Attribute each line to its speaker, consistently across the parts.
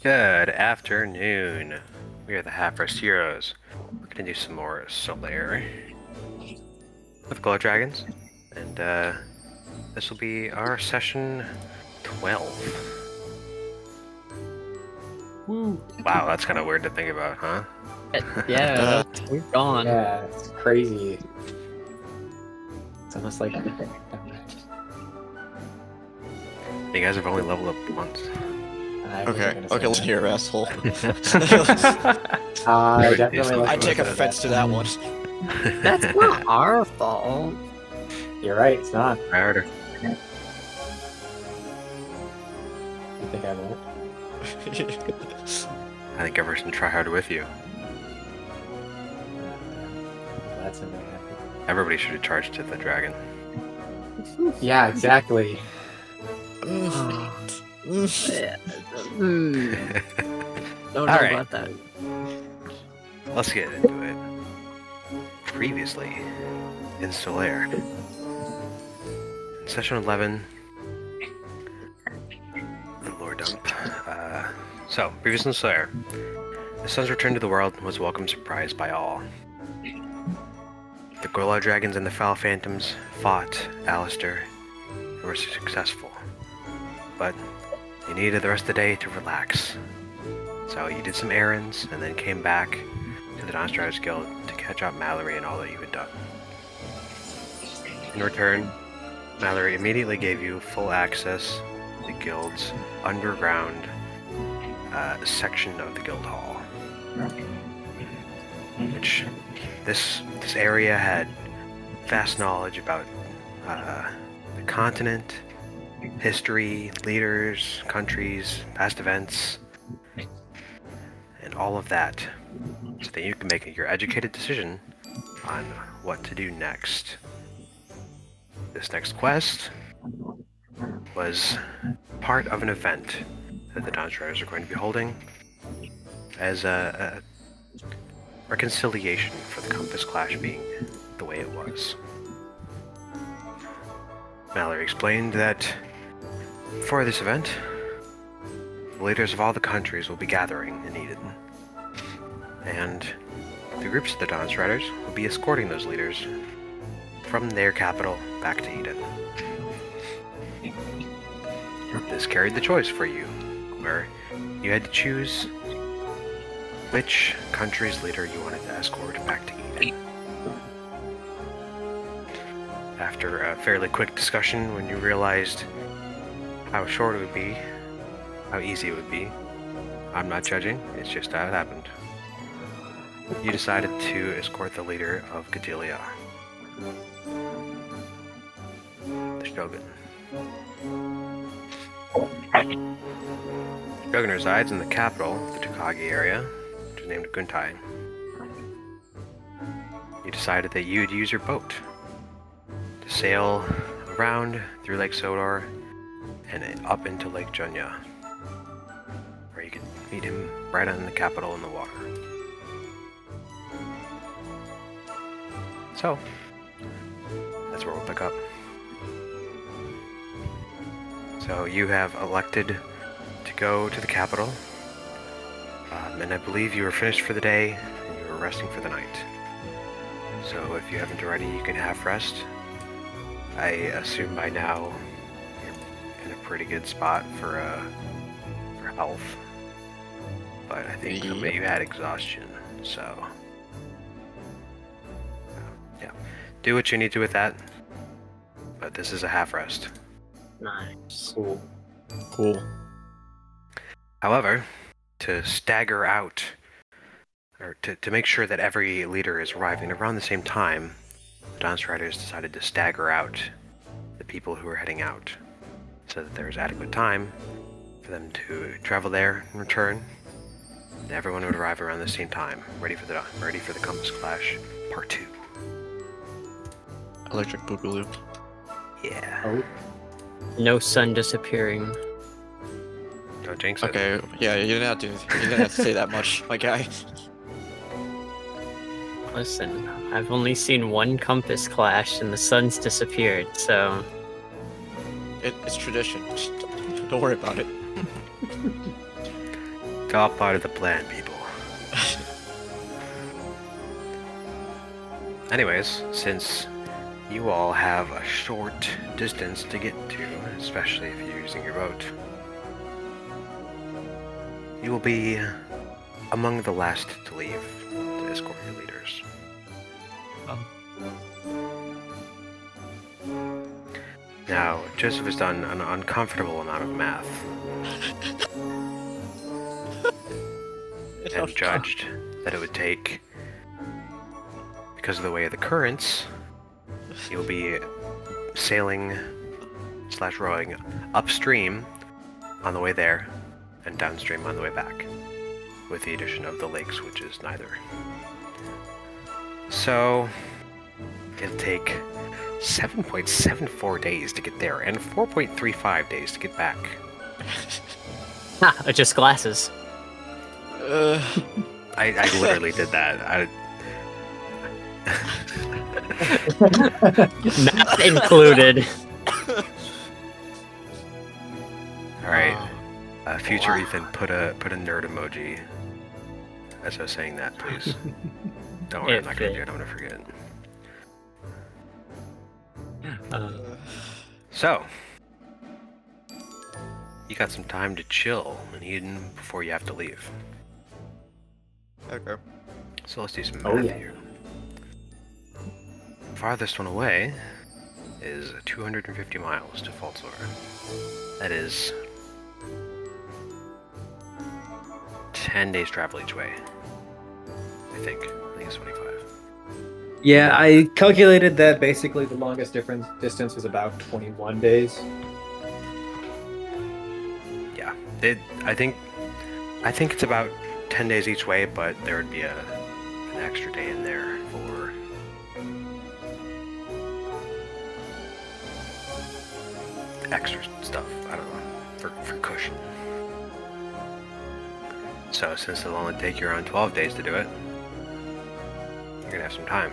Speaker 1: Good afternoon. We are the Half-Rest Heroes. We're gonna do some more Solare with Glow Dragons, and this will be our session 12.
Speaker 2: Woo.
Speaker 1: Wow, that's kind of weird to think about, huh?
Speaker 2: Yeah, we're gone.
Speaker 3: Yeah, it's crazy. It's almost like
Speaker 1: You guys have only leveled up once.
Speaker 4: Okay, listen here, asshole.
Speaker 3: I definitely
Speaker 4: I take offense to that one.
Speaker 2: That's not our fault.
Speaker 3: You're right, it's not.
Speaker 1: Harder.
Speaker 3: You think I won't?
Speaker 1: I think everyone can try harder with you.
Speaker 3: That's a man.
Speaker 1: Everybody should have charged to the dragon.
Speaker 3: Yeah, exactly.
Speaker 2: Don't know
Speaker 1: Alright.
Speaker 2: about that.
Speaker 1: Let's get into it. Previously, in Solare. In session 11, the lore dump. Previously in Solare, the sun's return to the world was a welcome surprise by all. The Gorilla Dragons and the Foul Phantoms fought Alistair and were successful. But you needed the rest of the day to relax. So you did some errands and then came back to the Dawnstriders Guild to catch up Mallory and all that you had done. In return, Mallory immediately gave you full access to the Guild's underground section of the Guild Hall. Which this area had vast knowledge about the continent, history, leaders, countries, past events, and all of that, so that you can make your educated decision on what to do next. This next quest was part of an event that the Dawnstriders are going to be holding as a reconciliation for the Compass Clash being the way it was. Mallory explained that for this event, the leaders of all the countries will be gathering in Eden, and the groups of the Dawnstriders will be escorting those leaders from their capital back to Eden. This carried the choice for you, where you had to choose which country's leader you wanted to escort back to Eden. After a fairly quick discussion, when you realized how short it would be, how easy it would be, I'm not judging, it's just how it happened. You decided to escort the leader of Gadelia, the Shogun. Shogun resides in the capital, the Takagi area, which is named Guntai. You decided that you'd use your boat to sail around through Lake Sodor and up into Lake Junya, where you could meet him right on the capital in the water. So, that's where we'll pick up. So you have elected to go to the capital, and I believe you were finished for the day, and you were resting for the night. So if you haven't already, you can half rest. I assume by now you're in a pretty good spot for health, but I think you had exhaustion, so yeah, do what you need to with that. But this is a half rest.
Speaker 2: Nice.
Speaker 4: Cool.
Speaker 1: However, to stagger out, or to make sure that every leader is arriving around the same time, the Dawnstriders decided to stagger out the people who are heading out, so that there's adequate time for them to travel there and return, and everyone would arrive around the same time, ready for the Compass Clash Part 2.
Speaker 4: Electric Boogaloo.
Speaker 1: Yeah.
Speaker 3: Oh,
Speaker 2: No sun disappearing.
Speaker 1: Don't jinx it.
Speaker 4: Okay, yeah, you didn't have to say that much, my guy.
Speaker 2: Listen, I've only seen one compass clash and the sun's disappeared, so...
Speaker 4: It's tradition. Just don't worry about it.
Speaker 1: all part of the plan, people. Anyways, since you all have a short distance to get to, especially if you're using your boat, you will be among the last to leave to escort your leaders. Now, Joseph has done an uncomfortable amount of math and judged that it would take, because of the way of the currents, you'll be sailing / rowing upstream on the way there and downstream on the way back, with the addition of the lakes, which is neither. So it'll take 7.74 days to get there and 4.35 days to get back.
Speaker 2: Ha! Just glasses.
Speaker 1: I literally did that.
Speaker 2: Not included.
Speaker 1: All right, future Ethan, put a nerd emoji as I was saying that, please. Don't worry, I'm not gonna do it. I'm gonna forget. So, you got some time to chill in Eden before you have to leave.
Speaker 4: Okay.
Speaker 1: So let's do some math here. Farthest one away is 250 miles to Solare. That is 10 days travel each way. I think it's 25.
Speaker 5: Yeah, I calculated that basically the longest distance was about 21 days.
Speaker 1: Yeah, I think it's about 10 days each way, but there would be an extra day in there for extra stuff. I don't know, for cushion. So since it'll only take you around 12 days to do it, you're gonna have some time.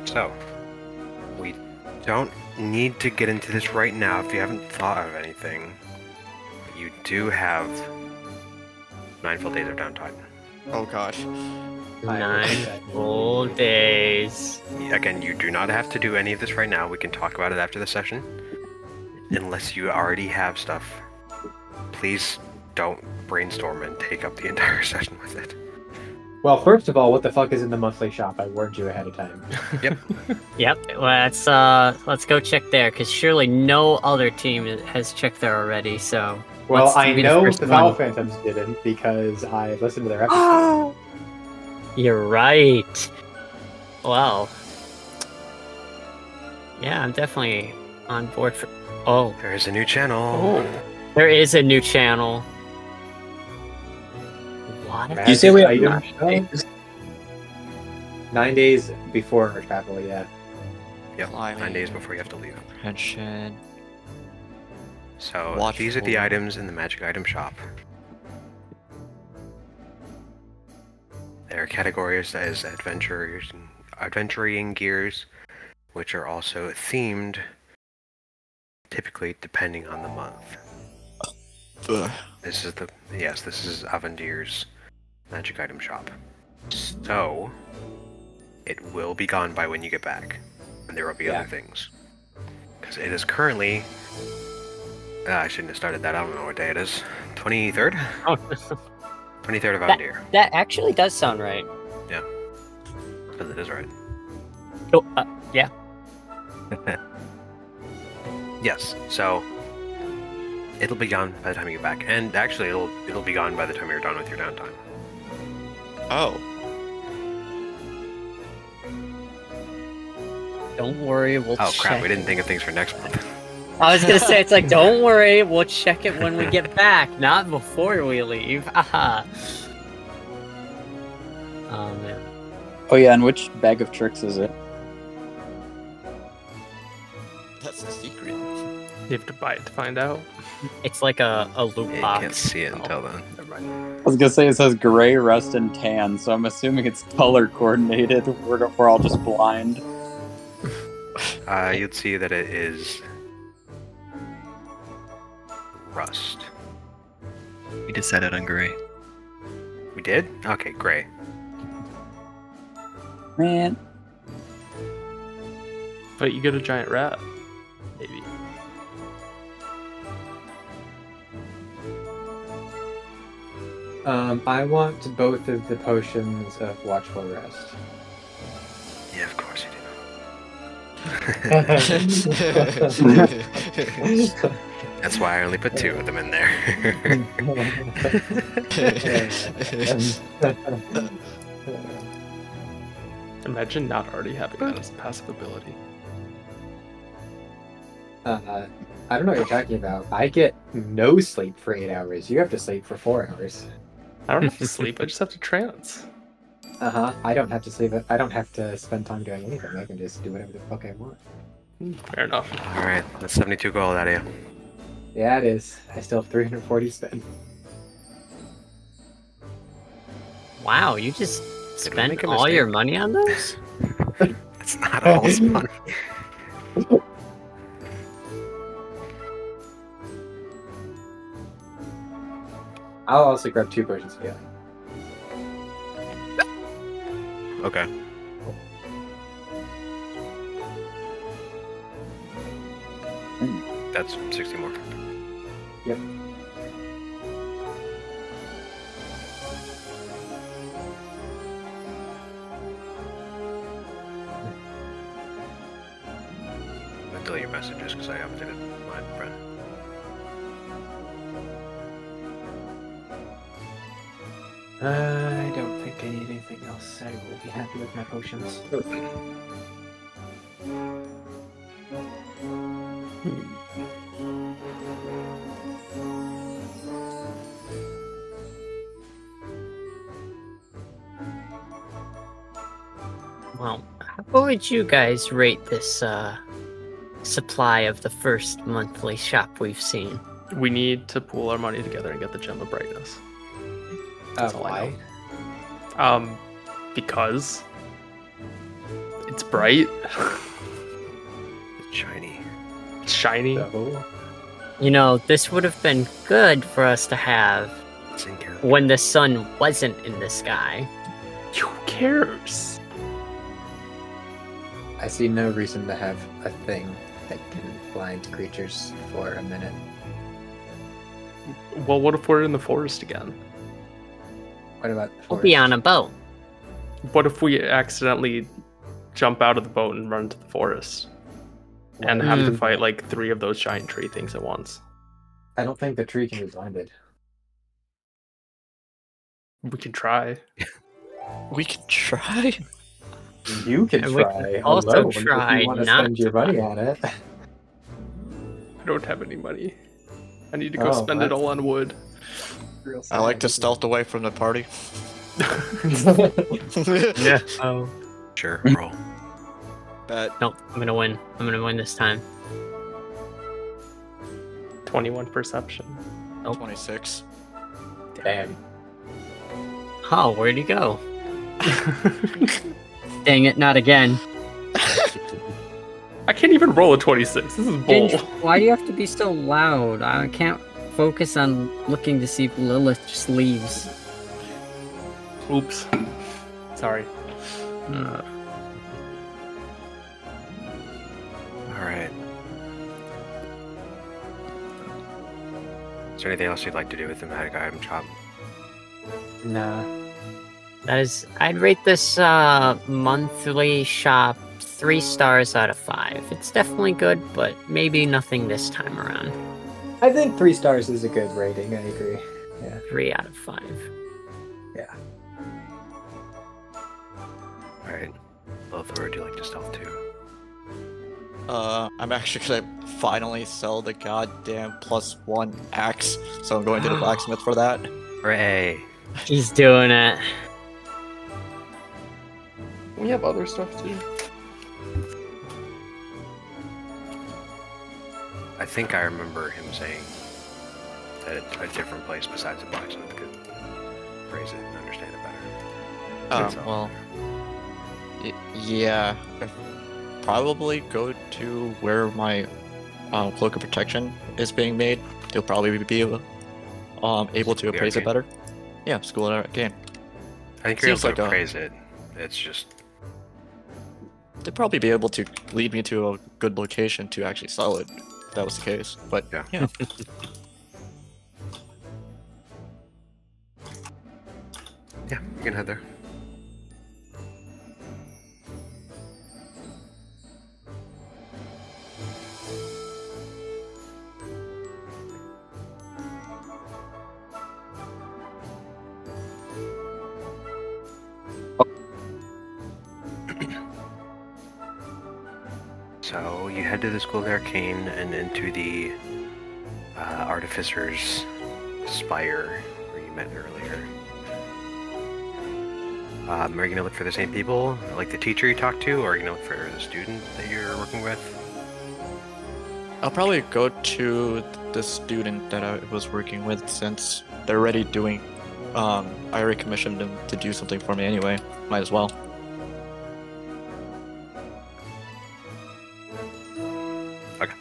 Speaker 1: So we don't need to get into this right now if you haven't thought of anything. You do have 9 full days of downtime.
Speaker 4: Oh gosh.
Speaker 2: 9 full days.
Speaker 1: Again, you do not have to do any of this right now. We can talk about it after the session. Unless you already have stuff. Please don't brainstorm and take up the entire session with it.
Speaker 5: Well, first of all, what the fuck is in the monthly shop? I warned you ahead of time.
Speaker 1: Yep.
Speaker 2: Yep. Let's go check there, because surely no other team has checked there already. So.
Speaker 5: Well,
Speaker 2: let's
Speaker 5: I
Speaker 2: be
Speaker 5: know
Speaker 2: first
Speaker 5: the
Speaker 2: one.
Speaker 5: Foul Phantoms didn't because I listened to their episode.
Speaker 2: Oh, you're right. Well. Yeah, I'm definitely on board for. Oh,
Speaker 1: There is a new channel.
Speaker 2: there is a new channel. What?
Speaker 5: Magic
Speaker 3: You say we have
Speaker 5: item
Speaker 3: 9
Speaker 5: shop? 9 days before our travel, yeah.
Speaker 1: Yep,
Speaker 4: Climbing.
Speaker 1: 9 days before you have to leave.
Speaker 4: Pension.
Speaker 1: So
Speaker 4: Watch
Speaker 1: these are the
Speaker 4: for-
Speaker 1: items in the magic item shop. There are categories as adventuring gears, which are also themed, typically depending on the month.
Speaker 4: Ugh.
Speaker 1: This is Avendir's magic item shop. So it will be gone by when you get back, and there will be other things. Because it is currently. I shouldn't have started that. I don't know what day it is. 23rd?
Speaker 2: Oh,
Speaker 1: 23rd of Avendir.
Speaker 2: that actually does sound right.
Speaker 1: Because it is right.
Speaker 2: Oh, yeah.
Speaker 1: Yes, so it'll be gone by the time you get back. And actually, it'll be gone by the time you're done with your downtime.
Speaker 4: Oh.
Speaker 2: Don't worry, we'll
Speaker 1: Oh
Speaker 2: check.
Speaker 1: crap, we didn't think of things for next month.
Speaker 2: I was gonna say, it's like, don't worry, we'll check it when we get back, not before we leave. Aha. Oh man.
Speaker 3: Oh yeah, and which bag of tricks is it?
Speaker 4: That's a secret.
Speaker 6: You have to buy it to find out.
Speaker 2: It's like a loot
Speaker 1: Yeah, you
Speaker 2: box.
Speaker 1: can't see it until then.
Speaker 6: Never mind.
Speaker 3: I was gonna say it says gray, rust, and tan, so I'm assuming it's color coordinated. We're all just blind.
Speaker 1: You'd see that it is rust.
Speaker 7: We decided on gray.
Speaker 1: did? Okay, great.
Speaker 3: Man.
Speaker 6: But you get a giant rat. Maybe.
Speaker 5: I want both of the potions of Watchful Rest.
Speaker 1: Yeah, of course you do. That's why I only put 2 of them in there.
Speaker 6: Imagine not already having that as a passive ability.
Speaker 5: I don't know what you're talking about. I get no sleep for 8 hours. You have to sleep for 4 hours.
Speaker 6: I don't have to sleep, I just have to trance.
Speaker 5: I don't have to sleep. I don't have to spend time doing anything. I can just do whatever the fuck I want.
Speaker 6: Fair enough.
Speaker 1: Alright, that's 72 gold out of you.
Speaker 5: Yeah, it is. I still have 340 to spend.
Speaker 2: Wow, you just
Speaker 1: Did we
Speaker 2: spent
Speaker 1: make a
Speaker 2: all your
Speaker 1: mistake?
Speaker 2: money on those?
Speaker 1: It's not all his money.
Speaker 5: I'll also grab 2 potions of healing.
Speaker 1: Okay. That's 60 more.
Speaker 5: Yep.
Speaker 1: I'm gonna delete your messages because I updated mine, friend.
Speaker 5: I don't think I need anything else. I will be happy with my potions.
Speaker 2: Well, how would you guys rate this supply of the first monthly shop we've seen?
Speaker 6: We need to pool our money together and get the Gem of Brightness. That's all I
Speaker 5: Why?
Speaker 6: Because it's bright,
Speaker 1: It's shiny.
Speaker 6: it's shiny.
Speaker 5: So,
Speaker 2: You know, this would have been good for us to have
Speaker 1: It's in character.
Speaker 2: when the sun wasn't in the sky.
Speaker 6: Who cares?
Speaker 5: I see no reason to have a thing that can blind creatures for a minute.
Speaker 6: Well, what if we're in the forest again?
Speaker 5: What about the
Speaker 2: We'll be on a boat.
Speaker 6: What if we accidentally jump out of the boat and run to the forest and have to fight like 3 of those giant tree things at once?
Speaker 5: I don't think the tree can be blinded.
Speaker 6: We can try.
Speaker 4: We can try.
Speaker 5: You can
Speaker 2: And we
Speaker 5: try.
Speaker 2: can also
Speaker 5: alone
Speaker 2: try
Speaker 5: if you want to
Speaker 2: not
Speaker 5: spend your
Speaker 2: to
Speaker 5: money on it.
Speaker 6: I don't have any money. I need to go
Speaker 5: Oh,
Speaker 6: spend it
Speaker 5: that's-
Speaker 6: all on wood.
Speaker 4: I like to stealth away from the party.
Speaker 2: Yeah. Oh.
Speaker 1: Sure, roll.
Speaker 4: Bet.
Speaker 2: Nope, I'm gonna win. I'm gonna win this time.
Speaker 6: 21 perception.
Speaker 4: 26.
Speaker 5: Damn.
Speaker 2: Oh, where'd he go? Dang it, not again.
Speaker 6: I can't even roll a 26. This is bull.
Speaker 2: Ginger, why do you have to be so loud? I can't focus on looking to see if Lilith just leaves.
Speaker 6: Oops. Sorry.
Speaker 1: Alright. Is there anything else you'd like to do with the magic item shop?
Speaker 5: Nah.
Speaker 2: That is, I'd rate this monthly shop 3 stars out of 5. It's definitely good, but maybe nothing this time around.
Speaker 5: I think 3 stars is a good rating. I agree. Yeah.
Speaker 2: 3 out of 5.
Speaker 1: Alright. Both would you like to stealth too?
Speaker 4: I'm actually gonna finally sell the goddamn +1 axe, so I'm going to the blacksmith for that.
Speaker 1: Hooray!
Speaker 2: He's doing it.
Speaker 6: We have other stuff too.
Speaker 1: I think I remember him saying that a different place besides the blacksmith could phrase it and understand it better. So-
Speaker 4: Well, yeah, probably go to where my cloak of protection is being made. They'll probably be able to
Speaker 1: School
Speaker 4: appraise it
Speaker 1: arcane.
Speaker 4: better. Yeah, school arcane.
Speaker 1: I think you're able
Speaker 4: Seems
Speaker 1: to
Speaker 4: like a-
Speaker 1: appraise it. It's just
Speaker 4: They'd probably be able to lead me to a good location to actually sell it, if that was the case. But
Speaker 1: Yeah.
Speaker 4: yeah.
Speaker 1: yeah, you can head there. So you head to the School of Arcane and into the Artificer's Spire, where you met earlier. Are you going to look for the same people, like the teacher you talked to, or are you going to look for the student that you're working with?
Speaker 4: I'll probably go to the student that I was working with, since they're already doing. I already commissioned them to do something for me anyway. Might as well.
Speaker 1: Okay.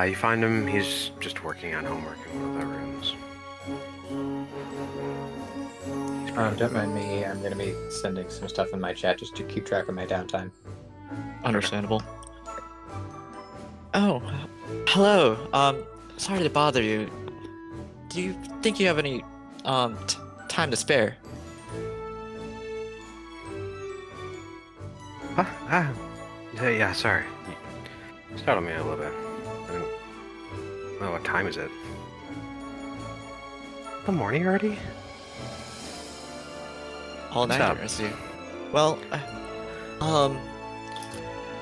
Speaker 1: You find him, he's just working on homework in one of the rooms.
Speaker 5: Don't mind me. I'm going to be sending some stuff in my chat just to keep track of my downtime.
Speaker 4: Understandable. Oh, hello. Sorry to bother you. Do you think you have any time to spare?
Speaker 1: Huh? Ah, yeah, sorry. You startled me a little bit. Oh, what time is it? The morning already?
Speaker 4: All
Speaker 1: What's
Speaker 4: night,
Speaker 1: up?
Speaker 4: I see. Well,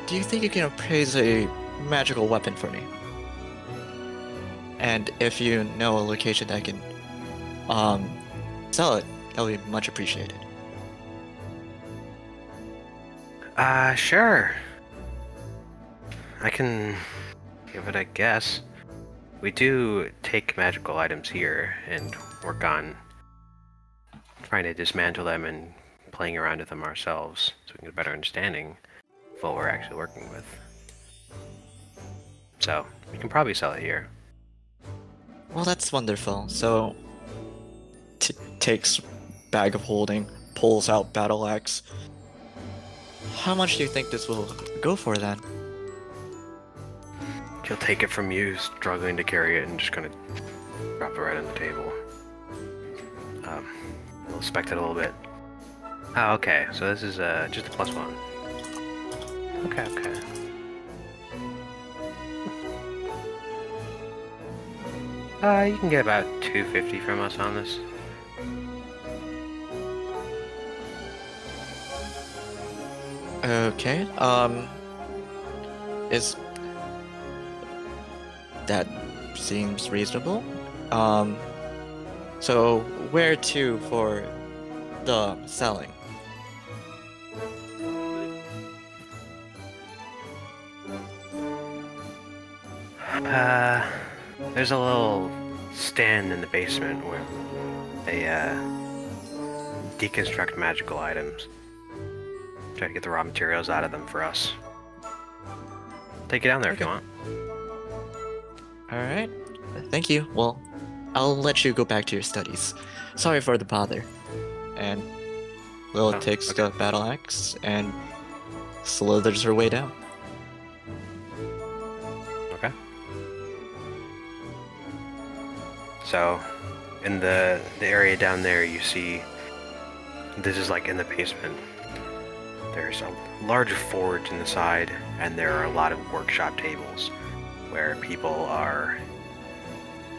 Speaker 4: do you think you can appraise a magical weapon for me? And if you know a location that can, sell it, that would be much appreciated.
Speaker 1: Sure. I can give it a guess. We do take magical items here and work on trying to dismantle them and playing around with them ourselves so we can get a better understanding of what we're actually working with. So, we can probably sell it here.
Speaker 4: Well, that's wonderful. So, takes bag of holding, pulls out battle axe. How much do you think this will go for then?
Speaker 1: He'll take it from you, struggling to carry it, and just gonna drop it right on the table. We'll inspect it a little bit. Oh, okay. So this is just a +1. Okay, okay. You can get about 250 from us on this.
Speaker 4: Okay, is that seems reasonable. So where to for the selling?
Speaker 1: There's a little stand in the basement where they deconstruct magical items. Try to get the raw materials out of them for us. Take it down there if you
Speaker 4: Okay.
Speaker 1: want.
Speaker 4: Alright, thank you. Well, I'll let you go back to your studies. Sorry for the bother. And Lilith
Speaker 1: Oh,
Speaker 4: takes
Speaker 1: okay.
Speaker 4: the battle axe and slithers her way down.
Speaker 1: Okay. So, in the area down there, you see this is like in the basement. There's a large forge in the side, and there are a lot of workshop tables where people are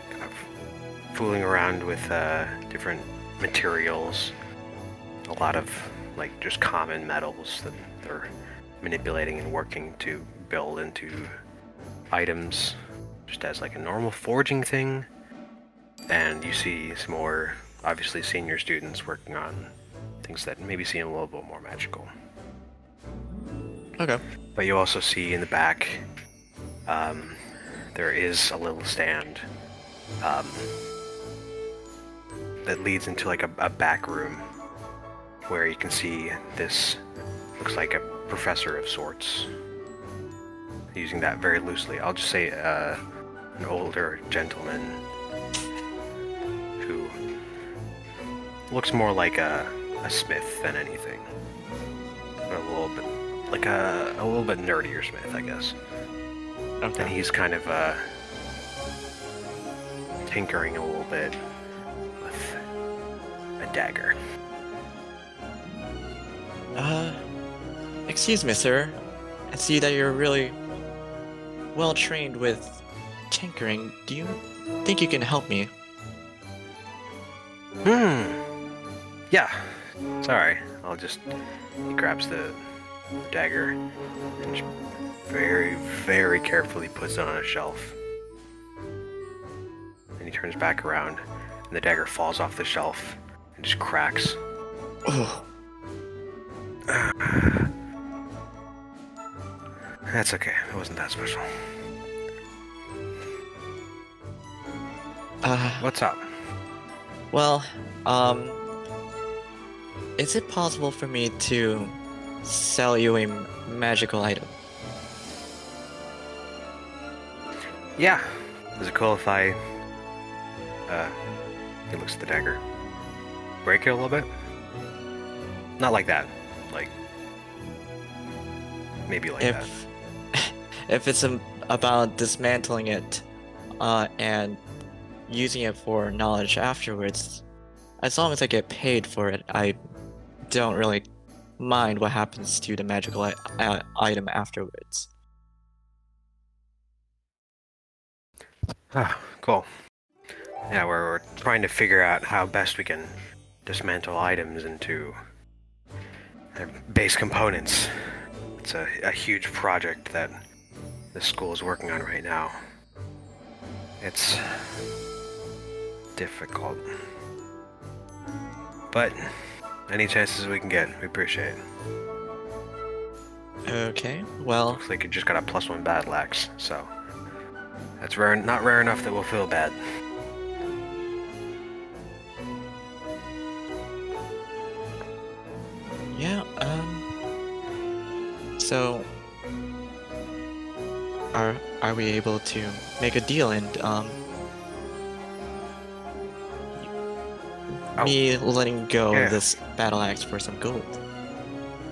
Speaker 1: kind of fooling around with different materials. A lot of like just common metals that they're manipulating and working to build into items, just as like a normal forging thing. And you see some more, obviously, senior students working on things that maybe seem a little bit more magical.
Speaker 4: Okay.
Speaker 1: But you also see in the back, there is a little stand that leads into like a back room where you can see this looks like a professor of sorts. Using that very loosely. I'll just say an older gentleman who looks more like a smith than anything. But a little bit like a little bit nerdier smith, I guess. And
Speaker 4: Okay.
Speaker 1: he's kind of tinkering a little bit with a dagger.
Speaker 4: Excuse me, sir. I see that you're really well trained with tinkering. Do you think you can help me?
Speaker 1: Yeah. Sorry. I'll just. He grabs the dagger and just very, very carefully puts it on a shelf. And he turns back around, and the dagger falls off the shelf and just cracks.
Speaker 4: Oh,
Speaker 1: That's okay. It wasn't that special. What's up?
Speaker 4: well, is it possible for me to sell you a magical item?
Speaker 1: Yeah. Is it cool if I... He looks at the dagger. Break it a little bit? Not like that. Like... Maybe like that.
Speaker 4: If it's about dismantling it, and using it for knowledge afterwards, as long as I get paid for it, I don't really mind what happens to the magical item afterwards.
Speaker 1: Ah, cool. Yeah, we're trying to figure out how best we can dismantle items into their base components. It's a huge project that the school is working on right now. It's difficult. But any chances we can get, we appreciate.
Speaker 4: Okay, well,
Speaker 1: Looks like you just got a +1 battle axe, so that's rare, not rare enough that we'll feel bad.
Speaker 4: yeah, so are we able to make a deal and me letting go
Speaker 1: Yeah.
Speaker 4: of this battle axe for some gold?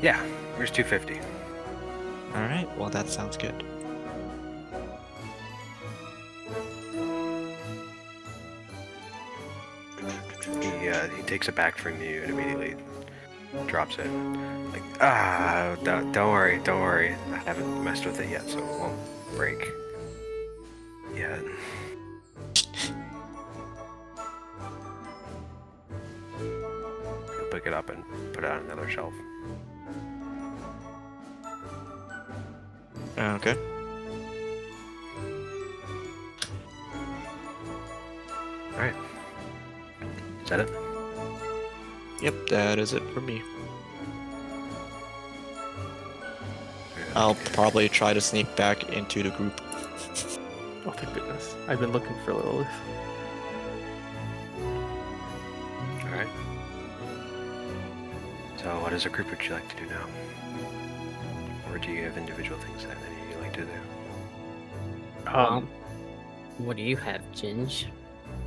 Speaker 1: Yeah, here's 250.
Speaker 4: Alright, well that sounds good.
Speaker 1: He takes it back from you and immediately drops it. Like, don't worry. I haven't messed with it yet, so it won't break. Yeah. He'll pick it up and put it on another shelf.
Speaker 4: Okay.
Speaker 1: Alright. Is that it?
Speaker 4: Yep, that is it for me. I'll probably try to sneak back into the group.
Speaker 6: Oh, thank goodness. I've been looking for Lilith.
Speaker 1: Alright. So, what as a group would you like to do now? Or do you have individual things that you like to do?
Speaker 2: What do you have, Ginge?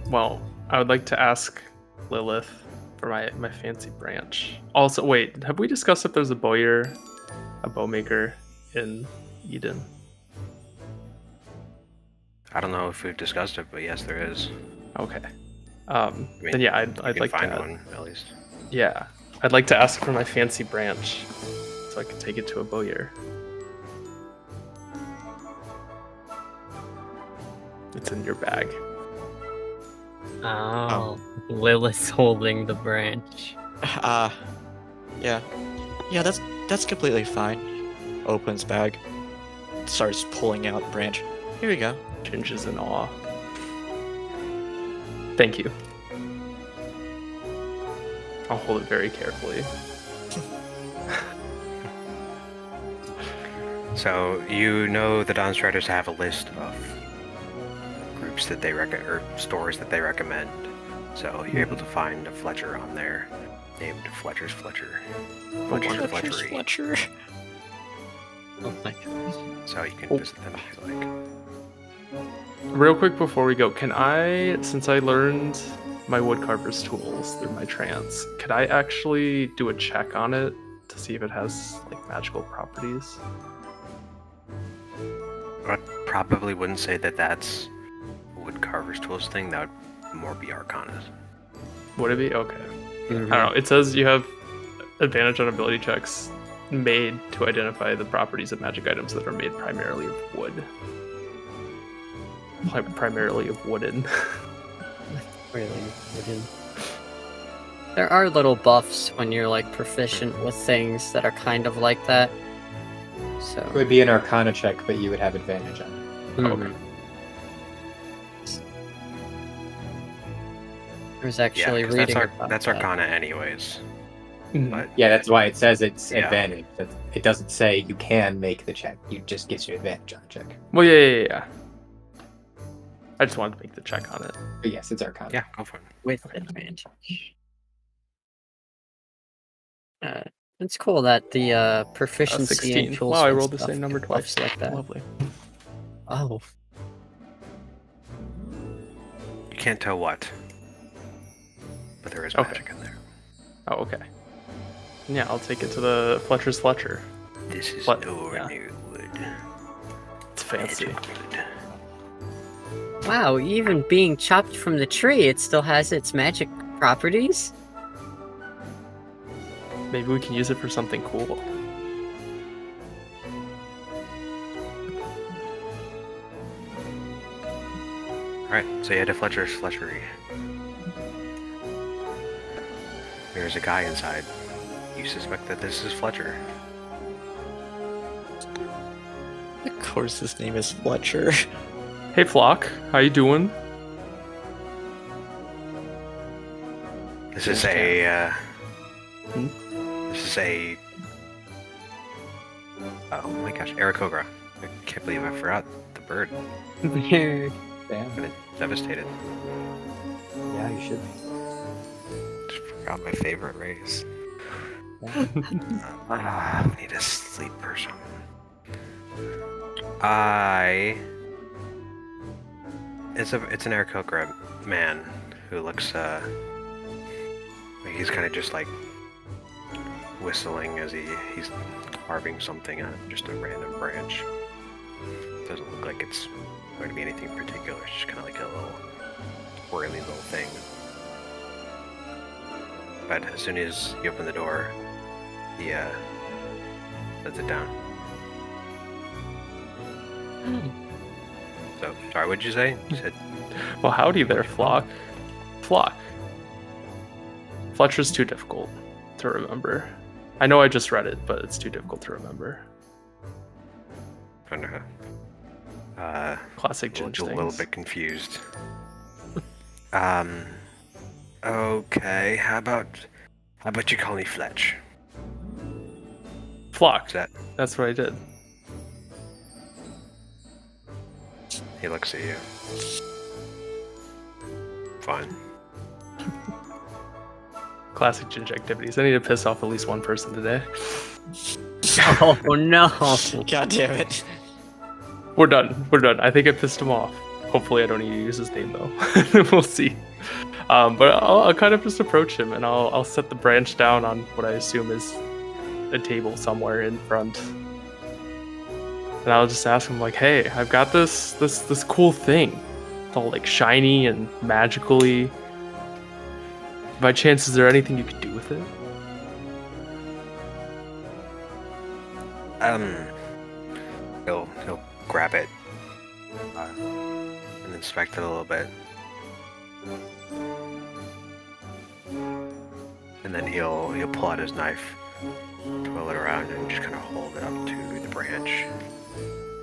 Speaker 6: Well, I would like to ask Lilith for my fancy branch. Also, wait, have we discussed if there's a bowyer, a bowmaker in Eden?
Speaker 1: I don't know if we've discussed it, but yes, there is.
Speaker 6: Okay.
Speaker 1: I mean,
Speaker 6: Then yeah,
Speaker 1: you
Speaker 6: I'd
Speaker 1: can
Speaker 6: like
Speaker 1: find
Speaker 6: to.
Speaker 1: one, at least.
Speaker 6: Yeah, I'd like to ask for my fancy branch, so I can take it to a bowyer. It's in your bag.
Speaker 2: Oh, Lilith's holding the branch.
Speaker 4: Yeah. Yeah, that's completely fine. Opens bag. Starts pulling out branch. Here we go.
Speaker 6: Ginge is in awe. Thank you. I'll hold it very carefully.
Speaker 1: So, you know the Dawnstriders have a list of groups that they or stores that they recommend. So, you're able to find a Fletcher on there named Fletcher's Fletcher. Fletcher's Fletchery.
Speaker 4: Fletcher.
Speaker 2: Oh my god.
Speaker 1: So, you can
Speaker 6: Oh.
Speaker 1: visit them if you like.
Speaker 6: Real quick before we go, can I, since I learned my woodcarver's tools through my trance, could I actually do a check on it to see if it has like magical properties?
Speaker 1: I probably wouldn't say that that's a woodcarver's tools thing. That would more be Arcana's.
Speaker 6: Would it be? Okay.
Speaker 2: Mhm.
Speaker 6: I don't know. It says you have advantage on ability checks made to identify the properties of magic items that are made primarily of wood. Primarily of wooden.
Speaker 2: Really wooden. There are little buffs when you're like proficient with things that are kind of like that. So
Speaker 5: It would be an Arcana check, but you would have advantage on it.
Speaker 2: Mhm. I was actually
Speaker 1: Yeah, 'cause
Speaker 2: reading
Speaker 1: that's,
Speaker 2: about
Speaker 1: that's
Speaker 2: that.
Speaker 1: Arcana anyways.
Speaker 6: Mhm.
Speaker 1: But
Speaker 5: Yeah, that's why it says it's
Speaker 1: Yeah.
Speaker 5: advantage. It doesn't say you can make the check. It just gives you advantage on the check.
Speaker 6: Well, yeah. I just wanted to make the check on it.
Speaker 5: But yes, it's Arcana.
Speaker 1: yeah, go for it.
Speaker 2: With advantage. It's cool that the proficiency
Speaker 6: 16.
Speaker 2: and tools
Speaker 6: Wow, I
Speaker 2: and
Speaker 6: rolled the
Speaker 2: stuff
Speaker 6: same number
Speaker 2: get
Speaker 6: twice.
Speaker 2: buffs like that.
Speaker 6: Lovely.
Speaker 2: Oh,
Speaker 1: You can't tell what, but there is
Speaker 6: Okay.
Speaker 1: magic in there.
Speaker 6: Oh, okay. Yeah, I'll take it to the Fletcher's Fletcher.
Speaker 1: This is
Speaker 6: What?
Speaker 1: ordinary wood.
Speaker 6: It's fancy.
Speaker 1: Magic wood.
Speaker 2: wow! Even being chopped from the tree, it still has its magic properties.
Speaker 6: Maybe we can use it for something cool.
Speaker 1: Alright, so you head to Fletcher's Fletchery. There's a guy inside. You suspect that this is Fletcher.
Speaker 4: Of course, his name is Fletcher.
Speaker 6: Hey, Flock, how you doing?
Speaker 1: This is a,
Speaker 6: Hmm?
Speaker 1: This is a... Oh my gosh, Aarakocra. I can't believe I forgot the bird.
Speaker 2: Weird.
Speaker 5: Damn.
Speaker 1: Been devastated.
Speaker 5: Yeah, you should.
Speaker 1: Just forgot my favorite race.
Speaker 5: Yeah.
Speaker 1: I need to sleep or something. It's an Aarakocra man who looks like he's kind of just like whistling as he's carving something on just a random branch. Doesn't look like it's going to be anything particular. It's just kind of like a little whirly little thing. But as soon as you open the door, he sets it down. So, sorry, what did you say? You said,
Speaker 6: Well, howdy there, Flock. Flock. Fletcher's too difficult to remember. I know I just read it, but it's too difficult to remember.
Speaker 1: kind of,
Speaker 6: Classic
Speaker 1: a
Speaker 6: Ginge
Speaker 1: little
Speaker 6: things.
Speaker 1: bit confused. Okay, how about you call me Fletch?
Speaker 6: Flock.
Speaker 1: Is that?
Speaker 6: That's what I did.
Speaker 1: He looks at you. Fine.
Speaker 6: Classic Ginge activities. I need to piss off at least one person today.
Speaker 2: Oh no!
Speaker 4: God damn it.
Speaker 6: We're done. We're done. I think I pissed him off. Hopefully I don't need to use his name though. We'll see. But I'll kind of just approach him and I'll set the branch down on what I assume is a table somewhere in front. And I'll just ask him like, "Hey, I've got this cool thing. It's all like shiny and magically. By chance, is there anything you could do with it?"
Speaker 1: He'll grab it and inspect it a little bit, and then he'll pull out his knife, twirl it around, and just kind of hold it up to the branch,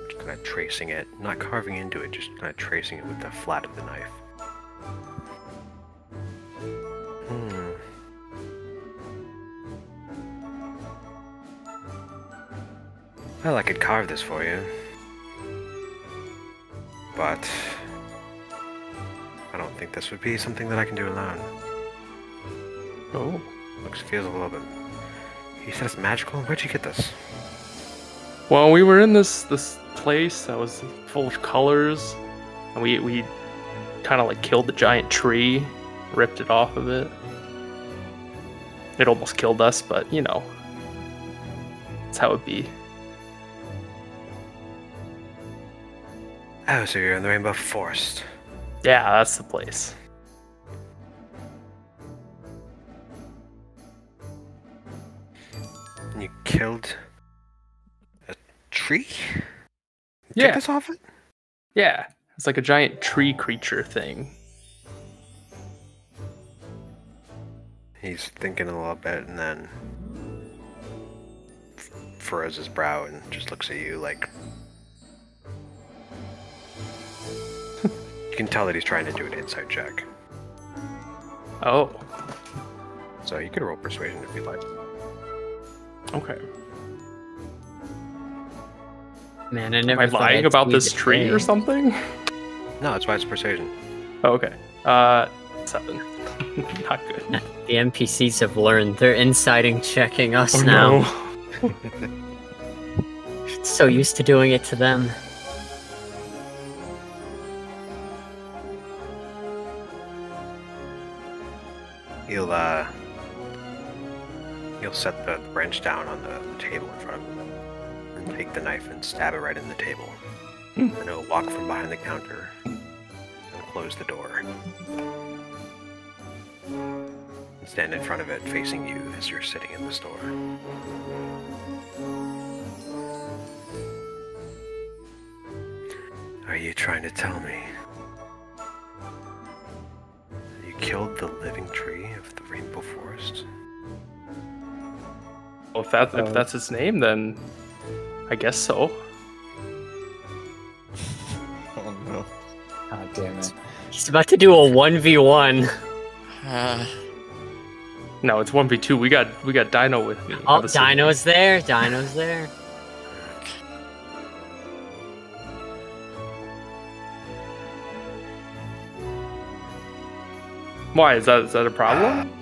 Speaker 1: just kind of tracing it, not carving into it, just kind of tracing it with the flat of the knife. Well, I could carve this for you, but I don't think this would be something that I can do alone.
Speaker 6: Oh.
Speaker 1: Feels a little bit. You said it's magical? Where'd you get this?
Speaker 6: Well, we were in this place that was full of colors, and we kind of like killed the giant tree ripped it off of it. It almost killed us, but you know, that's how it be.
Speaker 1: Oh, so you're in the Rainbow Forest.
Speaker 6: Yeah, that's the place.
Speaker 1: And you killed a tree?
Speaker 6: Yeah.
Speaker 1: Took this off it?
Speaker 6: Yeah, it's like a giant tree creature thing.
Speaker 1: He's thinking a little bit and then furrows his brow and just looks at you like... You can tell that he's trying to do an insight check.
Speaker 6: Oh,
Speaker 1: So you could roll persuasion if you'd like.
Speaker 6: okay.
Speaker 2: Man, I
Speaker 6: Am
Speaker 2: never
Speaker 6: I
Speaker 2: thought
Speaker 6: lying
Speaker 2: I'd
Speaker 6: about
Speaker 2: see
Speaker 6: this
Speaker 2: the
Speaker 6: tree
Speaker 2: day.
Speaker 6: or something?
Speaker 1: No, that's why it's persuasion.
Speaker 6: Oh, okay. 7. Not good.
Speaker 2: The NPCs have learned. They're inciting checking us
Speaker 6: Oh
Speaker 2: now.
Speaker 6: no.
Speaker 2: So used to doing it to them.
Speaker 1: He'll set the branch down on the table in front of him and take the knife and stab it right in the table. And he'll walk from behind the counter and close the door. And stand in front of it facing you as you're sitting in the store. Are you trying to tell me you killed the living tree of the Rainbow Forest?
Speaker 6: Well, if that's its name, then I guess so.
Speaker 4: Oh no.
Speaker 3: God damn it.
Speaker 2: He's about to do a 1v1.
Speaker 6: No, it's 1v2. We got Dino with me.
Speaker 2: Oh,
Speaker 6: Obviously.
Speaker 2: Dino's there. Dino's there.
Speaker 6: Why is that a problem?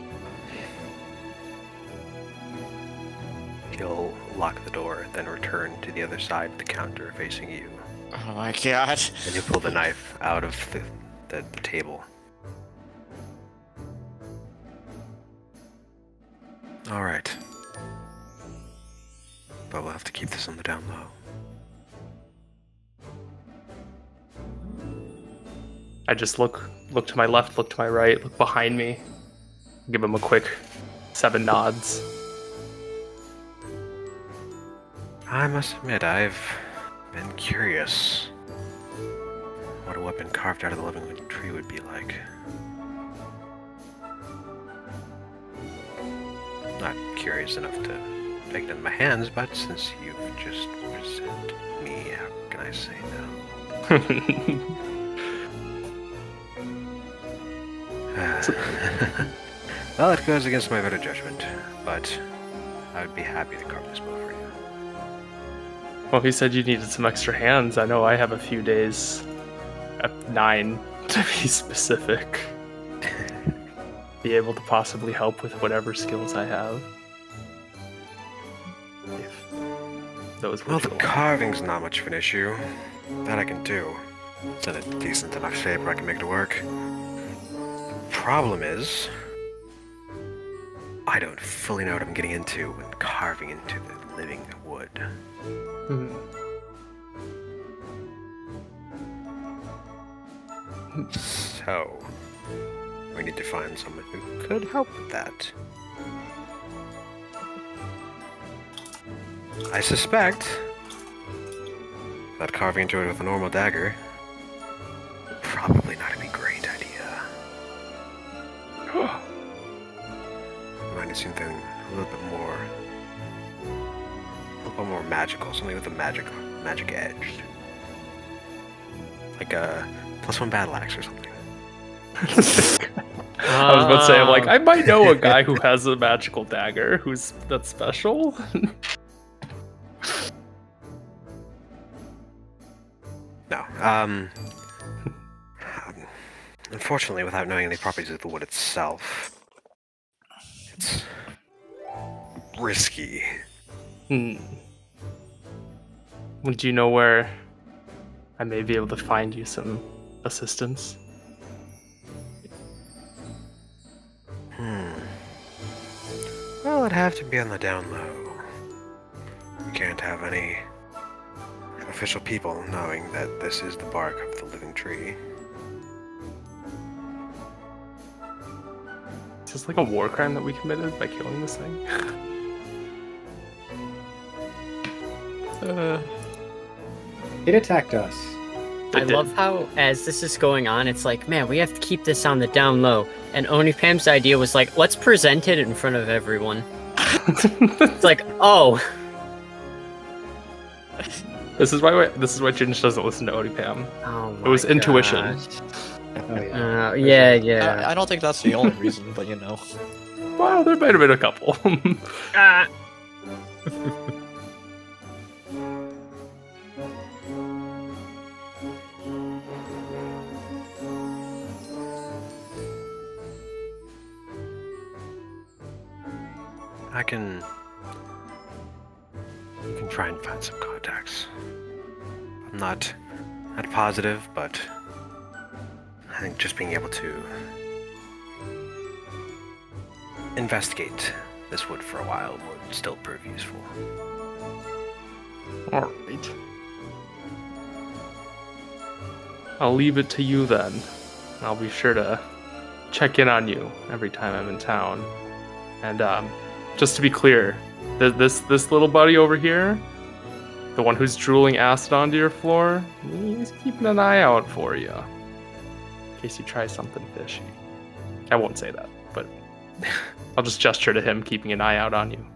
Speaker 1: He'll lock the door, then return to the other side of the counter facing you.
Speaker 4: Oh my god.
Speaker 1: And you pull the knife out of the table. Alright. But we'll have to keep this on the down low.
Speaker 6: I just look to my left, look to my right, look behind me, give him a quick 7 nods.
Speaker 1: I must admit, I've been curious what a weapon carved out of the living tree would be like. Not curious enough to take it in my hands, but since you've just presented me, how can I say no? Well, it goes against my better judgment, but I would be happy to carve this bow for you.
Speaker 6: Well, he said you needed some extra hands. I know I have a few days, 9 to be specific, be able to possibly help with whatever skills I have. If those were
Speaker 1: Well, the
Speaker 6: true.
Speaker 1: carving's not much of an issue. That I can do. It's in a decent enough shape where I can make it work. The problem is, I don't fully know what I'm getting into when carving into the living wood.
Speaker 6: Hmm.
Speaker 1: So, we need to find someone who could help with that. I suspect that carving into it with a normal dagger probably not a great idea. Might need something a little bit more magical, something with a magic edge, like a +1 battle axe or something.
Speaker 6: I was about to say, I'm like, I might know a guy who has a magical dagger that's special.
Speaker 1: No. Unfortunately, without knowing any properties of the wood itself, it's risky.
Speaker 6: Would you know where I may be able to find you some assistance?
Speaker 1: Well, it'd have to be on the down low. We can't have any official people knowing that this is the bark of the living tree.
Speaker 6: Is this like a war crime that we committed by killing this thing?
Speaker 5: It attacked us.
Speaker 2: I love how, as this is going on, it's like, man, we have to keep this on the down low. And Onipam's idea was like, let's present it in front of everyone. It's like, oh.
Speaker 6: This is why Ginge doesn't listen to Onipam.
Speaker 2: Oh my
Speaker 6: It was intuition.
Speaker 2: gosh.
Speaker 5: Oh yeah.
Speaker 2: Yeah.
Speaker 4: I don't think that's the only reason, but you know.
Speaker 6: Well, there might have been a couple.
Speaker 2: Ah.
Speaker 1: You can try and find some contacts. I'm not positive, but I think just being able to investigate this wood for a while would still prove useful.
Speaker 6: Alright. I'll leave it to you then. I'll be sure to check in on you every time I'm in town. And just to be clear, this little buddy over here, the one who's drooling acid onto your floor, he's keeping an eye out for you. In case you try something fishy. I won't say that, but I'll just gesture to him keeping an eye out on you.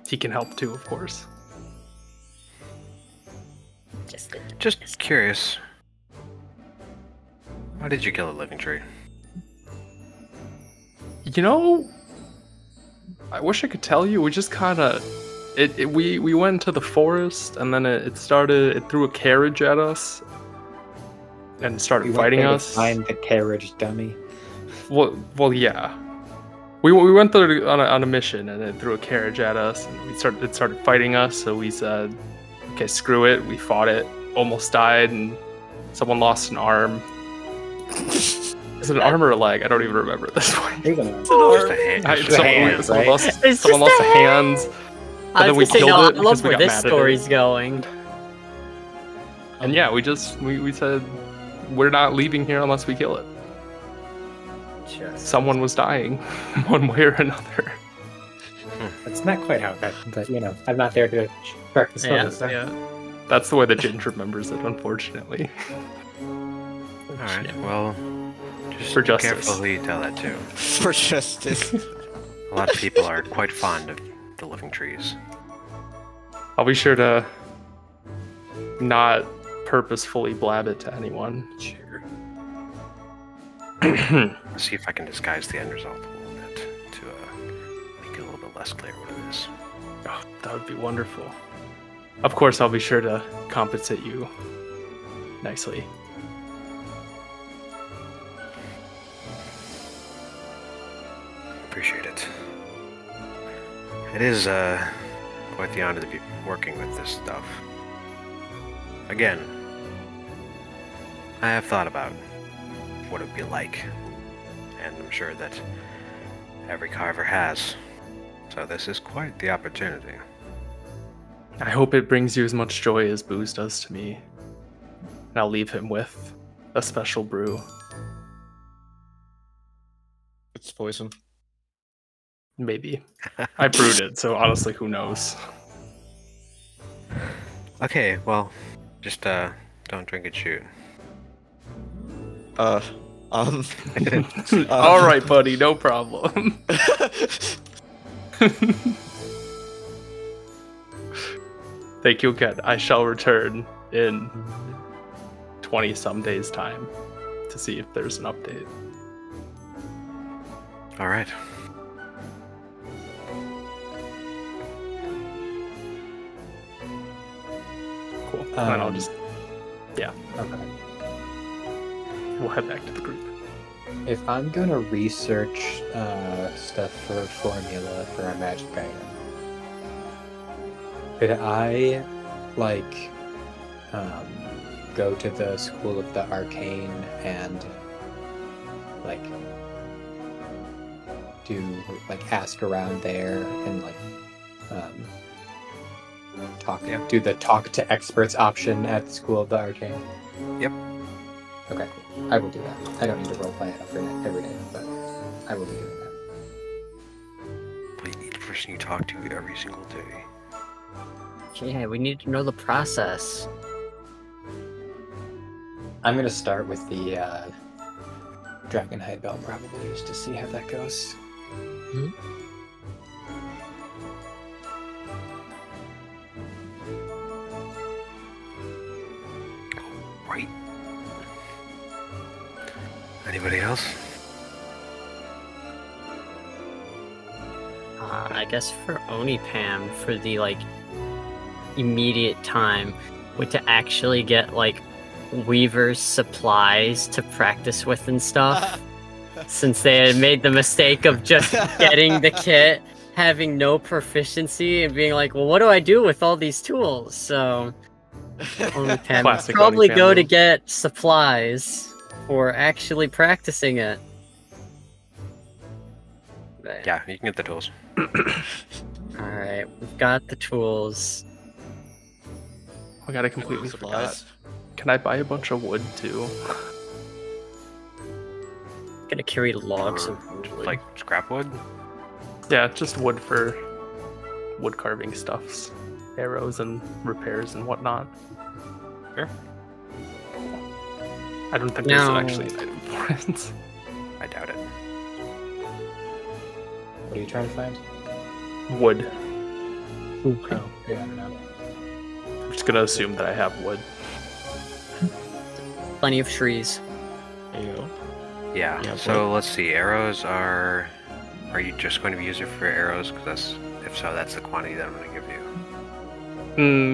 Speaker 6: He can help too, of course.
Speaker 1: Just curious. Why did you kill a living tree?
Speaker 6: You know, I wish I could tell you. We just kind of, we went to the forest, and then it threw a carriage at us, and started fighting us.
Speaker 5: Find the carriage, dummy.
Speaker 6: Well, yeah. We went there on a mission, and it threw a carriage at us, and it started fighting us. So we said, okay, screw it. We fought it, almost died, and someone lost an arm. Is it an arm or a leg? I don't even remember at this point.
Speaker 5: It's an
Speaker 1: arm.
Speaker 6: Someone lost a hand. And then we killed it
Speaker 2: I love
Speaker 6: because we
Speaker 2: where
Speaker 6: got
Speaker 2: this
Speaker 6: mad at it.
Speaker 2: story's going.
Speaker 6: And yeah, we said we're not leaving here unless we kill it. Someone was dying, one way or another.
Speaker 5: It's not quite how that, but you know, I'm not there to track the story.
Speaker 2: Yeah.
Speaker 6: That's the way the Ginge remembers it, unfortunately.
Speaker 1: Alright, well, just
Speaker 6: For
Speaker 1: be
Speaker 6: justice.
Speaker 1: careful who you tell that to.
Speaker 4: For justice.
Speaker 1: A lot of people are quite fond of the living trees.
Speaker 6: I'll be sure to not purposefully blab it to anyone.
Speaker 1: Sure. See if I can disguise the end result a little bit to make it a little bit less clear what it is.
Speaker 6: Oh, that would be wonderful. Of course, I'll be sure to compensate you nicely.
Speaker 1: Appreciate it. It is quite the honor to be working with this stuff. Again, I have thought about what it would be like, and I'm sure that every carver has. So this is quite the opportunity.
Speaker 6: I hope it brings you as much joy as booze does to me. And I'll leave him with a special brew.
Speaker 4: It's poison.
Speaker 6: Maybe. I brewed it, so honestly, who knows?
Speaker 1: Okay, well, just don't drink and shoot.
Speaker 6: All right, buddy, no problem. Thank you again. I shall return in 20-some days' time to see if there's an update.
Speaker 1: All right.
Speaker 6: Cool. And then I'll just,
Speaker 5: Okay.
Speaker 6: we'll head back to the group.
Speaker 5: If I'm gonna research stuff for a formula for a magic item, could I, like, go to the School of the Arcane and like do like ask around there and like do the talk to experts option at the School of the Arcane?
Speaker 1: Yep.
Speaker 5: Okay, cool. I will do that. I don't need to roleplay it every day, but I will be doing that.
Speaker 1: But you need the person you talk to every single day.
Speaker 2: Yeah, we need to know the process.
Speaker 5: I'm gonna start with the Dragonhide Bell probably just to see how that goes.
Speaker 1: Right. Anybody else?
Speaker 2: I guess for Onipam, for the like immediate time, would to actually get like Weaver's supplies to practice with and stuff. Since they had made the mistake of just getting the kit, having no proficiency, and being like, well, what do I do with all these tools? So Onipam would
Speaker 6: Classic
Speaker 2: probably
Speaker 6: Onipam
Speaker 2: go to
Speaker 6: move.
Speaker 2: get supplies for actually practicing it. But-
Speaker 1: Yeah, you can get the tools.
Speaker 2: Alright, we've got the tools.
Speaker 6: I gotta completely
Speaker 4: Supplies.
Speaker 6: forgot. Can I buy a bunch of wood too?
Speaker 2: Gonna carry logs
Speaker 1: Or,
Speaker 2: of wood.
Speaker 1: like scrap wood?
Speaker 6: Yeah, just wood for wood carving stuffs, arrows and repairs and whatnot.
Speaker 1: Sure.
Speaker 6: I don't think there's
Speaker 2: No.
Speaker 6: actually an item for it.
Speaker 1: I doubt it.
Speaker 5: What are you trying to find?
Speaker 6: Wood.
Speaker 2: Okay.
Speaker 5: Oh, yeah, I don't know.
Speaker 6: I'm just gonna assume that I have wood.
Speaker 2: Plenty of trees.
Speaker 4: There you go.
Speaker 1: Yeah,
Speaker 4: Yeah,
Speaker 1: so let's see. Arrows are... Are you just going to be using it for arrows? Because that's... If so, that's the quantity that I'm going to give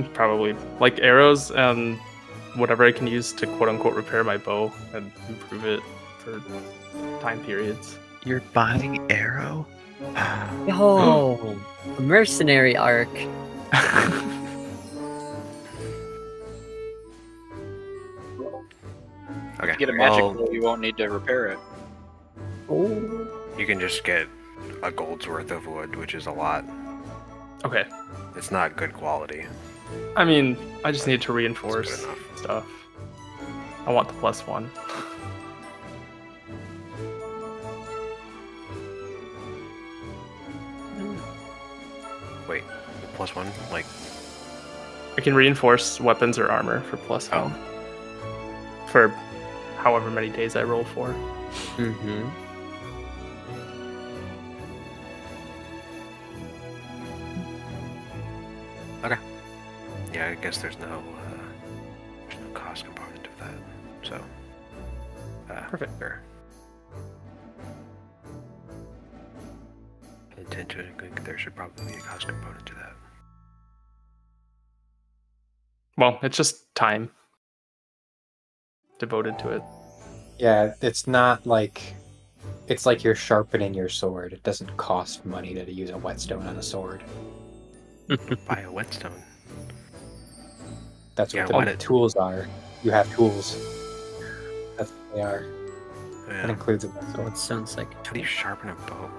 Speaker 1: you.
Speaker 6: Probably. Like arrows and whatever I can use to quote-unquote repair my bow and improve it for time periods.
Speaker 7: You're buying arrow?
Speaker 2: Yo, a mercenary arc.
Speaker 1: Okay,
Speaker 3: If you get a magic
Speaker 1: well,
Speaker 3: bow, you won't need to repair it.
Speaker 2: Oh.
Speaker 1: you can just get a gold's worth of wood, which is a lot.
Speaker 6: Okay.
Speaker 1: It's not good quality.
Speaker 6: I mean, I just need to
Speaker 1: It's
Speaker 6: reinforce
Speaker 1: good enough.
Speaker 6: stuff. I want the +1.
Speaker 1: Wait, +1? Like,
Speaker 6: I can reinforce weapons or armor for +1. For however many days I roll for.
Speaker 2: Mm-hmm.
Speaker 1: yeah, I guess there's no cost component of that. So,
Speaker 6: Perfect.
Speaker 1: Sure. I tend to think there should probably be a cost component to that.
Speaker 6: Well, it's just time devoted to it.
Speaker 5: Yeah, it's not like... It's like you're sharpening your sword. It doesn't cost money to use a whetstone on a sword.
Speaker 1: Buy a whetstone.
Speaker 5: That's
Speaker 1: Yeah,
Speaker 5: what the
Speaker 1: why
Speaker 5: big
Speaker 1: not?
Speaker 5: tools are. You have tools. That's what they are. That
Speaker 1: Yeah.
Speaker 5: includes a
Speaker 2: So
Speaker 5: whetstone.
Speaker 2: it sounds like
Speaker 1: How do you sharpen a bow?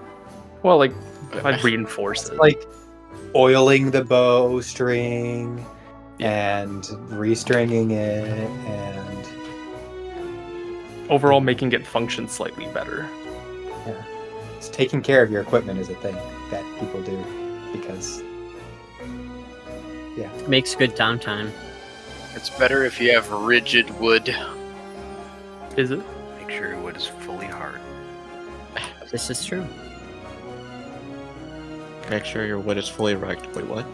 Speaker 6: Well, like, I'd reinforce it.
Speaker 5: Like oiling the bowstring and restringing it and
Speaker 6: Overall, making it function slightly better.
Speaker 5: it's taking care of your equipment is a thing that people do because
Speaker 2: makes good downtime.
Speaker 3: It's better if you have rigid wood.
Speaker 6: Is it?
Speaker 1: Make sure your wood is fully hard.
Speaker 2: This is true.
Speaker 4: Make sure your wood is fully wrecked. Wait, what?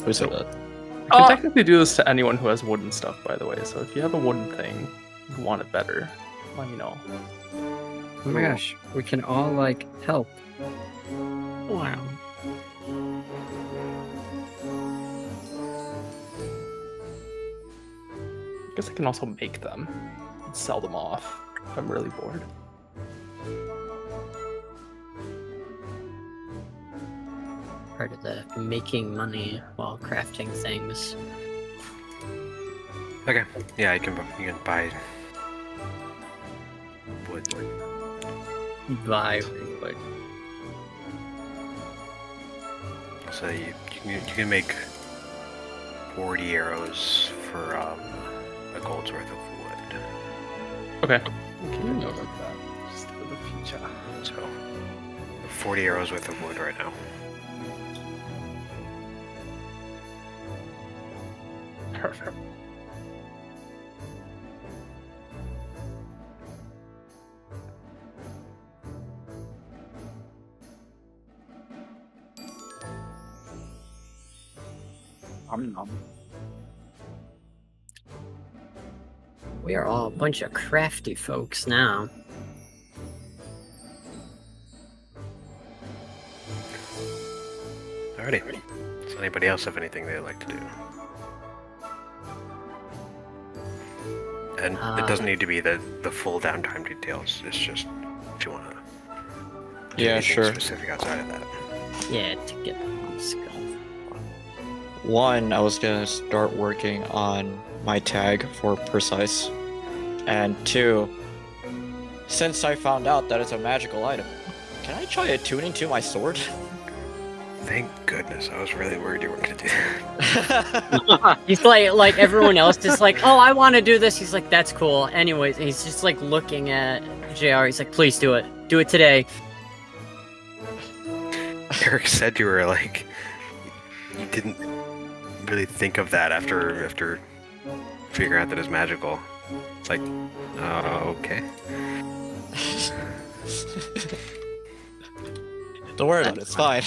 Speaker 4: Who said that?
Speaker 6: You can technically do this to anyone who has wooden stuff, by the way. So if you have a wooden thing, you want it better, let me know.
Speaker 2: Oh my gosh, we can all like help. Wow.
Speaker 6: I guess I can also make them and sell them off if I'm really bored.
Speaker 2: Part of the making money while crafting things.
Speaker 1: Okay. Yeah, you can buy wood.
Speaker 2: Bye.
Speaker 1: So you can make 40 arrows for a gold's worth of wood.
Speaker 6: Okay. Keep a note of that just for the future.
Speaker 1: So 40 arrows worth of wood right now.
Speaker 6: Perfect.
Speaker 2: We are all a bunch of crafty folks now.
Speaker 1: Alrighty. Does anybody else have anything they'd like to do? And it doesn't need to be the full downtime details. It's just if you want to do
Speaker 4: Yeah,
Speaker 1: anything
Speaker 4: sure.
Speaker 1: specific outside of that.
Speaker 2: Yeah, to get the skill.
Speaker 4: One, I was gonna start working on my tag for precise. And two, since I found out that it's a magical item, can I try attuning to my sword?
Speaker 1: Thank goodness. I was really worried you weren't going to do that.
Speaker 2: He's like everyone else, just like, oh, I want to do this. He's like, that's cool. Anyways, and he's just like looking at JR. He's like, please do it. Do it today.
Speaker 1: Eric said you were like, you didn't really think of that after figuring out that it's magical. It's like, okay.
Speaker 4: Don't worry about it, it's fine.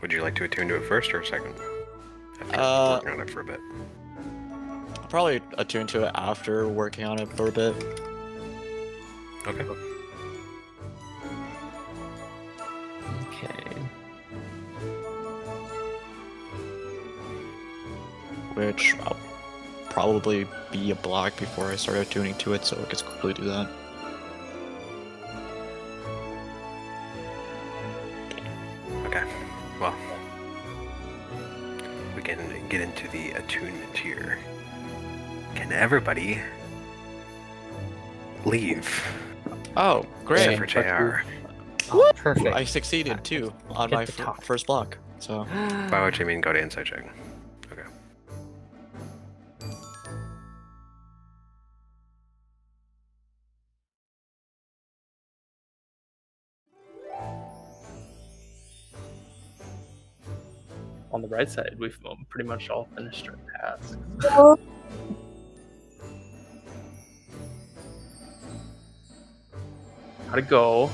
Speaker 1: Would you like to attune to it first or second? After working on it for a bit.
Speaker 4: I'll probably attune to it after working on it for a bit.
Speaker 1: Okay.
Speaker 2: Okay.
Speaker 4: Which I'll probably be a block before I start attuning to it, so I can quickly do that.
Speaker 1: Okay. Well, we can get into the attunement here. Can everybody leave?
Speaker 4: Oh, great!
Speaker 1: Except for JR.
Speaker 2: Oh, perfect.
Speaker 4: I succeeded too on
Speaker 2: Get
Speaker 4: my
Speaker 2: the talk.
Speaker 4: first block, so...
Speaker 1: By which I mean go to insight check. Okay.
Speaker 6: On the right side, we've pretty much all finished our tasks. How'd it go?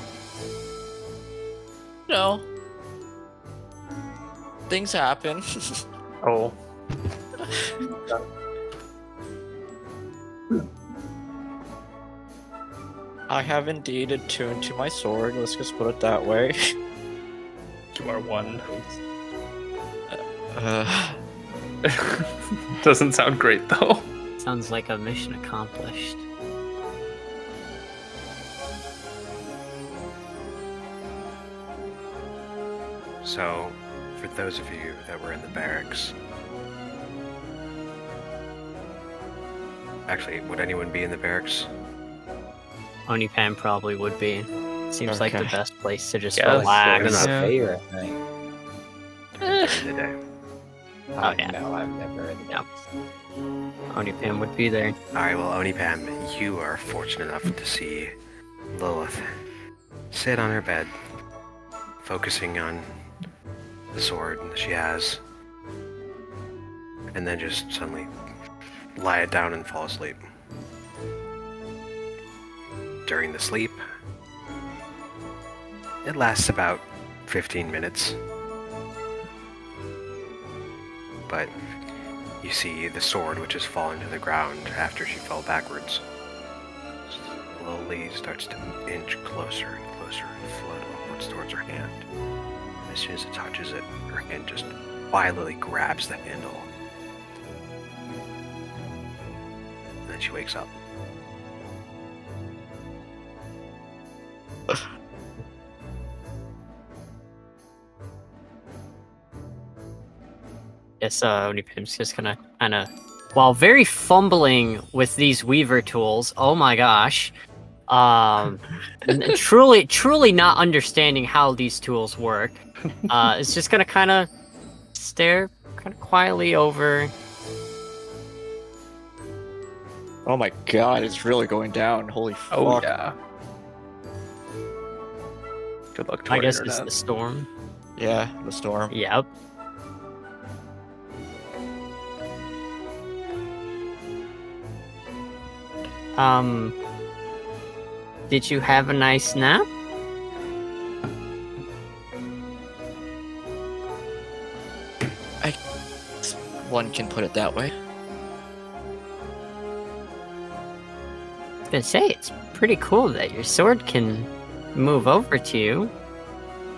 Speaker 4: No. Things happen.
Speaker 6: Oh,
Speaker 4: I have indeed attuned to my sword, let's just put it that way.
Speaker 6: you are one.
Speaker 4: Uh,
Speaker 6: Doesn't sound great though.
Speaker 2: Sounds like a mission accomplished.
Speaker 1: So, for those of you that were in the barracks, actually, would anyone be in the barracks?
Speaker 2: Onipam probably would be. Seems like the
Speaker 4: Okay.
Speaker 2: best place to just
Speaker 6: Yeah,
Speaker 2: relax.
Speaker 6: that's
Speaker 5: Not
Speaker 6: Yeah.
Speaker 5: fair at night.
Speaker 1: During the day.
Speaker 2: Oh, yeah.
Speaker 5: No, I'm never in the
Speaker 2: Yep. Onipam would be there.
Speaker 1: Alright, well, Onipam, you are fortunate enough to see Lilith sit on her bed, focusing on the sword that she has, and then just suddenly lie it down and fall asleep. During the sleep, it lasts about 15 minutes. But you see the sword which has fallen to the ground after she fell backwards slowly starts to inch closer and closer and float upwards towards her hand. As soon as it touches it, her hand just violently grabs the handle. And then she wakes up.
Speaker 2: Yes, Onipim's just gonna kind of, while very fumbling with these weaver tools. Oh my gosh, truly not understanding how these tools work. It's just gonna kind of stare kind of quietly over.
Speaker 4: Oh my god, it's really going down. Holy fuck.
Speaker 6: Oh yeah. Good luck to
Speaker 2: I
Speaker 6: our
Speaker 2: guess
Speaker 6: internet.
Speaker 2: it's the storm.
Speaker 4: Yeah, the storm.
Speaker 2: Yep. Did you have a nice nap?
Speaker 4: One can put it that way.
Speaker 2: I was gonna say, it's pretty cool that your sword can move over to you.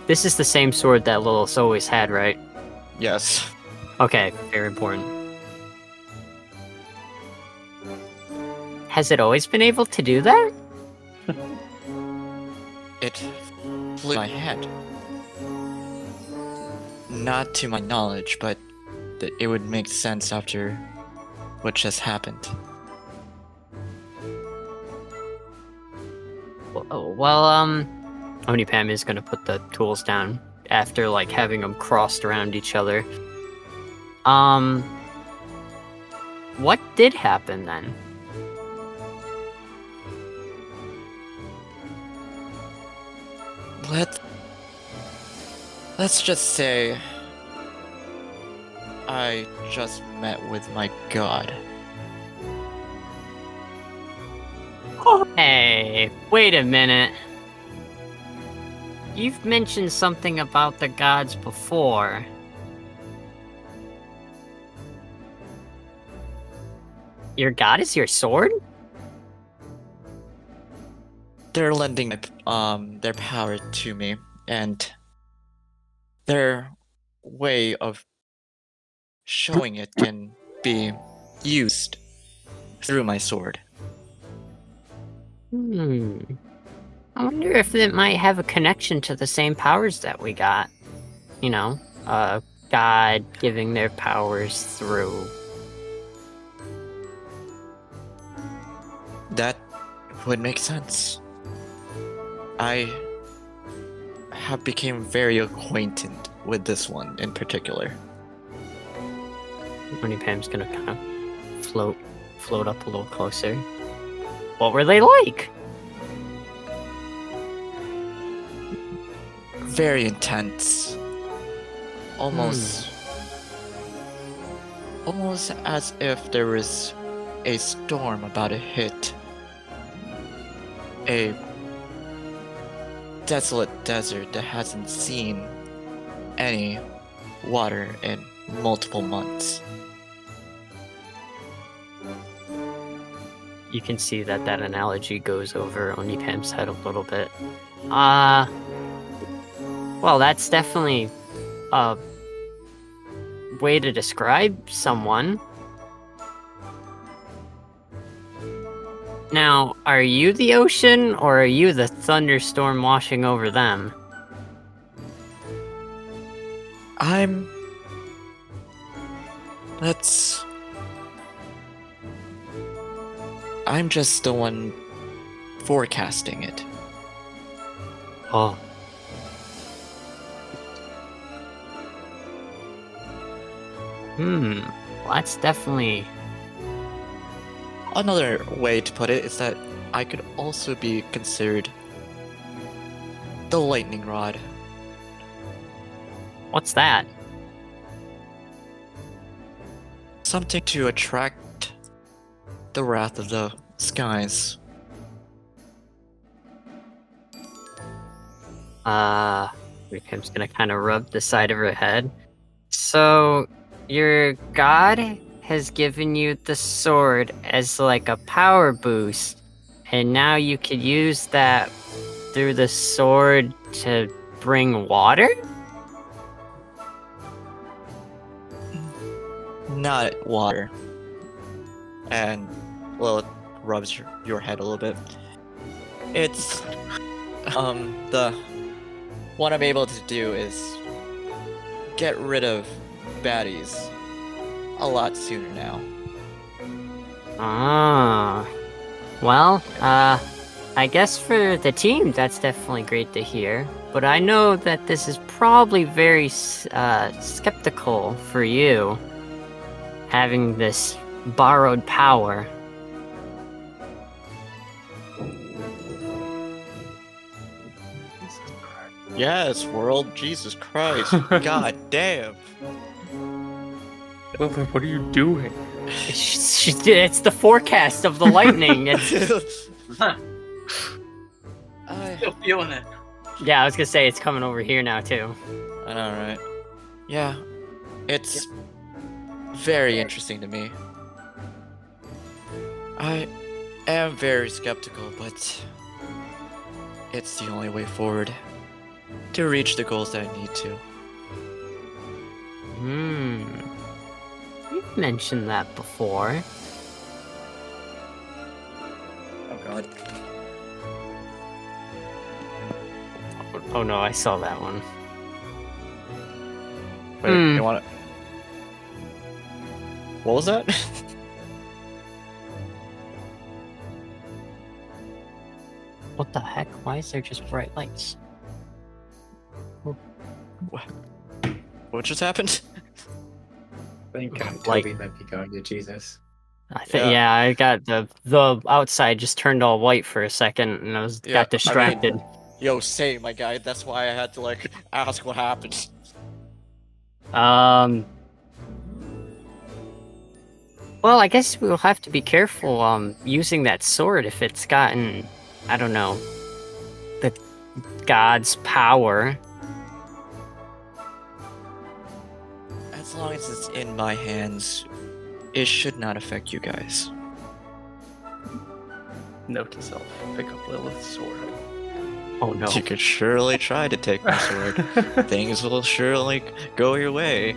Speaker 2: This is the same sword that Lilith always had, right?
Speaker 4: Yes.
Speaker 2: Okay, very important. Has it always been able to do that?
Speaker 4: It flew my head. Not to my knowledge, but that it would make sense after what just happened.
Speaker 2: Well, Onipam is gonna put the tools down after, like, having them crossed around each other. What did happen then?
Speaker 4: Let's just say I just met with my god.
Speaker 2: Hey, wait a minute. You've mentioned something about the gods before. Your god is your sword?
Speaker 4: They're lending their power to me, and their way of showing it can be used through my sword.
Speaker 2: I wonder if it might have a connection to the same powers that we got. You know, God giving their powers through.
Speaker 4: That would make sense. I have become very acquainted with this one in particular.
Speaker 2: Onipam's gonna kind of float up a little closer. What were they like?
Speaker 4: Very intense. Almost as if there was a storm about to hit a desolate desert that hasn't seen any water in multiple months.
Speaker 2: You can see that analogy goes over Onipam's head a little bit. Well, that's definitely a way to describe someone. Now, are you the ocean, or are you the thunderstorm washing over them?
Speaker 4: I'm just the one forecasting it.
Speaker 2: Oh. Well, that's definitely...
Speaker 4: Another way to put it is that I could also be considered the lightning rod.
Speaker 2: What's that?
Speaker 4: Something to attract the wrath of the skies.
Speaker 2: Rikim's gonna kind of rub the side of her head. So, your god has given you the sword as like a power boost, and now you could use that through the sword to bring water?
Speaker 4: Not water. And, well, it rubs your head a little bit. It's, what I'm able to do is get rid of baddies a lot sooner now.
Speaker 2: Ah. Well, I guess for the team, that's definitely great to hear. But I know that this is probably very skeptical for you, having this borrowed power.
Speaker 4: Yes, world. Jesus Christ. God damn.
Speaker 6: Lilith, what are you doing?
Speaker 2: It's the forecast of the lightning. It's...
Speaker 8: Still feeling it.
Speaker 2: Yeah, I was gonna say it's coming over here now too.
Speaker 4: I know, right? Yeah, it's very interesting to me. I am very skeptical, but it's the only way forward to reach the goals that I need to.
Speaker 2: You've mentioned that before.
Speaker 4: Oh god.
Speaker 2: Oh no, I saw that one.
Speaker 4: Wait, you want it? What was that?
Speaker 2: What the heck? Why is there just bright lights?
Speaker 4: What just happened?
Speaker 5: I think
Speaker 2: Like-
Speaker 5: Toby might be going to Jesus.
Speaker 2: I think
Speaker 4: Yeah.
Speaker 2: yeah, I got the outside just turned all white for a second, and I was
Speaker 4: Yeah, I
Speaker 2: got distracted.
Speaker 4: Yo, same, my guy. That's why I had to like ask what happened.
Speaker 2: Well, I guess we'll have to be careful using that sword if it's gotten, I don't know, the god's power.
Speaker 4: As long as it's in my hands, it should not affect you guys.
Speaker 6: Note to self: pick up Lilith's sword.
Speaker 2: Oh no.
Speaker 4: You could surely try to take my sword. Things will surely go your way.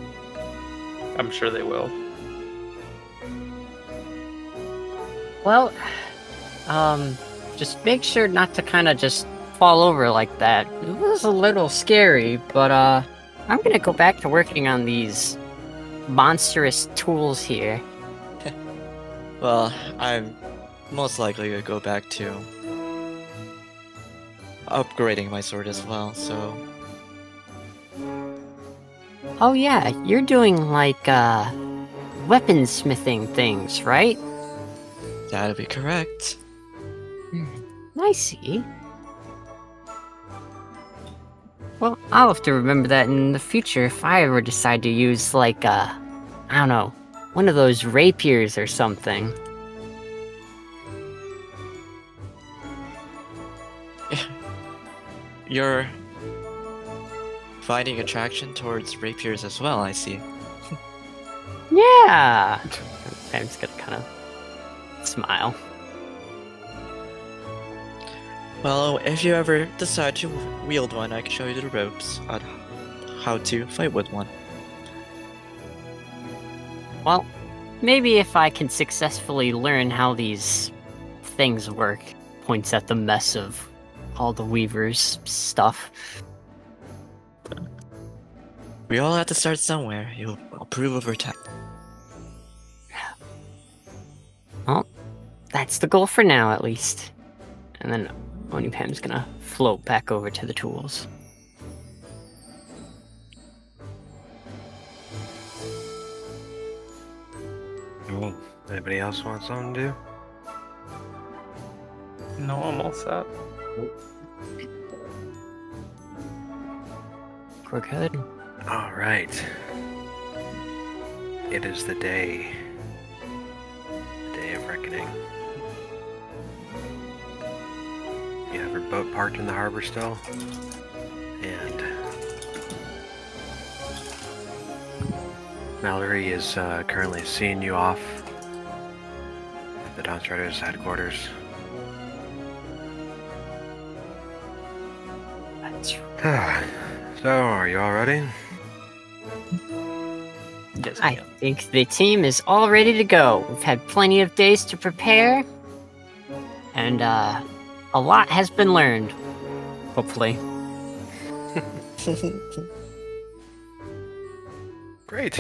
Speaker 6: I'm sure they will.
Speaker 2: Well, just make sure not to kind of just fall over like that. It was a little scary, but I'm gonna go back to working on these monstrous tools here.
Speaker 4: Well, I'm most likely to go back to upgrading my sword as well, so...
Speaker 2: Oh yeah, you're doing like weaponsmithing things, right?
Speaker 4: That'd be correct.
Speaker 2: I see. Well, I'll have to remember that in the future if I ever decide to use, like, I don't know, one of those rapiers or something.
Speaker 4: You're finding attraction towards rapiers as well, I see.
Speaker 2: Yeah! I'm just gonna kind of smile.
Speaker 4: Well, if you ever decide to wield one, I can show you the ropes on how to fight with one.
Speaker 2: Well, maybe if I can successfully learn how these things work, points at the mess of all the Weaver's stuff.
Speaker 4: We all have to start somewhere. You'll approve over time.
Speaker 2: Well, that's the goal for now, at least. And then Onipam's gonna float back over to the tools.
Speaker 1: Cool. Anybody else want something to do?
Speaker 6: No, I'm all set.
Speaker 2: We're good.
Speaker 1: All right. It is the day of reckoning. You have your boat parked in the harbor still, and Mallory is currently seeing you off at the Dawnstriders headquarters. So, are you all ready?
Speaker 6: Yes,
Speaker 2: I think the team is all ready to go. We've had plenty of days to prepare, and a lot has been learned, hopefully.
Speaker 1: Great.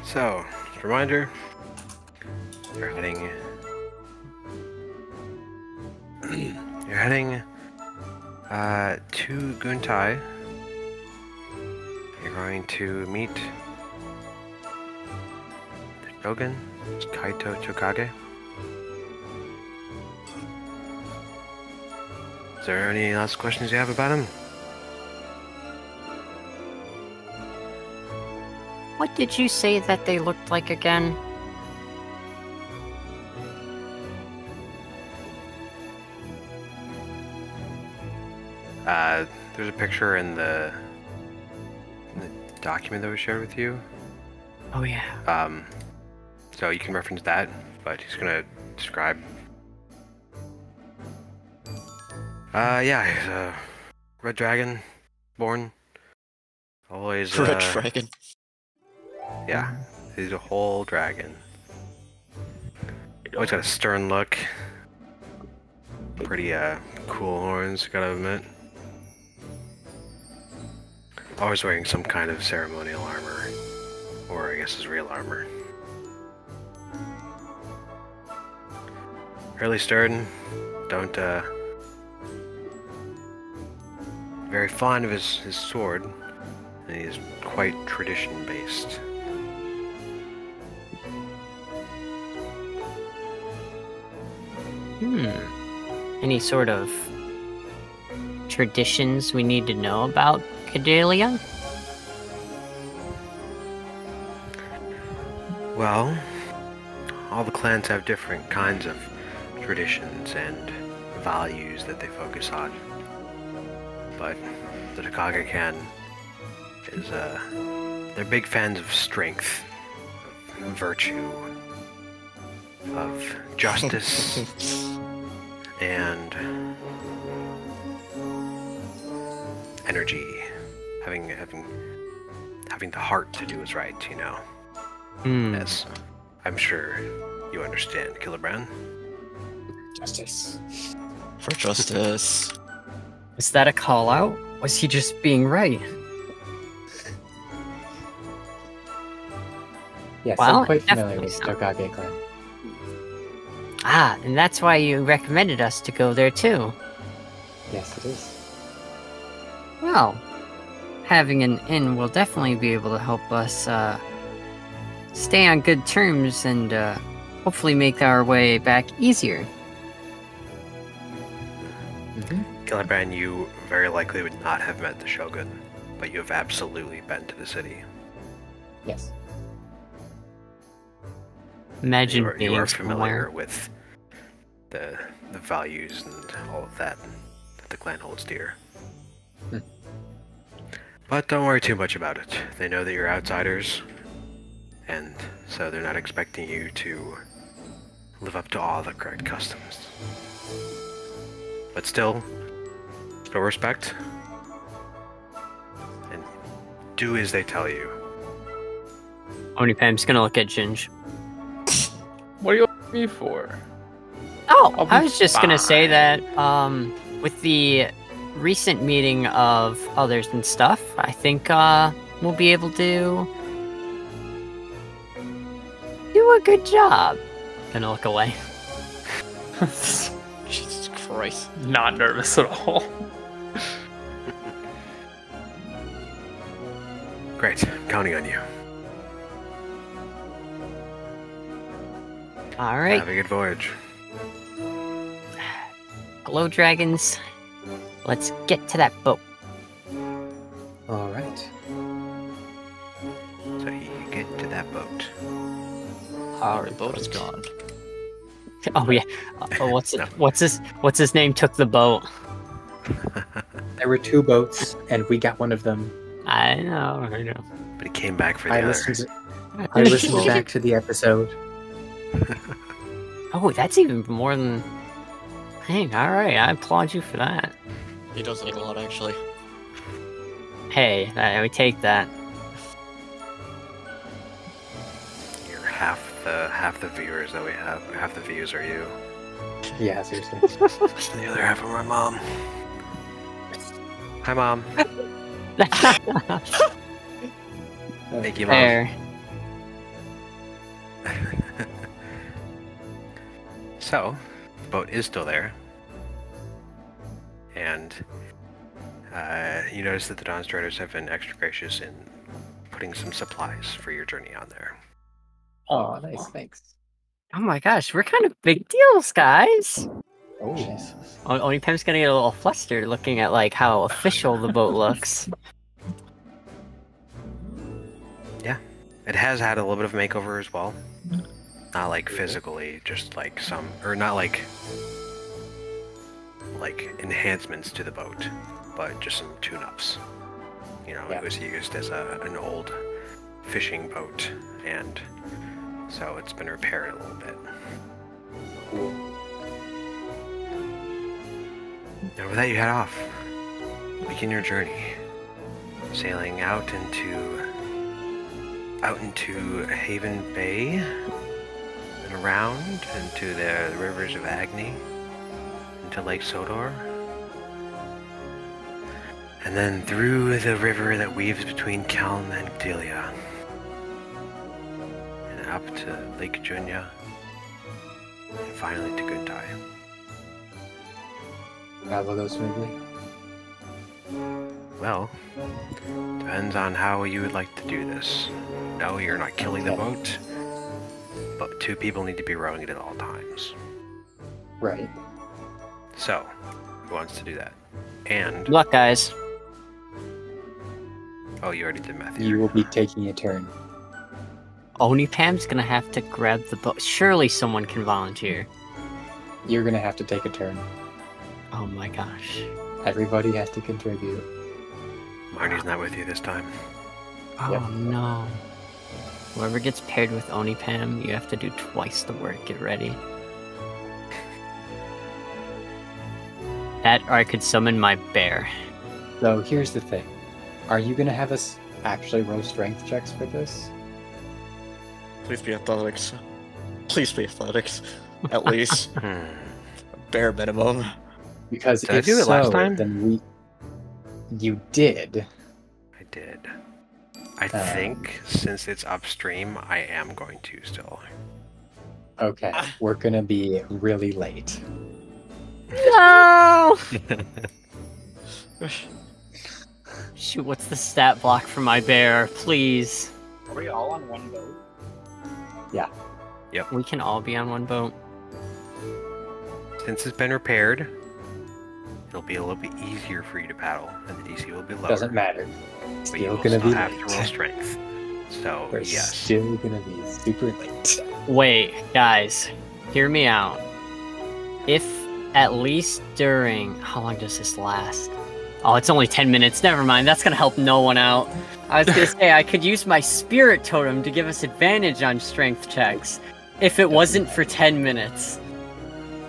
Speaker 1: So, Just a reminder, you're heading. You're heading to Guntai. You're going to meet the Shogun, Kaito Tokage. Is there any last questions you have about him?
Speaker 2: What did you say that they looked like again?
Speaker 1: There's a picture in the document that was shared with you.
Speaker 2: Oh yeah.
Speaker 1: So you can reference that, but he's gonna describe. Yeah, he's a red dragon, born. Always.
Speaker 4: Red dragon.
Speaker 1: Yeah, he's a whole dragon. Always got a stern look. Pretty cool horns, gotta admit. Always wearing some kind of ceremonial armor, or I guess his real armor. Fairly stern. Don't very fond of his sword, and he's quite tradition based.
Speaker 2: Any sort of traditions we need to know about Cadelia?
Speaker 1: Well, all the clans have different kinds of traditions and values that they focus on. But the Tokage clan is, they're big fans of strength, of virtue, of justice, and energy. Having the heart to do what's right, you know. As I'm sure you understand, Killerbrand.
Speaker 5: Justice.
Speaker 4: For justice.
Speaker 2: Was that a call out? Was he just being right?
Speaker 5: Yes,
Speaker 2: Well,
Speaker 5: I'm quite
Speaker 2: it
Speaker 5: familiar
Speaker 2: definitely
Speaker 5: with
Speaker 2: sounds-
Speaker 5: Tokage clan.
Speaker 2: Ah, and that's why you recommended us to go there too.
Speaker 5: Yes, it is.
Speaker 2: Well, having an inn will definitely be able to help us stay on good terms and hopefully make our way back easier.
Speaker 1: Killerbrand, you very likely would not have met the Shogun, but you have absolutely been to the city.
Speaker 5: Yes.
Speaker 2: Imagine
Speaker 1: You
Speaker 2: being
Speaker 1: are familiar
Speaker 2: somewhere.
Speaker 1: with the values and all of that the clan holds dear. But don't worry too much about it. They know that you're outsiders, and so they're not expecting you to live up to all the correct customs. But still respect, and do as they tell you.
Speaker 2: Onipam's gonna look at Ginge.
Speaker 6: What are you looking at me for?
Speaker 2: Oh,
Speaker 6: I'll be
Speaker 2: I was just gonna say
Speaker 6: fine.
Speaker 2: that with the recent meeting of others and stuff, I think we'll be able to do a good job. Gonna look away.
Speaker 4: Jesus Christ.
Speaker 6: Not nervous at all.
Speaker 1: Great, counting on you.
Speaker 2: All right,
Speaker 1: Have a good voyage.
Speaker 2: glow dragons. Let's get to that boat.
Speaker 5: All right.
Speaker 1: So you get to that boat.
Speaker 4: Our boat is gone.
Speaker 2: Oh yeah. Oh,
Speaker 1: No.
Speaker 2: what's his name? Took the boat.
Speaker 5: There were two boats, and we got one of them.
Speaker 2: I know.
Speaker 1: But he came back for the
Speaker 5: I
Speaker 1: other.
Speaker 5: listened back to the episode.
Speaker 2: Oh, that's even more than. Dang, alright, I applaud you for that.
Speaker 4: He does it a lot, actually.
Speaker 2: Hey, we take that.
Speaker 1: You're half the viewers that we have. Half the views are you.
Speaker 5: Yeah, seriously.
Speaker 1: And the other half are my mom. Hi, Mom. Thank you, Mom.
Speaker 2: Fair.
Speaker 1: So, the boat is still there. And you notice that the Dawn Striders have been extra gracious in putting some supplies for your journey on there.
Speaker 5: Oh, nice, thanks.
Speaker 2: Oh my gosh, we're kind of big deals, guys.
Speaker 5: Oh,
Speaker 4: Jesus.
Speaker 2: Only Pam's gonna get a little flustered looking at like how official the boat looks.
Speaker 1: Yeah, it has had a little bit of a makeover as well. Not like physically, just like some, or not like enhancements to the boat, but just some tune-ups. You know,
Speaker 5: Yeah.
Speaker 1: it was used as an old fishing boat, and so it's been repaired a little bit. And with that, you head off. Begin your journey, sailing out into Haven Bay and around into the rivers of Agni, into Lake Sodor, and then through the river that weaves between Kelm and Delia, and up to Lake Junya, and finally to Guntai.
Speaker 5: that will go smoothly.
Speaker 1: Well, depends on how you would like to do this. No, you're not killing the boat, but 2 people need to be rowing it at all times.
Speaker 5: Right.
Speaker 1: So, who wants to do that? And,
Speaker 2: Good luck, guys.
Speaker 1: oh, you already did Matthew.
Speaker 5: You will be taking a turn.
Speaker 2: Only Pam's gonna have to grab the boat. Surely someone can volunteer.
Speaker 5: You're gonna have to take a turn.
Speaker 2: Oh my gosh.
Speaker 5: Everybody has to contribute.
Speaker 1: Marnie's not with you this time.
Speaker 2: Oh
Speaker 5: Yep.
Speaker 2: no. Whoever gets paired with Oni Pam, you have to do twice the work. Get ready. That, or I could summon my bear.
Speaker 5: So here's the thing. Are you gonna have us actually roll strength checks for this?
Speaker 4: Please be athletics. Please be athletics. At least. Bare minimum.
Speaker 5: Because
Speaker 1: Did I
Speaker 5: if
Speaker 1: do it
Speaker 5: so,
Speaker 1: last time?
Speaker 5: then you did.
Speaker 1: I did. I think since it's upstream, I am going to still.
Speaker 5: Okay, we're gonna be really late.
Speaker 2: No! Shoot, what's the stat block for my bear? Please.
Speaker 3: Are we all on one boat?
Speaker 2: We can all be on one boat.
Speaker 1: Since it's been repaired, it'll be a little bit easier for you to paddle, and the DC will be lower.
Speaker 5: Doesn't matter.
Speaker 1: But you
Speaker 5: Still
Speaker 1: will
Speaker 5: gonna
Speaker 1: still
Speaker 5: be
Speaker 1: have to roll
Speaker 5: late.
Speaker 1: strength. So,
Speaker 5: We're
Speaker 1: yes.
Speaker 5: still gonna be super late.
Speaker 2: Wait, guys, hear me out. If at least during... How long does this last? Oh, it's only 10 minutes. Never mind. That's gonna help no one out. I was gonna say, I could use my spirit totem to give us advantage on strength checks. If it wasn't for 10 minutes.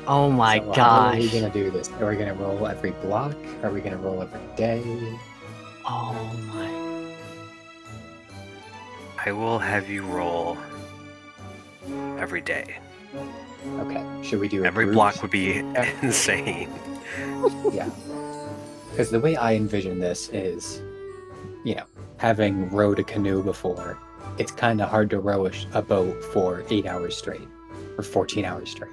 Speaker 2: Oh my
Speaker 5: So how are we
Speaker 2: gosh.
Speaker 5: gonna do this? Are we gonna roll every block? Are we gonna roll every day?
Speaker 2: Oh my...
Speaker 1: I will have you roll every day.
Speaker 5: Okay. Should we do a
Speaker 1: Every
Speaker 5: group?
Speaker 1: block would be insane.
Speaker 5: Yeah. Because the way I envision this is, having rowed a canoe before, it's kind of hard to row a boat for 8 hours straight, or 14 hours straight.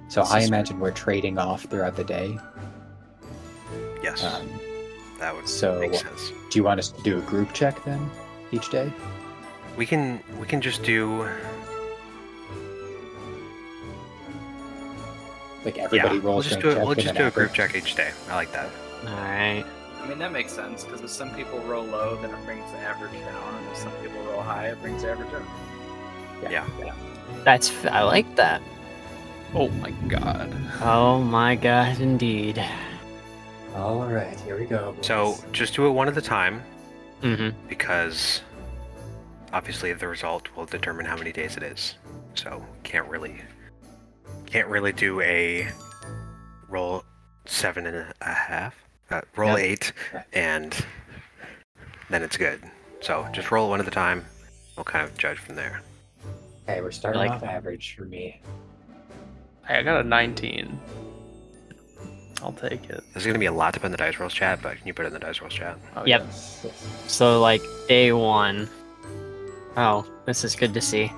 Speaker 5: So I imagine we're trading off throughout the day.
Speaker 1: Yes, that would
Speaker 5: so-
Speaker 1: make sense.
Speaker 5: Do you want us to do a group check then, each day?
Speaker 1: We can just do.
Speaker 5: Like everybody
Speaker 1: We'll
Speaker 5: rolls
Speaker 1: just
Speaker 5: strength
Speaker 1: do it.
Speaker 5: check
Speaker 1: We'll
Speaker 5: and
Speaker 1: just
Speaker 5: then
Speaker 1: do a group
Speaker 5: average.
Speaker 1: check each day. I like that.
Speaker 2: Alright.
Speaker 8: I mean, that makes sense, because if some people roll low, then it brings the average down, and if some people roll high, it brings the average up.
Speaker 2: I like that.
Speaker 6: Oh my god.
Speaker 2: Oh my god, indeed.
Speaker 5: All right, here we go.
Speaker 1: So just do it one at a time,
Speaker 2: Mm-hmm.
Speaker 1: because obviously the result will determine how many days it is. So can't really do a roll 7.5. Roll
Speaker 5: Yeah.
Speaker 1: 8, and then it's good. So just roll one at a time. We'll kind of judge from there.
Speaker 5: Okay, we're starting
Speaker 2: Like-
Speaker 5: off average for me.
Speaker 6: I got a 19. I'll take it.
Speaker 1: There's gonna be a lot up in the dice rolls chat, but can you put it in the dice rolls chat?
Speaker 6: Oh,
Speaker 2: Yep.
Speaker 6: yes.
Speaker 2: So, like, day 1. Oh, this is good to see.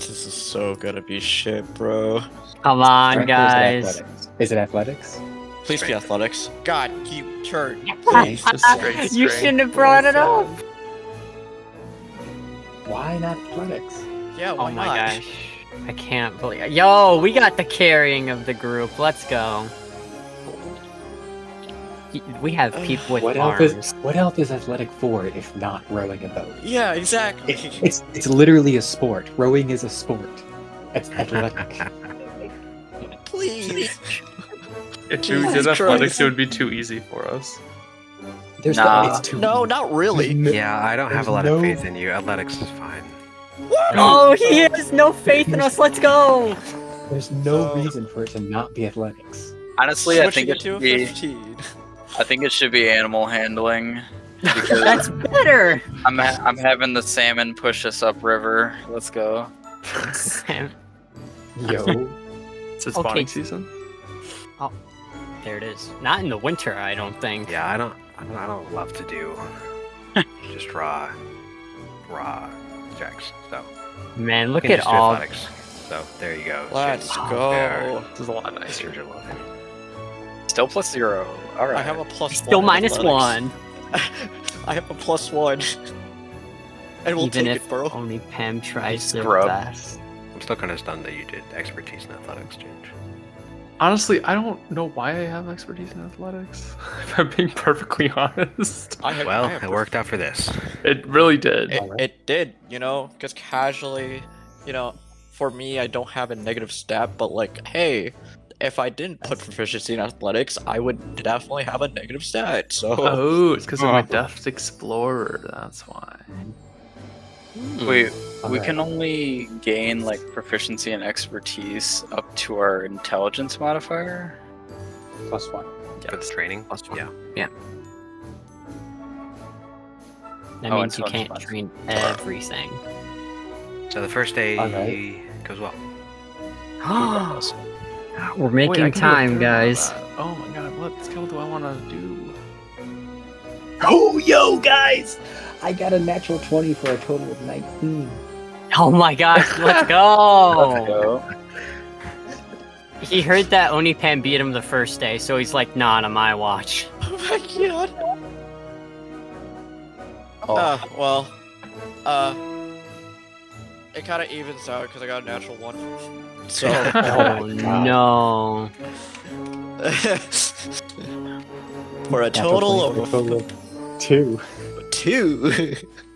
Speaker 4: This is so gonna be shit, bro.
Speaker 2: Come on,
Speaker 5: Strength or
Speaker 2: guys.
Speaker 5: Is it athletics? Is it athletics?
Speaker 4: Please be athletics. God, you turn.
Speaker 6: Please, just straight
Speaker 2: You
Speaker 6: strength.
Speaker 2: shouldn't have brought it up.
Speaker 5: Why not athletics?
Speaker 4: Yeah, why
Speaker 2: Oh my
Speaker 4: not?
Speaker 2: gosh. I can't believe. Yo, we got the carrying of the group. Let's go. We have people with
Speaker 5: What
Speaker 2: arms.
Speaker 5: else is athletic for if not rowing a boat?
Speaker 4: Yeah, exactly.
Speaker 5: It's literally a sport. Rowing is a sport. It's athletic.
Speaker 4: Please.
Speaker 6: If you
Speaker 4: Jesus
Speaker 6: did athletics,
Speaker 4: Christ.
Speaker 6: it would be too easy for us.
Speaker 5: There's
Speaker 8: Nah.
Speaker 5: it's too
Speaker 4: No, not really.
Speaker 1: Yeah, I don't have a lot
Speaker 5: There's
Speaker 1: of
Speaker 5: no-
Speaker 1: faith in you. Athletics is fine.
Speaker 2: Oh, he has no faith in us. Let's go.
Speaker 5: There's no
Speaker 4: So-
Speaker 5: reason for it to not be athletics.
Speaker 8: Honestly, I
Speaker 4: Switching
Speaker 8: think it
Speaker 4: it to a
Speaker 8: should be.
Speaker 4: 15.
Speaker 8: I think it should be animal handling because
Speaker 2: That's better.
Speaker 8: I'm having the salmon push us upriver. Let's go.
Speaker 5: Yo,
Speaker 6: It's a spawning
Speaker 2: Okay.
Speaker 6: season.
Speaker 2: There it is. Not in the winter, I don't think.
Speaker 1: Yeah, I don't love to do just raw checks. So
Speaker 2: Man,
Speaker 1: you
Speaker 2: look
Speaker 1: can
Speaker 2: at
Speaker 1: just do
Speaker 2: all.
Speaker 1: athletics. So there you go.
Speaker 4: Let's
Speaker 1: Change
Speaker 4: go.
Speaker 1: there.
Speaker 6: This is a lot nicer.
Speaker 1: Change your life.
Speaker 8: Still +0. All right.
Speaker 4: I have a +1.
Speaker 2: Still
Speaker 4: in
Speaker 2: minus
Speaker 4: athletics.
Speaker 2: 1.
Speaker 4: I have a +1. And we'll
Speaker 2: Even
Speaker 4: take
Speaker 2: if
Speaker 4: it, bro.
Speaker 2: only Pam tries their
Speaker 8: Scrub.
Speaker 2: best.
Speaker 1: I'm still kind of stunned that you did expertise in athletics change.
Speaker 6: Honestly, I don't know why I have expertise in athletics. If I'm being perfectly honest,
Speaker 4: I have,
Speaker 1: Well,
Speaker 4: I have
Speaker 1: it worked out for this.
Speaker 6: it really did.
Speaker 4: It did, you know, because casually, you know, for me, I don't have a negative stat, but like, hey, if I didn't put proficiency in athletics, I would definitely have a negative stat. So,
Speaker 6: Oh, it's because of my Deft Explorer. That's why.
Speaker 8: Wait, we
Speaker 5: Alright.
Speaker 8: can only gain like proficiency and expertise up to our intelligence modifier.
Speaker 5: +1.
Speaker 1: For the training.
Speaker 2: Plus 1.
Speaker 1: Yeah.
Speaker 2: That
Speaker 8: Oh,
Speaker 2: means you
Speaker 8: intelligence
Speaker 2: can't
Speaker 8: bonus.
Speaker 2: train everything.
Speaker 1: So the first day
Speaker 5: Alright.
Speaker 1: goes well.
Speaker 2: We're
Speaker 6: Wait, I
Speaker 2: making
Speaker 6: can do a
Speaker 2: time,
Speaker 6: third
Speaker 2: guys.
Speaker 6: of that. Oh my god, what skill do I want to do?
Speaker 5: Oh, yo, guys! I got a natural 20 for a total of 19.
Speaker 2: Oh my gosh, let's
Speaker 8: Let's
Speaker 2: go!
Speaker 8: go.
Speaker 2: He heard that Oni Pam beat him the first day, so he's like, not on my watch.
Speaker 4: oh my god.
Speaker 8: Oh,
Speaker 4: Well, it kind of evens out because I got a natural 1. So,
Speaker 2: Oh
Speaker 5: my God.
Speaker 2: no.
Speaker 4: for a
Speaker 5: Natural
Speaker 4: total
Speaker 5: 20 for a
Speaker 4: of
Speaker 5: total of 2.
Speaker 4: 2.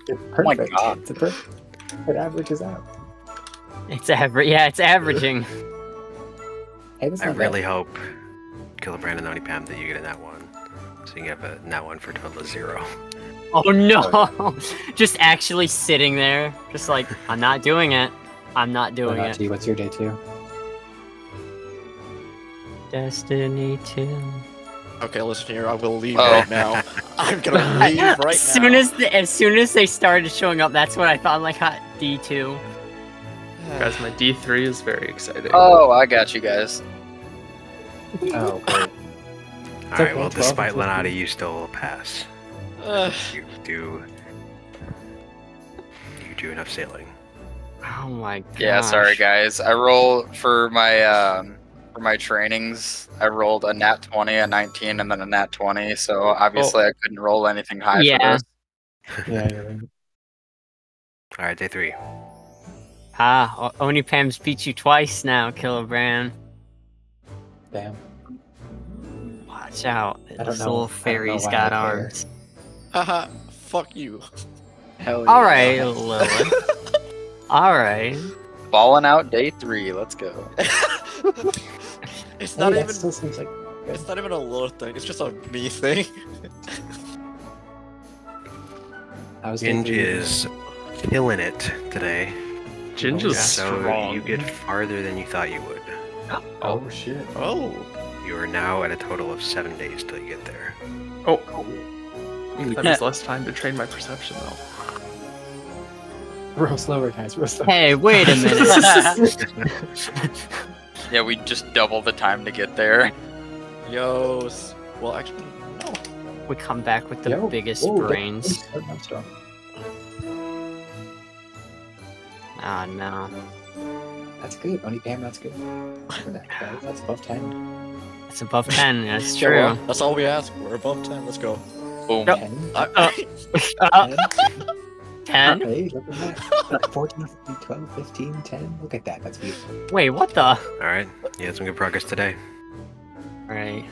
Speaker 5: It's perfect.
Speaker 8: my God.
Speaker 5: It's a perfect. It averages out.
Speaker 2: It's it's averaging.
Speaker 5: Hey, that's
Speaker 1: I
Speaker 5: not
Speaker 1: really
Speaker 5: bad.
Speaker 1: hope, Killebrand and Onipam, that you get a nat 1. So you can have a nat 1 for a total of 0.
Speaker 2: Oh no! Just actually sitting there, just like, I'm not doing it. I'm not doing it.
Speaker 5: T, what's your day 2?
Speaker 2: Destiny 2.
Speaker 4: Okay, listen here. I will leave
Speaker 8: Oh.
Speaker 4: right now. I'm gonna leave right now.
Speaker 2: As soon as they started showing up, that's what I thought. I'm like, hot D2.
Speaker 6: Guys, my D3 is very exciting.
Speaker 8: oh, I got you guys.
Speaker 5: Oh, great.
Speaker 1: Alright,
Speaker 5: okay,
Speaker 1: well,
Speaker 5: 12
Speaker 1: despite
Speaker 5: and 15.
Speaker 1: Lenati, you still pass. You do enough sailing.
Speaker 2: Oh my god.
Speaker 8: Yeah, sorry guys. I rolled for my trainings. I rolled a nat 20, a 19, and then a nat 20. So obviously I couldn't roll anything high
Speaker 2: Yeah.
Speaker 8: for this.
Speaker 5: Yeah, you're right.
Speaker 1: Alright, day 3.
Speaker 2: Oni Pam's beat you twice now, Killebrand.
Speaker 5: Damn.
Speaker 2: Watch out.
Speaker 5: don't
Speaker 2: This
Speaker 5: know-
Speaker 2: little
Speaker 5: I don't know
Speaker 2: fairy's
Speaker 5: why
Speaker 2: got
Speaker 5: I care.
Speaker 2: arms.
Speaker 4: Haha, fuck you.
Speaker 8: Hell yeah.
Speaker 2: Alright, Lilith. Alright.
Speaker 8: Falling out day 3. Let's go.
Speaker 4: It's
Speaker 5: Hey,
Speaker 4: not
Speaker 5: that
Speaker 4: even.
Speaker 5: still seems like
Speaker 4: It's not even a little thing. It's just a me thing.
Speaker 5: I was
Speaker 1: Ginge
Speaker 5: thinking-
Speaker 1: is killing it today.
Speaker 6: Ginge is
Speaker 1: So
Speaker 6: strong.
Speaker 1: you get farther than you thought you would.
Speaker 5: Oh shit.
Speaker 4: Oh.
Speaker 1: You are now at a total of 7 days till you get there.
Speaker 6: Oh. That means less time to train my perception, though.
Speaker 5: Roll slower, guys. Roll slower.
Speaker 2: Hey, wait a minute.
Speaker 8: Yeah, we just double the time to get there.
Speaker 4: Yo. Well, actually, no.
Speaker 2: We come back with the
Speaker 5: Yo,
Speaker 2: biggest
Speaker 5: whoa,
Speaker 2: brains.
Speaker 5: I'm strong.
Speaker 2: Ah, no.
Speaker 5: That's good. Oni Pam, that's good. For that, right? That's above 10.
Speaker 2: It's above 10. That's
Speaker 4: Yeah,
Speaker 2: true.
Speaker 4: well, that's all we ask. We're above 10. Let's go.
Speaker 8: Boom.
Speaker 2: Yep.
Speaker 5: 10?
Speaker 2: 10?
Speaker 5: Hey, look at that. 14, 15, 12, 15, 10. Look at that. That's beautiful.
Speaker 2: Wait, what the?
Speaker 1: All right, you had some good progress today.
Speaker 2: Right.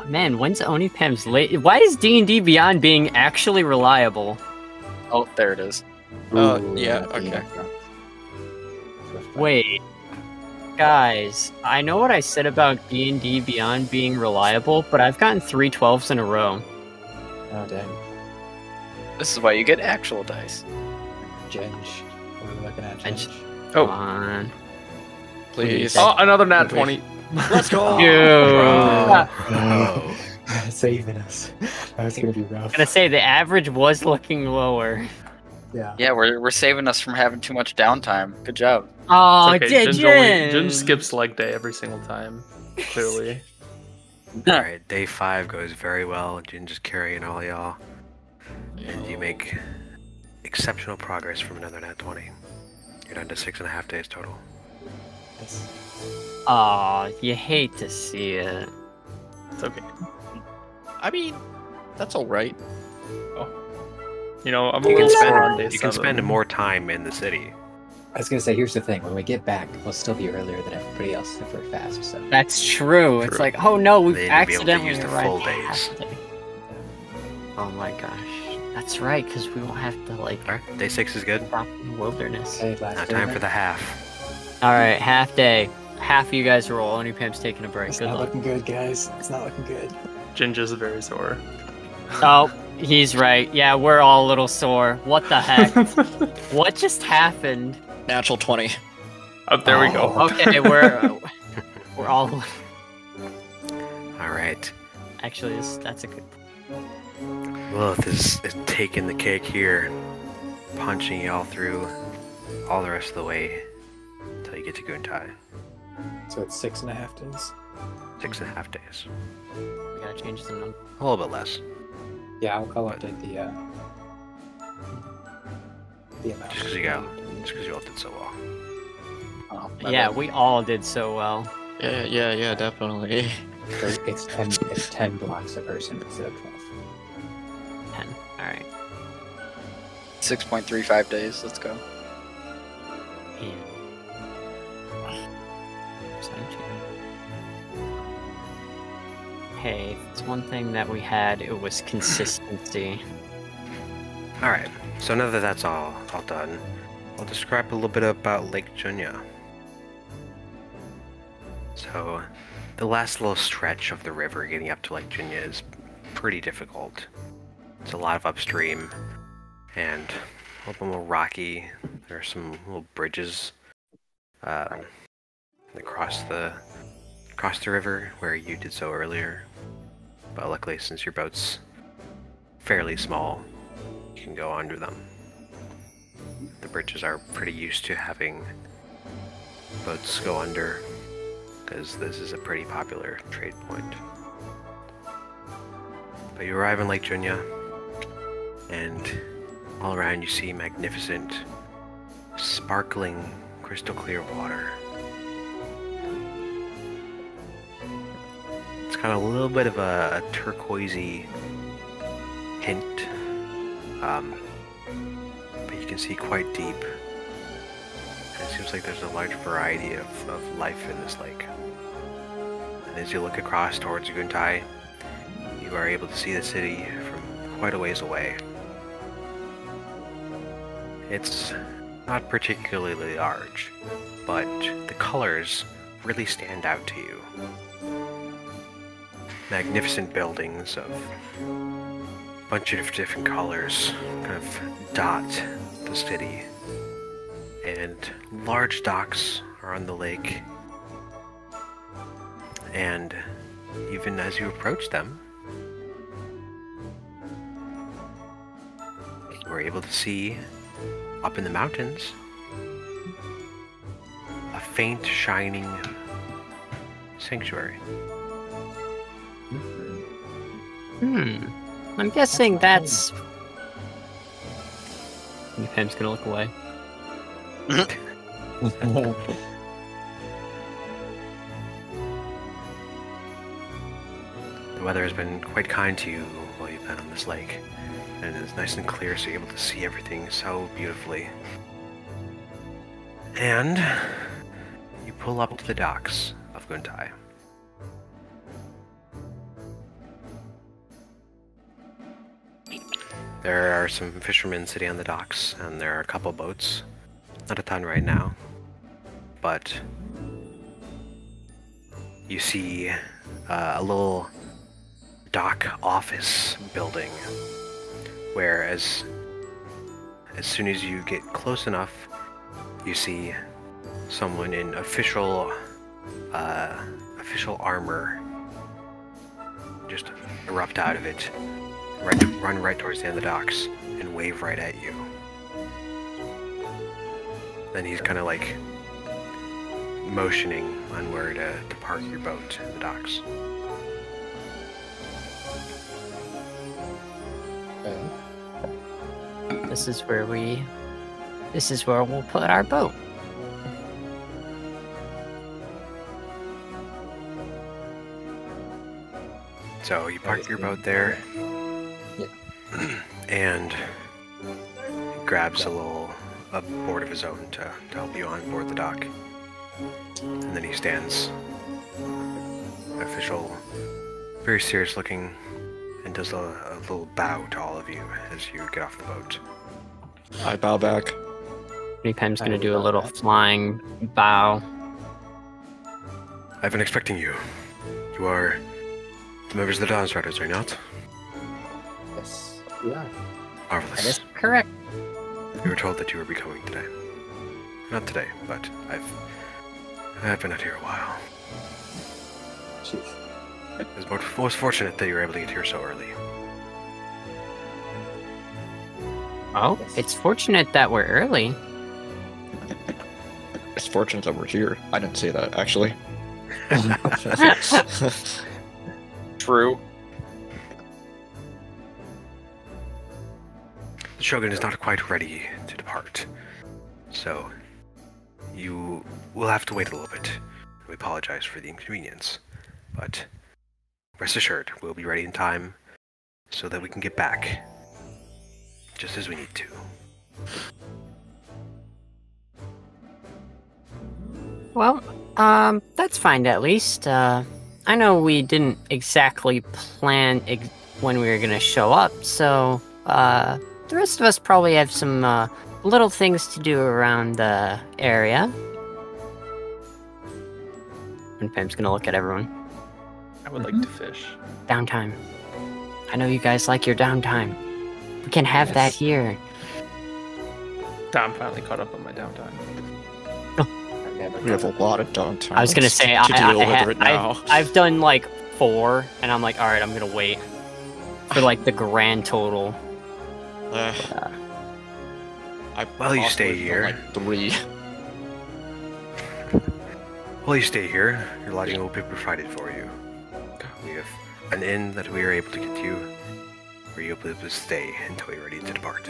Speaker 2: Man, when's Onipam's late? Why is D&D Beyond being actually reliable?
Speaker 8: Oh, there it is.
Speaker 4: Yeah,
Speaker 5: that
Speaker 4: okay.
Speaker 5: being rough. Rough.
Speaker 2: Wait. Guys, I know what I said about D&D Beyond being reliable, but I've gotten 3 12s in a row.
Speaker 5: Oh, dang.
Speaker 8: This is why you get actual dice.
Speaker 5: Ginge. What are we looking at,
Speaker 2: Ginge.
Speaker 5: Ginge?
Speaker 6: Oh.
Speaker 2: Come on.
Speaker 4: Please.
Speaker 6: Oh, another nat
Speaker 4: Please.
Speaker 6: 20.
Speaker 4: Let's go.
Speaker 1: Oh.
Speaker 5: Saving us. That was gonna be rough.
Speaker 2: I'm gonna say the average was looking lower.
Speaker 5: Yeah.
Speaker 8: Yeah, we're saving us from having too much downtime. Good job.
Speaker 2: Oh,
Speaker 6: It's okay.
Speaker 2: did
Speaker 6: Ginge skips leg day every single time. Clearly.
Speaker 1: All right, day 5 goes very well. Ginger's carrying all y'all, and you make exceptional progress from another nat 20. You're down to 6.5 days total.
Speaker 5: Yes.
Speaker 2: Aw, you hate to see it.
Speaker 6: It's okay.
Speaker 4: I mean, that's all right.
Speaker 6: You know, I'm
Speaker 1: You
Speaker 6: a
Speaker 1: can
Speaker 6: little sore on day
Speaker 1: spend you can
Speaker 6: 7.
Speaker 1: spend more time in the city.
Speaker 5: I was gonna say, here's the thing. When we get back, we'll still be earlier than everybody else if we're fast. So
Speaker 2: That's true. It's
Speaker 1: True.
Speaker 2: like, oh no, we've
Speaker 1: Then you'll be able to
Speaker 2: accidentally
Speaker 1: use the
Speaker 2: arrived
Speaker 1: full
Speaker 2: half
Speaker 1: days.
Speaker 2: day. Oh my gosh. That's right, because we won't have to, like,
Speaker 1: All right, day 6 is good.
Speaker 2: stop in the wilderness.
Speaker 5: okay, last
Speaker 1: Now
Speaker 5: day
Speaker 1: time
Speaker 5: then.
Speaker 1: for the half.
Speaker 2: Alright, half day. Half of you guys roll. Only Pam's taking a break.
Speaker 5: It's
Speaker 2: Good
Speaker 5: not
Speaker 2: luck.
Speaker 5: looking good, guys. It's not looking good.
Speaker 6: Ginger's very sore.
Speaker 2: Oh, he's right. Yeah, we're all a little sore. What the heck? What just happened?
Speaker 4: Natural 20.
Speaker 6: Oh, there we go.
Speaker 2: Okay, we're all.
Speaker 1: All right.
Speaker 2: Actually, that's a good.
Speaker 1: Lilith is taking the cake here, punching y'all through all the rest of the way until you get to Guntai.
Speaker 5: So it's 6.5 days.
Speaker 1: 6.5 days.
Speaker 2: We gotta change the number.
Speaker 1: A little bit less.
Speaker 5: Yeah, I'll update the amount.
Speaker 1: Just because you all did so well.
Speaker 8: Oh, my
Speaker 2: Yeah,
Speaker 8: bad.
Speaker 2: we all did so well.
Speaker 4: Yeah, definitely.
Speaker 5: So it's 10 blocks a person instead of 12.
Speaker 2: 10. Alright.
Speaker 8: 6.35 days. Let's go.
Speaker 2: Yeah. Hey, if it's one thing that we had, it was consistency.
Speaker 1: All right. So now that that's all done, I'll describe a little bit about Lake Junya. So, the last little stretch of the river getting up to Lake Junya is pretty difficult. It's a lot of upstream and a little bit more rocky. There are some little bridges across the river where you did so earlier. But luckily, since your boat's fairly small, you can go under them. The bridges are pretty used to having boats go under, because this is a pretty popular trade point. But you arrive in Lake Junya, and all around you see magnificent, sparkling, crystal clear water. It's got a little bit of a turquoisey hint, but you can see quite deep. And it seems like there's a large variety of life in this lake. And as you look across towards Guntai, you are able to see the city from quite a ways away. It's not particularly large, but the colors really stand out to you. Magnificent buildings of a bunch of different colors kind of dot the city, and large docks are on the lake, and even as you approach them, you are able to see up in the mountains a faint shining sanctuary.
Speaker 2: I'm guessing that's And Pam's gonna look away.
Speaker 1: The weather has been quite kind to you while you've been on this lake, and it's nice and clear, so you're able to see everything so beautifully. And you pull up to the docks of Guntai. There are some fishermen sitting on the docks, and there are a couple boats. Not a ton right now, but you see a little dock office building where as soon as you get close enough, you see someone in official armor just erupt out of it, run right towards the end of the docks and wave right at you. Then he's kind of like motioning on where to park your boat in the docks.
Speaker 2: This is where we'll put our boat.
Speaker 1: So you park your boat there, and he grabs a board of his own to help you on board the dock. And then he stands, official, very serious looking, and does a little bow to all of you as you get off the boat.
Speaker 4: I bow back.
Speaker 2: Pam's gonna do a little flying bow.
Speaker 1: I've been expecting you. You are the members of the Dawn Riders, are you not?
Speaker 5: Yes, we are.
Speaker 1: Marvelous.
Speaker 2: That is correct.
Speaker 1: We were told that you were becoming today. Not today, but I've been out here a while.
Speaker 5: Jeez.
Speaker 1: It was fortunate that you were able to get here so early.
Speaker 2: Oh, it's fortunate that we're early.
Speaker 4: It's fortunate that we're here. I didn't say that, actually.
Speaker 8: True.
Speaker 1: The Shogun is not quite ready to depart, so you will have to wait a little bit. We apologize for the inconvenience, but rest assured, we'll be ready in time so that we can get back just as we need to.
Speaker 2: Well, that's fine at least. I know we didn't exactly plan when we were gonna show up, so the rest of us probably have some little things to do around the area. And Pam's gonna look at everyone.
Speaker 6: I would like to fish.
Speaker 2: Downtime. I know you guys like your downtime. We can have that here.
Speaker 6: I'm finally caught up on my downtime.
Speaker 4: We have a lot of downtime.
Speaker 2: I was gonna say
Speaker 4: to deal with it now.
Speaker 2: I've done like 4, and I'm like, all right, I'm gonna wait for like the grand total.
Speaker 1: Well, you stay
Speaker 4: possibly
Speaker 1: here.
Speaker 4: Like 3.
Speaker 1: While you stay here, your lodging will be provided for you. We have an inn that we are able to get you, where you'll be able to stay until you're ready to depart.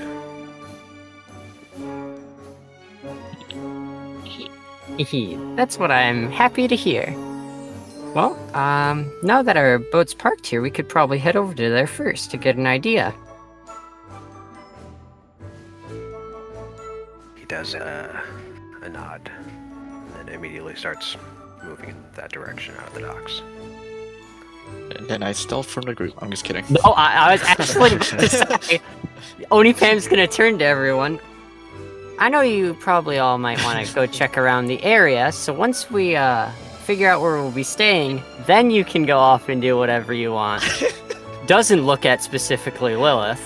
Speaker 2: That's what I'm happy to hear. Well, now that our boat's parked here, we could probably head over to there first to get an idea.
Speaker 1: He does a nod, and then immediately starts moving in that direction out of the docks.
Speaker 4: And then I stealth from the group. I'm just kidding.
Speaker 2: No, I was actually going to say, Oni Pam's gonna turn to everyone. I know you probably all might want to go check around the area, so once we figure out where we'll be staying, then you can go off and do whatever you want. Doesn't look at specifically Lilith.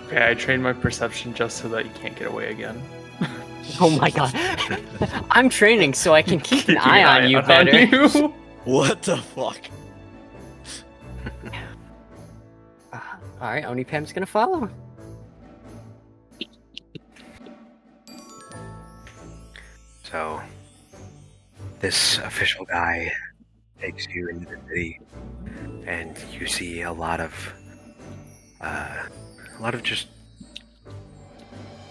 Speaker 6: Okay, I trained my perception just so that you can't get away again.
Speaker 2: Oh my god. I'm training so I can keep an eye on you better.
Speaker 6: You.
Speaker 4: What the fuck?
Speaker 2: Alright, Oni Pam's gonna follow.
Speaker 1: So, this official guy takes you into the city, and you see a lot of a lot of just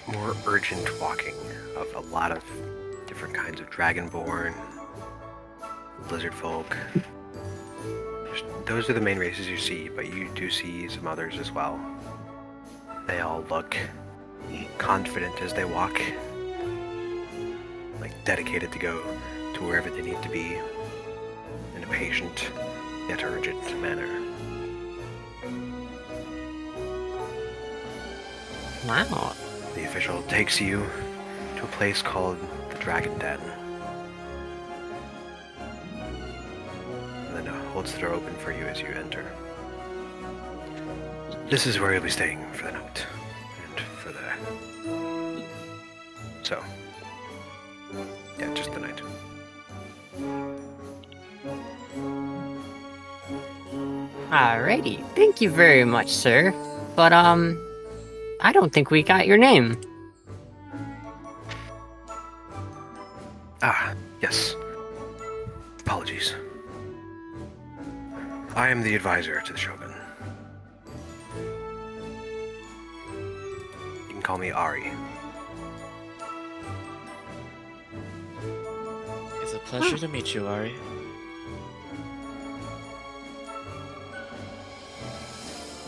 Speaker 1: more urgent walking of a lot of different kinds of dragonborn, lizard folk. Those are the main races you see, but you do see some others as well. They all look confident as they walk, like dedicated to go to wherever they need to be in a patient yet urgent manner.
Speaker 2: Wow.
Speaker 1: The official takes you to a place called the Dragon Den. And then holds the door open for you as you enter. This is where you'll be staying for the night. And for the... So... Yeah, just the night.
Speaker 2: Alrighty. Thank you very much, sir. But, I don't think we got your name.
Speaker 1: Ah, yes. Apologies. I am the advisor to the Shogun. You can call me Ari.
Speaker 4: It's a pleasure to meet you, Ari.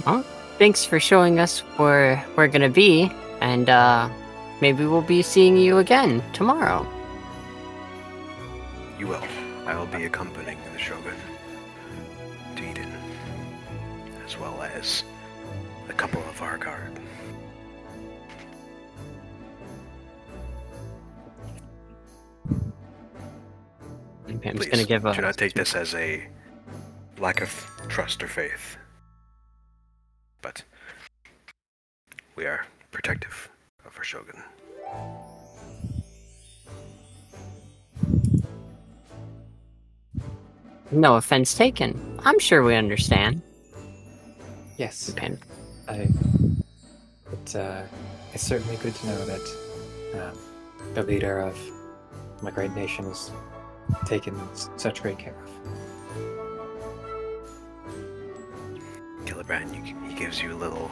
Speaker 2: Well, thanks for showing us where we're gonna be, and maybe we'll be seeing you again tomorrow.
Speaker 1: You will. I will be accompanying the Shogun to Eden, as well as a couple of our guard.
Speaker 2: Okay, I'm just
Speaker 1: Please,
Speaker 2: gonna give a.
Speaker 1: do not take this as a lack of trust or faith. But we are protective of our Shogun.
Speaker 2: No offense taken. I'm sure we understand.
Speaker 5: Yes.
Speaker 2: And
Speaker 5: It's certainly good to know that the leader of my great nation is taken such great care of.
Speaker 1: Gillibrand, he gives you a little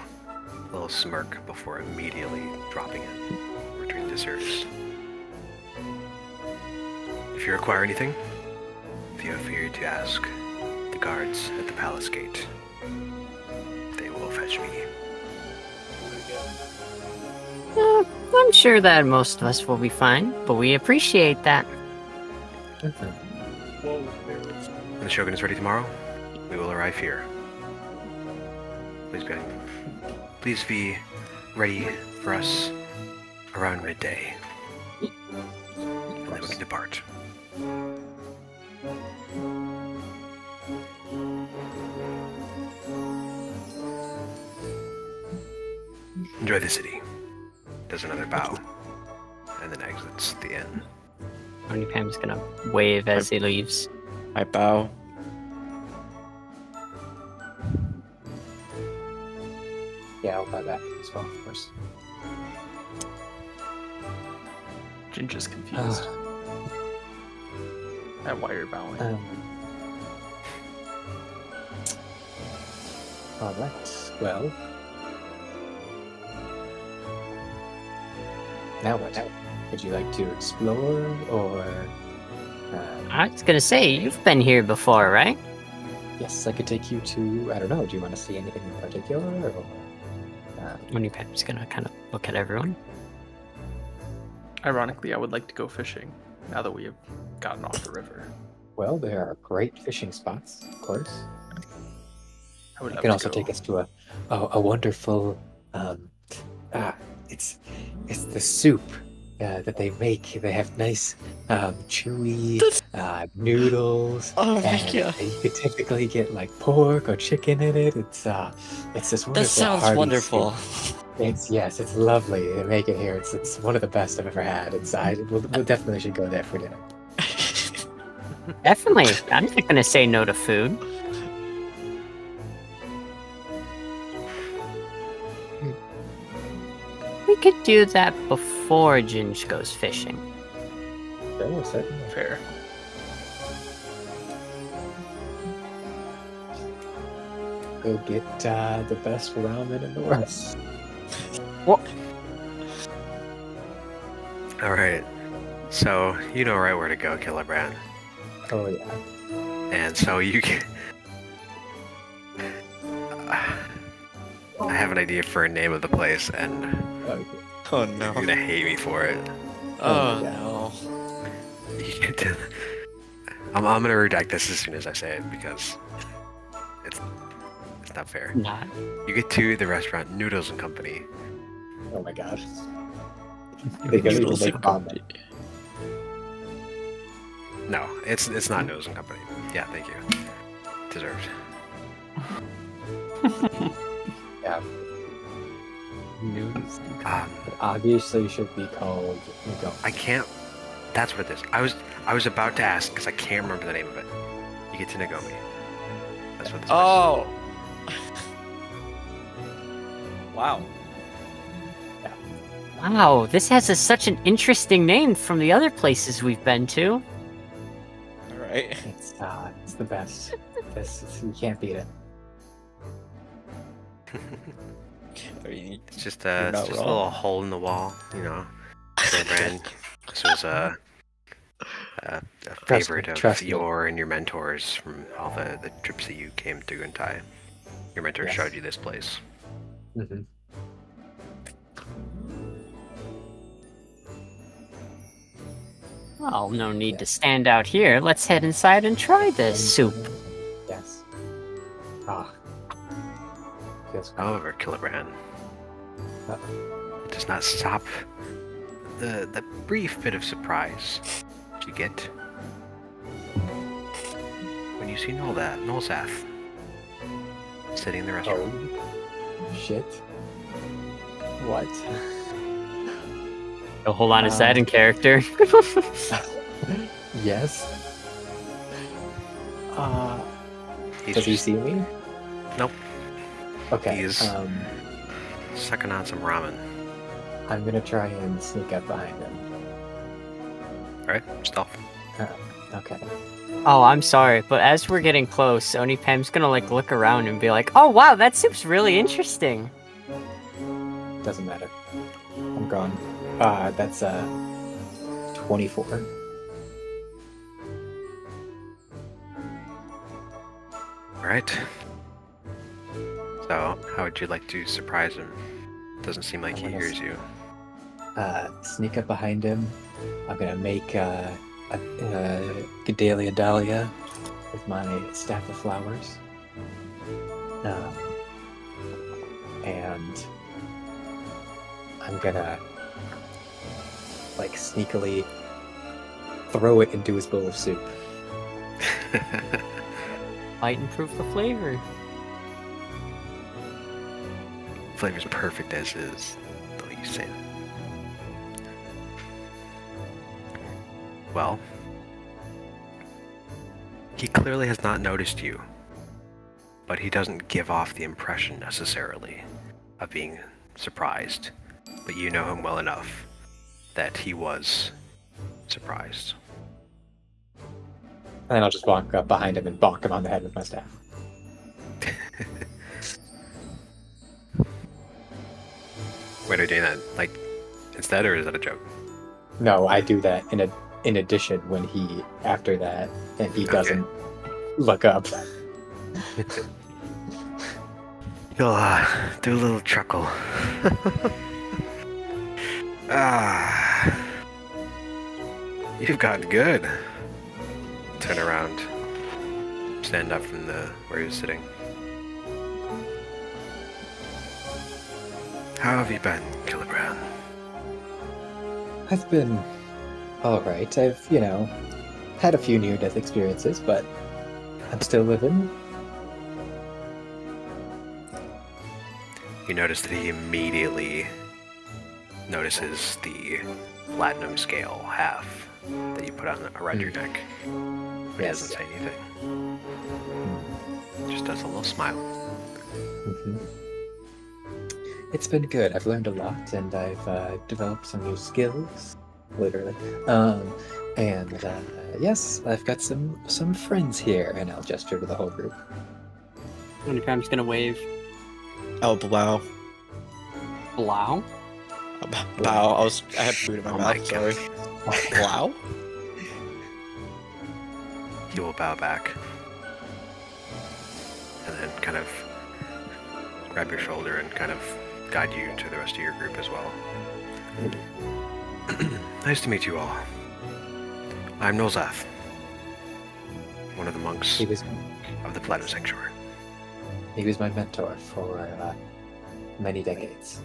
Speaker 1: smirk before immediately dropping it, returning to service. If you require anything, feel free to ask the guards at the palace gate. They will fetch me.
Speaker 2: I'm sure that most of us will be fine, but we appreciate that.
Speaker 1: When the Shogun is ready tomorrow, we will arrive here. Please be ready for us around midday. And then we can depart. Enjoy the city. Does another bow. And then exits the inn.
Speaker 2: Pam's gonna wave as he leaves.
Speaker 4: I bow.
Speaker 5: Yeah, I'll buy that as well, of course.
Speaker 6: Ginger's confused at why you're bowing.
Speaker 5: Alright, well. Now what? Would you like to explore, or...
Speaker 2: I was gonna say, you've been here before, right?
Speaker 5: Yes, I could take you to... I don't know, do you want to see anything in particular, or...
Speaker 2: Pam's gonna kind of look at everyone.
Speaker 6: Ironically, I would like to go fishing now that we have gotten off the river.
Speaker 5: Well, there are great fishing spots, of course.
Speaker 6: I would
Speaker 5: You
Speaker 6: love
Speaker 5: can
Speaker 6: to
Speaker 5: also
Speaker 6: go.
Speaker 5: take us to a wonderful... it's the soup that they make. They have nice chewy noodles.
Speaker 4: Oh my
Speaker 5: and
Speaker 4: god.
Speaker 5: you could typically get like pork or chicken in it. It's this wonderful.
Speaker 4: That sounds
Speaker 5: hearty
Speaker 4: wonderful.
Speaker 5: soup. It's lovely. They make it here. It's one of the best I've ever had. We'll definitely should go there for dinner.
Speaker 2: Definitely. I'm not gonna say no to food. We could do that before Ginge goes fishing.
Speaker 5: Oh, certainly.
Speaker 6: Fair.
Speaker 5: go get the best ramen in the world.
Speaker 1: All right. So you know right where to go, Killibrand.
Speaker 5: Oh yeah.
Speaker 1: And so you can. I have an idea for a name of the place, and
Speaker 5: Okay.
Speaker 4: Oh
Speaker 1: you're
Speaker 4: no.
Speaker 1: gonna hate me for it.
Speaker 4: Oh
Speaker 5: yeah.
Speaker 4: no.
Speaker 1: You get to. I'm gonna redact this as soon as I say it because it's not fair.
Speaker 2: Not.
Speaker 1: You get to the restaurant Noodles and Company.
Speaker 5: Oh my god. They don't even
Speaker 4: Noodles
Speaker 5: make
Speaker 4: and
Speaker 5: ramen.
Speaker 1: No, it's not Noodles and Company. Yeah, thank you. Deserved.
Speaker 5: Yeah.
Speaker 2: Noodles.
Speaker 5: It obviously should be called Go.
Speaker 1: I can't. That's what it is. I was about to ask because I can't remember the name of it. You get to Nagomi. That's what this
Speaker 4: Oh. Wow.
Speaker 2: Wow, this has such an interesting name from the other places we've been to.
Speaker 4: All right.
Speaker 5: It's the best. You can't beat it.
Speaker 4: I mean,
Speaker 1: It's just
Speaker 4: You're
Speaker 1: it's
Speaker 4: not
Speaker 1: just a
Speaker 4: wrong.
Speaker 1: little hole in the wall, you know. Brand. This was a
Speaker 5: Trust
Speaker 1: favorite
Speaker 5: me,
Speaker 1: of
Speaker 5: trust me.
Speaker 1: your and your mentors from all the trips that you came to Guntai. Your mentor
Speaker 5: Yes.
Speaker 1: showed you this place.
Speaker 5: Mm-hmm.
Speaker 2: Well, no need to stand out here. Let's head inside and try this soup.
Speaker 5: Yes. Ah. Feels good.
Speaker 1: However, Killibrand,
Speaker 5: Uh,
Speaker 1: it does not stop the brief bit of surprise you get when you see Nolzath sitting in the restaurant.
Speaker 5: Oh. Shit. What?
Speaker 2: Oh, hold on, is that in character?
Speaker 5: Yes.
Speaker 1: He's
Speaker 5: Does he
Speaker 1: just
Speaker 5: see me?
Speaker 1: Nope.
Speaker 5: Okay.
Speaker 1: He's- sucking on some ramen.
Speaker 5: I'm gonna try and sneak up behind him.
Speaker 1: Right? Stealth.
Speaker 5: Okay.
Speaker 2: Oh, I'm sorry, but as we're getting close, Oni Pam's gonna like look around and be like, "Oh wow, that soup's really interesting."
Speaker 5: Doesn't matter. I'm gone. That's 24.
Speaker 1: Alright. So, how would you like to surprise him? Doesn't seem like he
Speaker 5: I'm gonna
Speaker 1: hears you.
Speaker 5: Sneak up behind him. I'm gonna make a Gedalia Dahlia with my staff of flowers. And I'm gonna like sneakily throw it into his bowl of soup.
Speaker 2: Might improve the flavor.
Speaker 1: Flavor's perfect as is, though you say. Well, he clearly has not noticed you, but he doesn't give off the impression necessarily of being surprised. But you know him well enough that he was surprised.
Speaker 5: And then I'll just walk up behind him and bonk him on the head with my staff.
Speaker 1: Wait, are you doing that like instead, or is that a joke?
Speaker 5: No, I do that in addition when he after that, and he doesn't look up.
Speaker 1: You'll do a little chuckle. You've gotten good. Turn around. Stand up from where you're sitting. How have you been, Killibrand?
Speaker 5: I've been alright. I've, had a few near-death experiences, but I'm still living.
Speaker 1: You notice that he immediately notices the platinum scale half that you put on around your neck. But he
Speaker 5: Yes.
Speaker 1: doesn't say anything. Just does a little smile.
Speaker 5: Mm-hmm. It's been good. I've learned a lot, and I've developed some new skills, literally. Yes, I've got some friends here, and I'll gesture to the whole group.
Speaker 2: Honeycom's gonna wave.
Speaker 4: Oh, blow.
Speaker 2: Blow?
Speaker 4: Bow. I had food in my
Speaker 1: Oh my
Speaker 4: mouth. Sorry. Wow.
Speaker 1: He will bow back. And then kind of grab your shoulder and kind of guide you to the rest of your group as well. Nice to meet you all. I'm Nolzath, one of the monks of the Plateau Sanctuary.
Speaker 5: He was my mentor for many decades.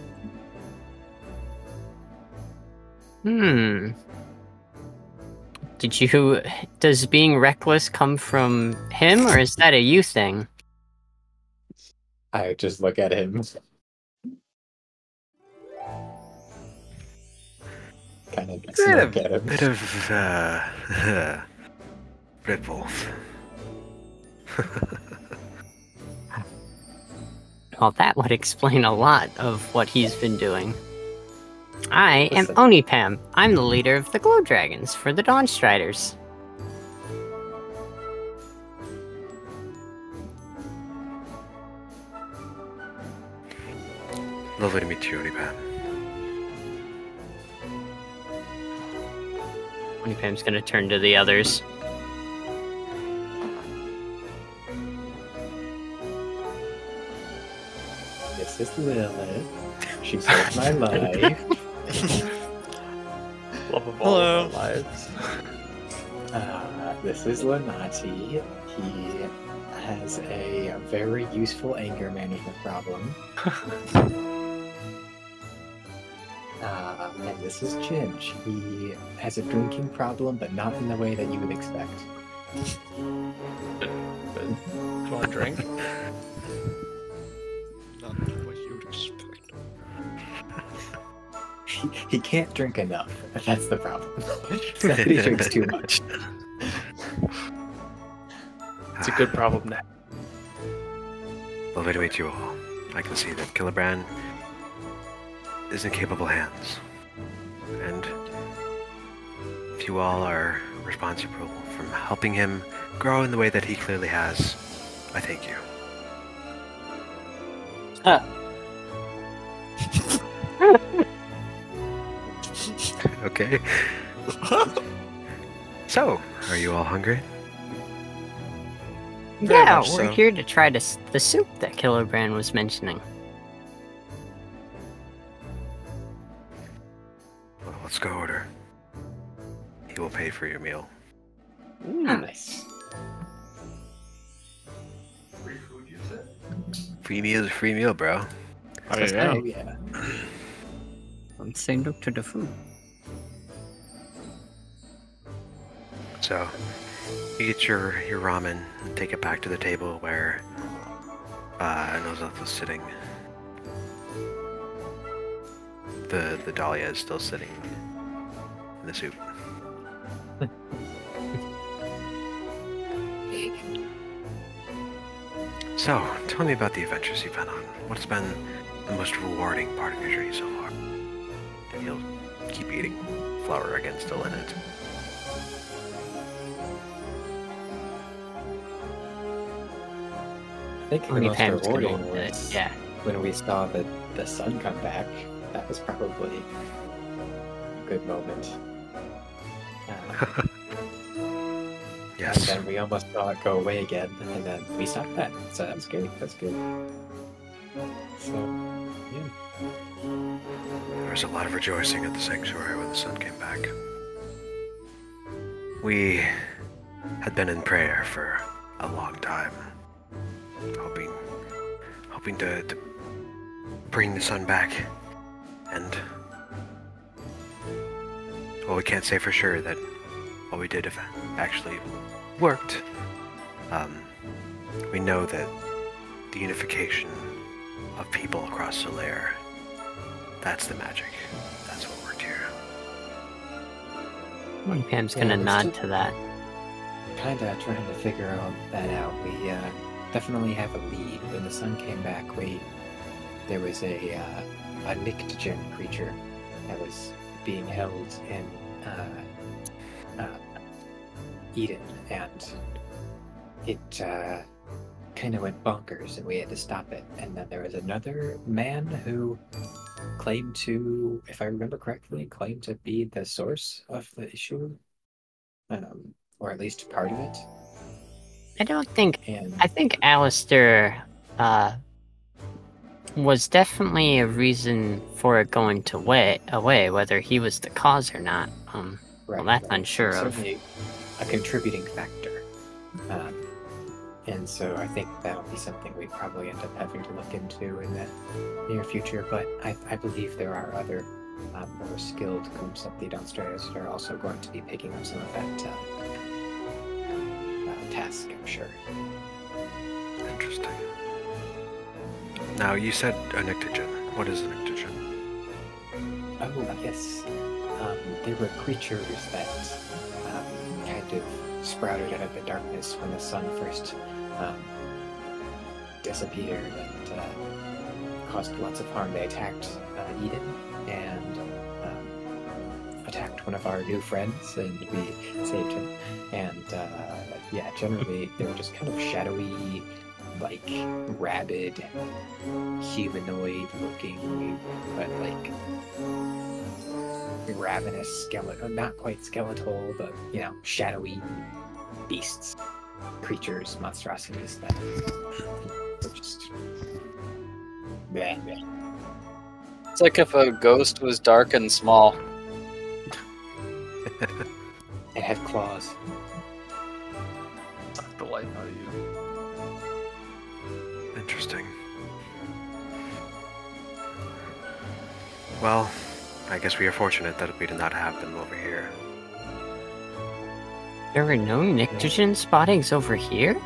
Speaker 2: Does being reckless come from him, or is that a you thing?
Speaker 5: I just look at him. Kind of look at him.
Speaker 1: Bit of both.
Speaker 2: Well, that would explain a lot of what he's been doing. I am Onipam. I'm the leader of the Glow Dragons for the Dawn Striders.
Speaker 1: Lovely to meet you, Onipam.
Speaker 2: Onipam's gonna turn to the others.
Speaker 5: This is Lilith. She saved my life.
Speaker 6: Love of all of our lives.
Speaker 5: This is Lanati. He has a very useful anger management problem. And this is Ginge. He has a drinking problem, but not in the way that you would expect.
Speaker 6: Do you want a drink?
Speaker 4: Not what you'd expect.
Speaker 5: He can't drink enough. That's the problem. He drinks too much.
Speaker 6: It's a good problem to have.
Speaker 1: Lovely to meet you all. I can see that Killibrand is in capable hands. And if you all are responsible for helping him grow in the way that he clearly has, I thank you. Okay. So, are you all hungry?
Speaker 2: Yeah,
Speaker 4: much
Speaker 2: we're
Speaker 4: so.
Speaker 2: here to try the soup that Killerbrand was mentioning.
Speaker 1: Well, let's go order. He will pay for your meal.
Speaker 5: Nice.
Speaker 1: Free meal is a free meal, bro.
Speaker 4: Oh, yeah.
Speaker 5: Oh, yeah.
Speaker 2: Don't say no to the food.
Speaker 1: So, you get your ramen and take it back to the table where Nozoth was sitting. The Dahlia is still sitting in the soup. So, tell me about the adventures you've been on. What's been the most rewarding part of your journey so far? And he'll keep eating flour again, still in it.
Speaker 5: I think the
Speaker 2: Only
Speaker 5: most
Speaker 2: Pam's gonna
Speaker 5: rewarding
Speaker 2: order it,
Speaker 5: was
Speaker 2: yeah.
Speaker 5: when we saw the sun come back. That was probably a good moment.
Speaker 1: Yes.
Speaker 5: And then we almost saw it go away again, and then we stopped that. So that was good. That's good. So, yeah.
Speaker 1: There was a lot of rejoicing at the sanctuary when the sun came back. We had been in prayer for a long time, hoping to bring the sun back, and well, we can't say for sure that what we did actually worked. We know that the unification of people across Solare, that's the magic. That's what worked here.
Speaker 2: Pam's
Speaker 5: Yeah,
Speaker 2: gonna
Speaker 5: we're
Speaker 2: nod
Speaker 5: still-
Speaker 2: to that.
Speaker 5: Kind of trying to figure that out. We definitely have a lead. When the sun came back, there was a Nictogen creature that was being held in Eden, and it kind of went bonkers and we had to stop it. And then there was another man who claimed to, if I remember correctly, claimed to be the source of the issue, or at least part of it.
Speaker 2: I think Alistair was definitely a reason for it going to away, whether he was the cause or not. Well, that's unsure of.
Speaker 5: Certainly a contributing factor. And so I think that'll be something we probably end up having to look into in the near future. But I believe there are other more skilled groups up the downstairs that are also going to be picking up some of that task, I'm sure.
Speaker 1: Interesting. Now, you said a Nictogen. What is a Nictogen?
Speaker 5: Oh, yes. They were creatures that kind of sprouted out of the darkness when the sun first disappeared and caused lots of harm. They attacked Eden and attacked one of our new friends, and we saved him. And yeah, generally they were just kind of shadowy, like rabid, humanoid looking, but like ravenous skeleton, not quite skeletal, but you know, shadowy beasts, creatures, monstrosities that were just bleh.
Speaker 8: It's like if a ghost was dark and small.
Speaker 5: It had claws.
Speaker 6: Suck the life out of you.
Speaker 1: Interesting. Well, I guess we are fortunate that we did not have them over here.
Speaker 2: There were no Nictogen spottings over here?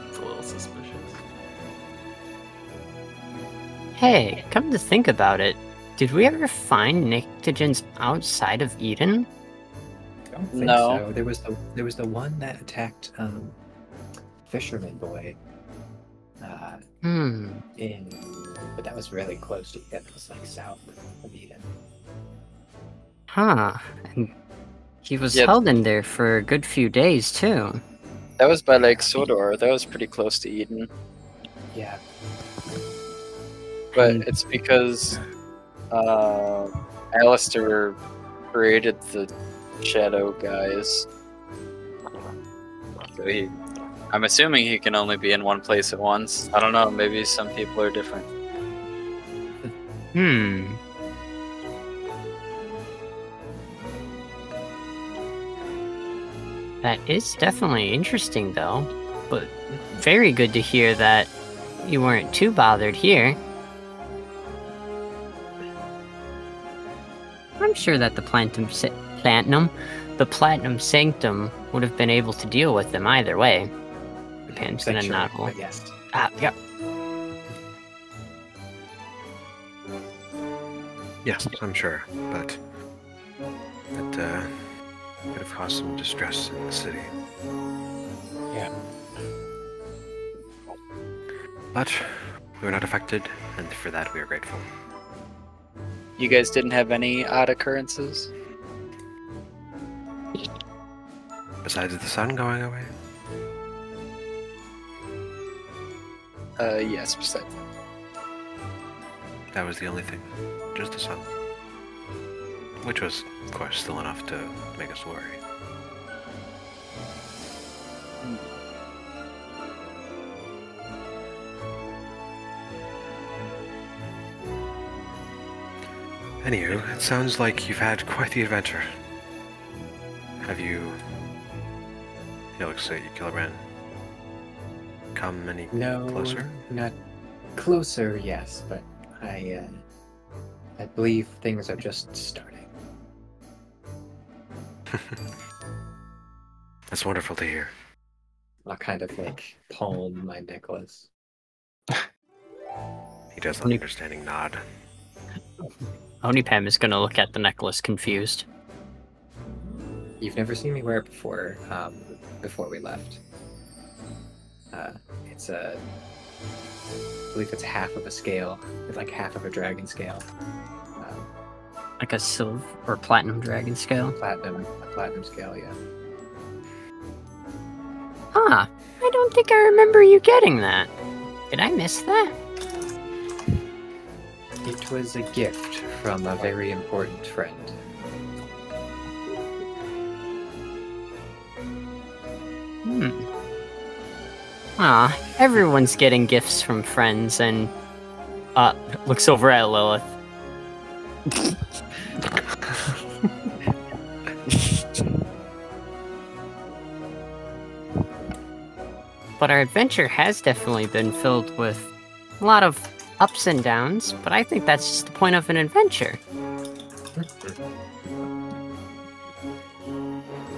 Speaker 6: It's a little suspicious.
Speaker 2: Hey, come to think about it, did we ever find Nictogens outside of Eden?
Speaker 5: I don't think
Speaker 8: No.
Speaker 5: so. There was the one that attacked Fisherman Boy. But that was really close to Eden. It was like south of Eden.
Speaker 2: Huh. And he was
Speaker 8: Yeah.
Speaker 2: held in there for a good few days, too.
Speaker 8: That was by Lake Sodor. That was pretty close to Eden.
Speaker 5: Yeah.
Speaker 8: But it's because Alistair created the shadow guys. So I'm assuming he can only be in one place at once. I don't know, maybe some people are different.
Speaker 2: That is definitely interesting, though. But very good to hear that you weren't too bothered here. I'm sure that the Platinum Sanctum would have been able to deal with them either way. Pam's gonna nod.
Speaker 5: But yes.
Speaker 2: Yep.
Speaker 1: Yes, I'm sure, but that could have caused some distress in the city.
Speaker 5: Yeah.
Speaker 1: But we were not affected, and for that we are grateful.
Speaker 8: You guys didn't have any odd occurrences?
Speaker 1: Besides the sun going away?
Speaker 8: Yes, besides.
Speaker 1: That was the only thing. Just the sun. Which was, of course, still enough to make us worry. Anywho, it sounds like you've had quite the adventure. Have you... He looks at you, Killibrand. Come any closer?
Speaker 5: Not closer, yes, but I believe things are just starting.
Speaker 1: That's wonderful to hear.
Speaker 5: I'll kind of like palm my necklace.
Speaker 1: He does an understanding nod.
Speaker 2: Onipam is gonna look at the necklace confused.
Speaker 5: You've never seen me wear it before, before we left. It's I believe it's half of a scale. It's like half of a dragon scale.
Speaker 2: Like a silver or platinum dragon scale?
Speaker 5: A platinum scale, yeah.
Speaker 2: Ah, I don't don't think I remember you getting that. Did I miss that?
Speaker 5: It was a gift from a very important friend.
Speaker 2: Everyone's getting gifts from friends, and looks over at Lilith. But our adventure has definitely been filled with a lot of ups and downs, but I think that's just the point of an adventure.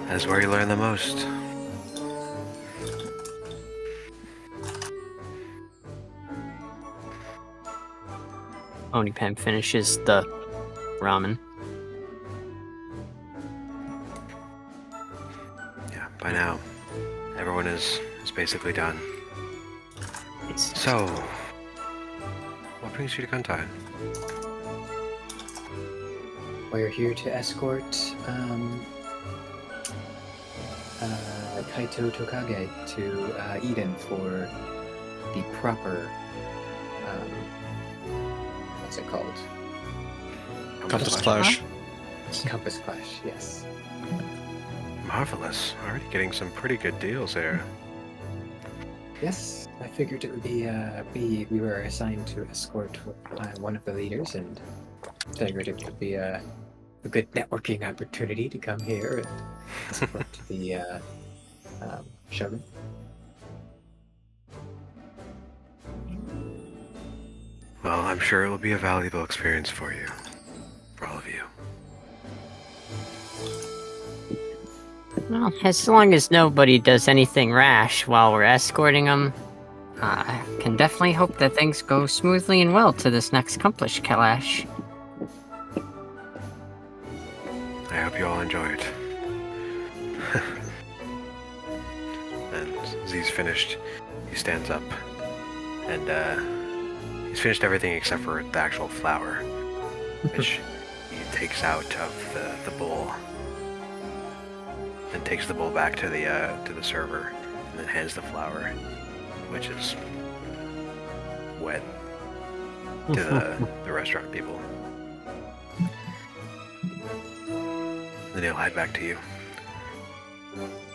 Speaker 1: That's where you learn the most.
Speaker 2: Onipam finishes the ramen.
Speaker 1: Yeah, by now, everyone is basically done. So, what brings you to Guntai?
Speaker 5: We're here to escort Kaito Tokage to Eden for the proper what's it called?
Speaker 4: Compass Clash.
Speaker 5: Compass Clash, yes.
Speaker 1: Marvelous. Already getting some pretty good deals there.
Speaker 5: Yes, I figured it would be we were assigned to escort one of the leaders, and figured it would be a good networking opportunity to come here and escort the Shogun.
Speaker 1: Well, I'm sure it will be a valuable experience for you. For all of you.
Speaker 2: Well, as long as nobody does anything rash while we're escorting them, I can definitely hope that things go smoothly and well to this next Compass Clash.
Speaker 1: I hope you all enjoy it. And Z's finished. He stands up. And he's finished everything except for the actual flower, which he takes out of the bowl. And takes the bowl back to the server, and then hands the flower, which is wet, to the restaurant people. Then he'll head back to you.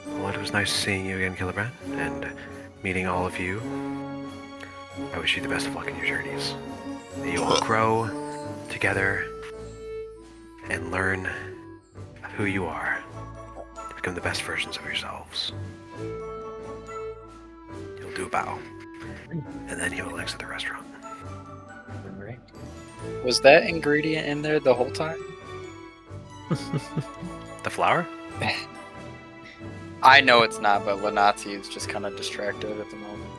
Speaker 1: Well, it was nice seeing you again, Killibrand, and meeting all of you. I wish you the best of luck in your journeys. May you all grow together and learn who you are. Become the best versions of yourselves. He'll do a bow, and then he will exit the restaurant.
Speaker 5: Alright.
Speaker 8: Was that ingredient in there the whole time?
Speaker 1: The flower?
Speaker 8: I know it's not, but Lenati is just kind of distracted at the moment.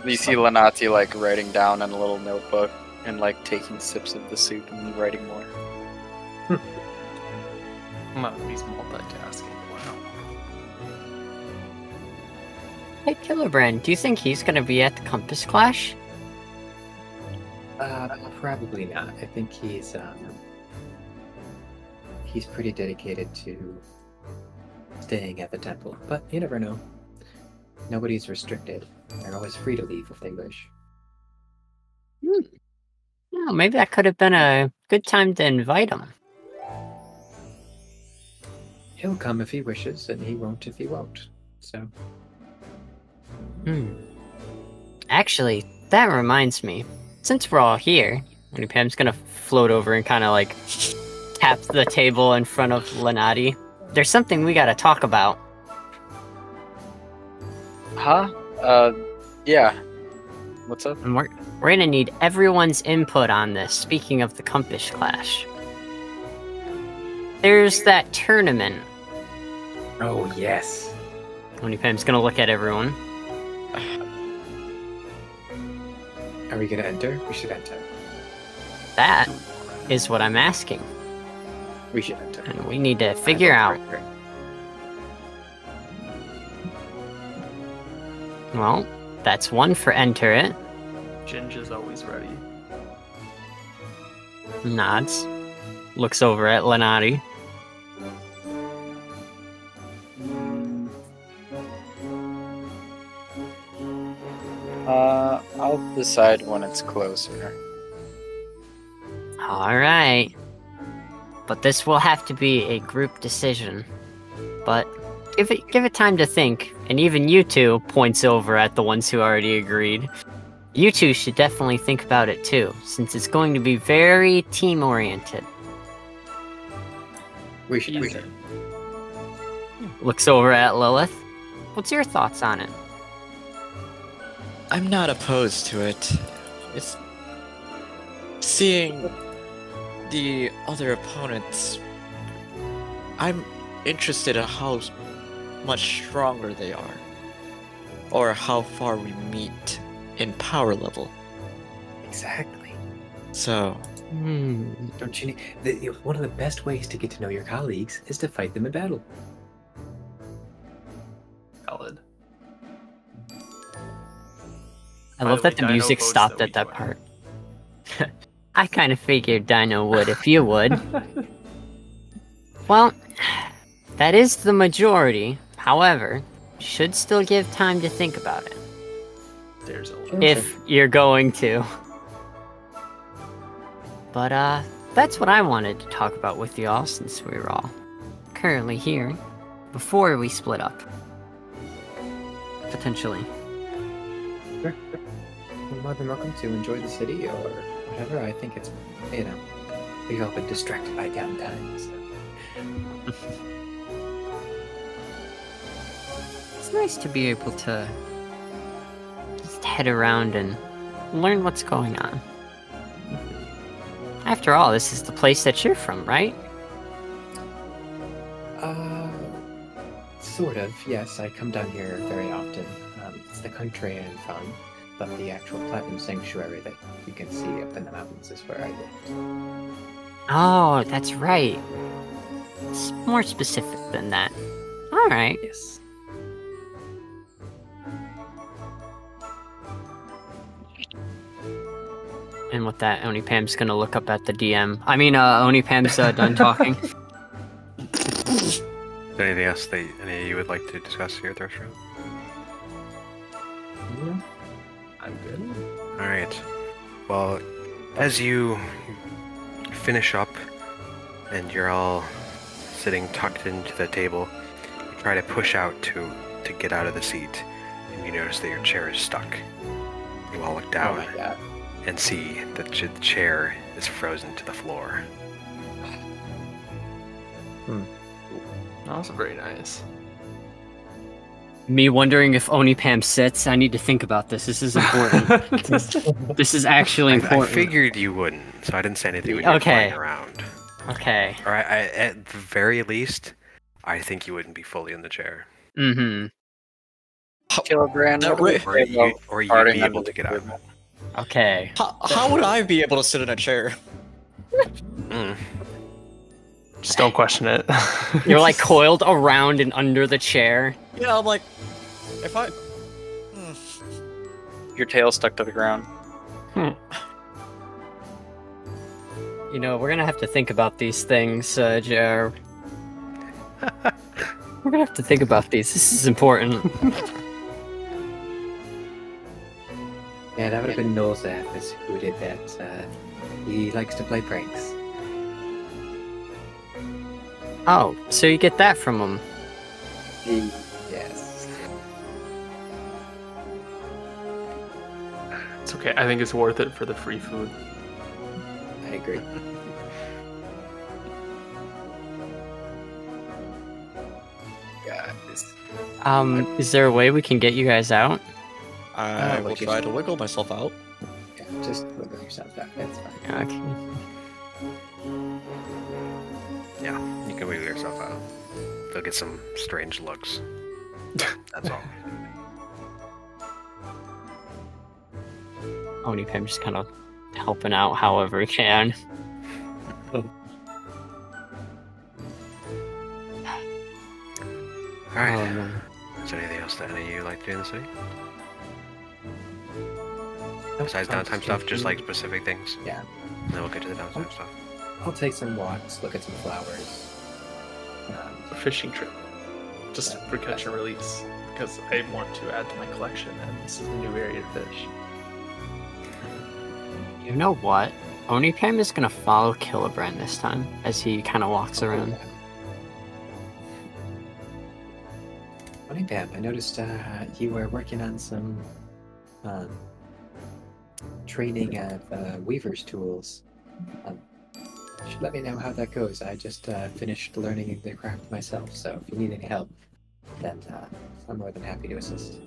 Speaker 8: You see Lenati like writing down in a little notebook and like taking sips of the soup and writing more.
Speaker 6: Well, he's multitasking. Wow.
Speaker 2: Hey, Killerbrand, do you think he's gonna be at the Compass Clash?
Speaker 5: Probably not. I think he's pretty dedicated to staying at the temple, but you never know. Nobody's restricted. They're always free to leave if they wish.
Speaker 2: Well, maybe that could have been a good time to invite him.
Speaker 5: He'll come if he wishes, and he won't if he won't. So.
Speaker 2: Actually, that reminds me. Since we're all here, Pam's gonna float over and kind of like tap the table in front of Lenati. There's something we gotta talk about.
Speaker 8: Huh? Yeah. What's up?
Speaker 2: And we're gonna need everyone's input on this, speaking of the Compass Clash. There's that tournament.
Speaker 5: Oh, yes.
Speaker 2: Pam's gonna look at everyone.
Speaker 5: Are we gonna enter? We should enter.
Speaker 2: That is what I'm asking.
Speaker 5: We should enter.
Speaker 2: And we need to figure out.
Speaker 5: Right.
Speaker 2: Well, that's one for enter it.
Speaker 6: Ginger's always ready.
Speaker 2: Nods. Looks over at Lenati.
Speaker 8: I'll decide when it's closer.
Speaker 2: All right. But this will have to be a group decision. But give it time to think. And even you two points over at the ones who already agreed. You two should definitely think about it too, since it's going to be very team-oriented.
Speaker 5: We should.
Speaker 2: Looks over at Lilith. What's your thoughts on it?
Speaker 4: I'm not opposed to it. It's seeing the other opponents. I'm interested in how much stronger they are, or how far we meet in power level.
Speaker 5: Exactly.
Speaker 4: So,
Speaker 5: Don't you need... one of the best ways to get to know your colleagues is to fight them in battle.
Speaker 6: Valid.
Speaker 2: I
Speaker 6: By
Speaker 2: love
Speaker 6: the
Speaker 2: that
Speaker 6: way,
Speaker 2: the
Speaker 6: Dino
Speaker 2: music
Speaker 6: votes
Speaker 2: stopped
Speaker 6: that
Speaker 2: at
Speaker 6: we
Speaker 2: that
Speaker 6: join.
Speaker 2: part. I kind of figured Dino would if you would. Well, that is the majority. However, should still give time to think about it.
Speaker 6: There's a
Speaker 2: If you're going to. But, that's what I wanted to talk about with y'all since we were all currently here before we split up. Potentially.
Speaker 5: Sure. You're more than welcome to enjoy the city or whatever. I think it's, we've all been distracted by downtime. So.
Speaker 2: It's nice to be able to just head around and learn what's going on. After all, this is the place that you're from, right?
Speaker 5: Sort of, yes. I come down here very often. It's the country I'm from, but the actual Platinum Sanctuary that you can see up in the mountains is where I live.
Speaker 2: Oh, that's right. It's more specific than that. Alright.
Speaker 5: Yes.
Speaker 2: And with that, Oni Pam's gonna look up at the DM. I mean, Oni Pam's done talking.
Speaker 1: Is there anything else that any of you would like to discuss here, Threshold?
Speaker 6: I'm good.
Speaker 1: Alright. Well, as you finish up and you're all sitting tucked into the table, you try to push out to get out of the seat, and you notice that your chair is stuck. You all look
Speaker 5: Oh
Speaker 1: down
Speaker 5: my god.
Speaker 1: and see that the chair is frozen to the floor.
Speaker 6: That was very nice.
Speaker 2: Me wondering if Oni Pam sits. I need to think about this. This is important. This is actually
Speaker 1: I
Speaker 2: important.
Speaker 1: figured you wouldn't, so I didn't say anything when you were
Speaker 2: Okay.
Speaker 1: flying around.
Speaker 2: Okay.
Speaker 1: Or at the very least, I think you wouldn't be fully in the chair.
Speaker 2: Mm-hmm.
Speaker 8: Kilogram.
Speaker 4: That
Speaker 8: what do we
Speaker 4: way-
Speaker 1: Or,
Speaker 8: say
Speaker 1: you,
Speaker 8: about
Speaker 1: or you'd
Speaker 8: farting
Speaker 1: be
Speaker 8: under
Speaker 1: able to
Speaker 8: the
Speaker 1: get out of
Speaker 8: table?
Speaker 1: it.
Speaker 2: Okay.
Speaker 4: how would I be able to sit in a chair?
Speaker 1: Mm.
Speaker 6: Just don't question it.
Speaker 2: You're like coiled around and under the chair.
Speaker 4: Yeah, I'm like, if I.
Speaker 8: Your tail stuck to the ground.
Speaker 2: You know, we're gonna have to think about these things, JR. We're gonna have to think about these. This is important.
Speaker 5: Yeah, that would have been Noel's Athos who did that. He likes to play pranks.
Speaker 2: Oh, so you get that from him.
Speaker 5: Yes.
Speaker 6: It's okay. I think it's worth it for the free food.
Speaker 5: I agree.
Speaker 8: God,
Speaker 2: Is there a way we can get you guys out?
Speaker 4: I will
Speaker 5: look,
Speaker 4: try
Speaker 5: it's-
Speaker 4: to wiggle myself out.
Speaker 5: Yeah, just wiggle yourself out. That's fine.
Speaker 2: Okay.
Speaker 1: Yeah, you can wiggle yourself out. They'll get some strange looks. That's all.
Speaker 2: Oni Pam just kind of helping out however he can.
Speaker 1: Alright.
Speaker 2: no.
Speaker 1: Is there anything else that any of you like to do in the city?
Speaker 5: Nope,
Speaker 1: Besides
Speaker 5: I'll
Speaker 1: downtime
Speaker 5: just
Speaker 1: stuff,
Speaker 5: keep
Speaker 1: just
Speaker 5: doing-
Speaker 1: like specific things?
Speaker 5: Yeah.
Speaker 1: And then we'll get to the downtime stuff.
Speaker 5: I'll take some walks, look at some flowers.
Speaker 6: A fishing trip. Just for catch and release. because I want to add to my collection, and this is a new area to fish.
Speaker 2: You know what? Onipam is gonna follow Killibrand this time as he kind of walks around.
Speaker 5: Onipam, I noticed you were working on some training of Weaver's tools. You should let me know how that goes. I just finished learning the craft myself, so if you need any help, then I'm more than happy to assist.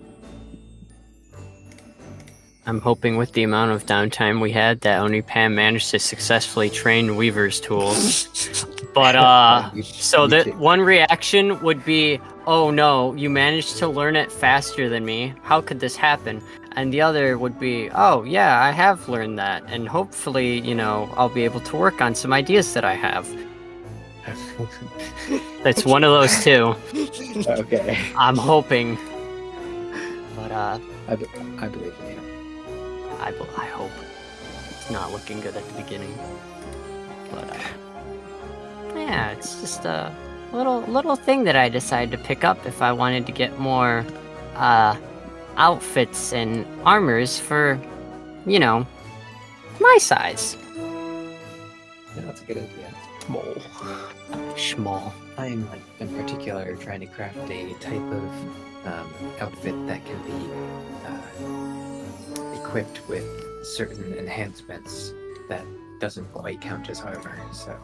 Speaker 2: I'm hoping with the amount of downtime we had that Onipam managed to successfully train Weaver's tools. But so that one reaction would be, oh no, you managed to learn it faster than me. How could this happen? And the other would be, oh yeah, I have learned that. And hopefully, you know, I'll be able to work on some ideas that I have. That's one of those two.
Speaker 5: Okay.
Speaker 2: I'm hoping. But
Speaker 5: I believe in you.
Speaker 2: I hope. It's not looking good at the beginning. But yeah, it's just a little thing that I decided to pick up if I wanted to get more outfits and armors for, you know, my size.
Speaker 5: Yeah, that's a good idea.
Speaker 2: Small.
Speaker 5: I'm in particular trying to craft a type of outfit that can be equipped with certain enhancements that doesn't quite count as armor, so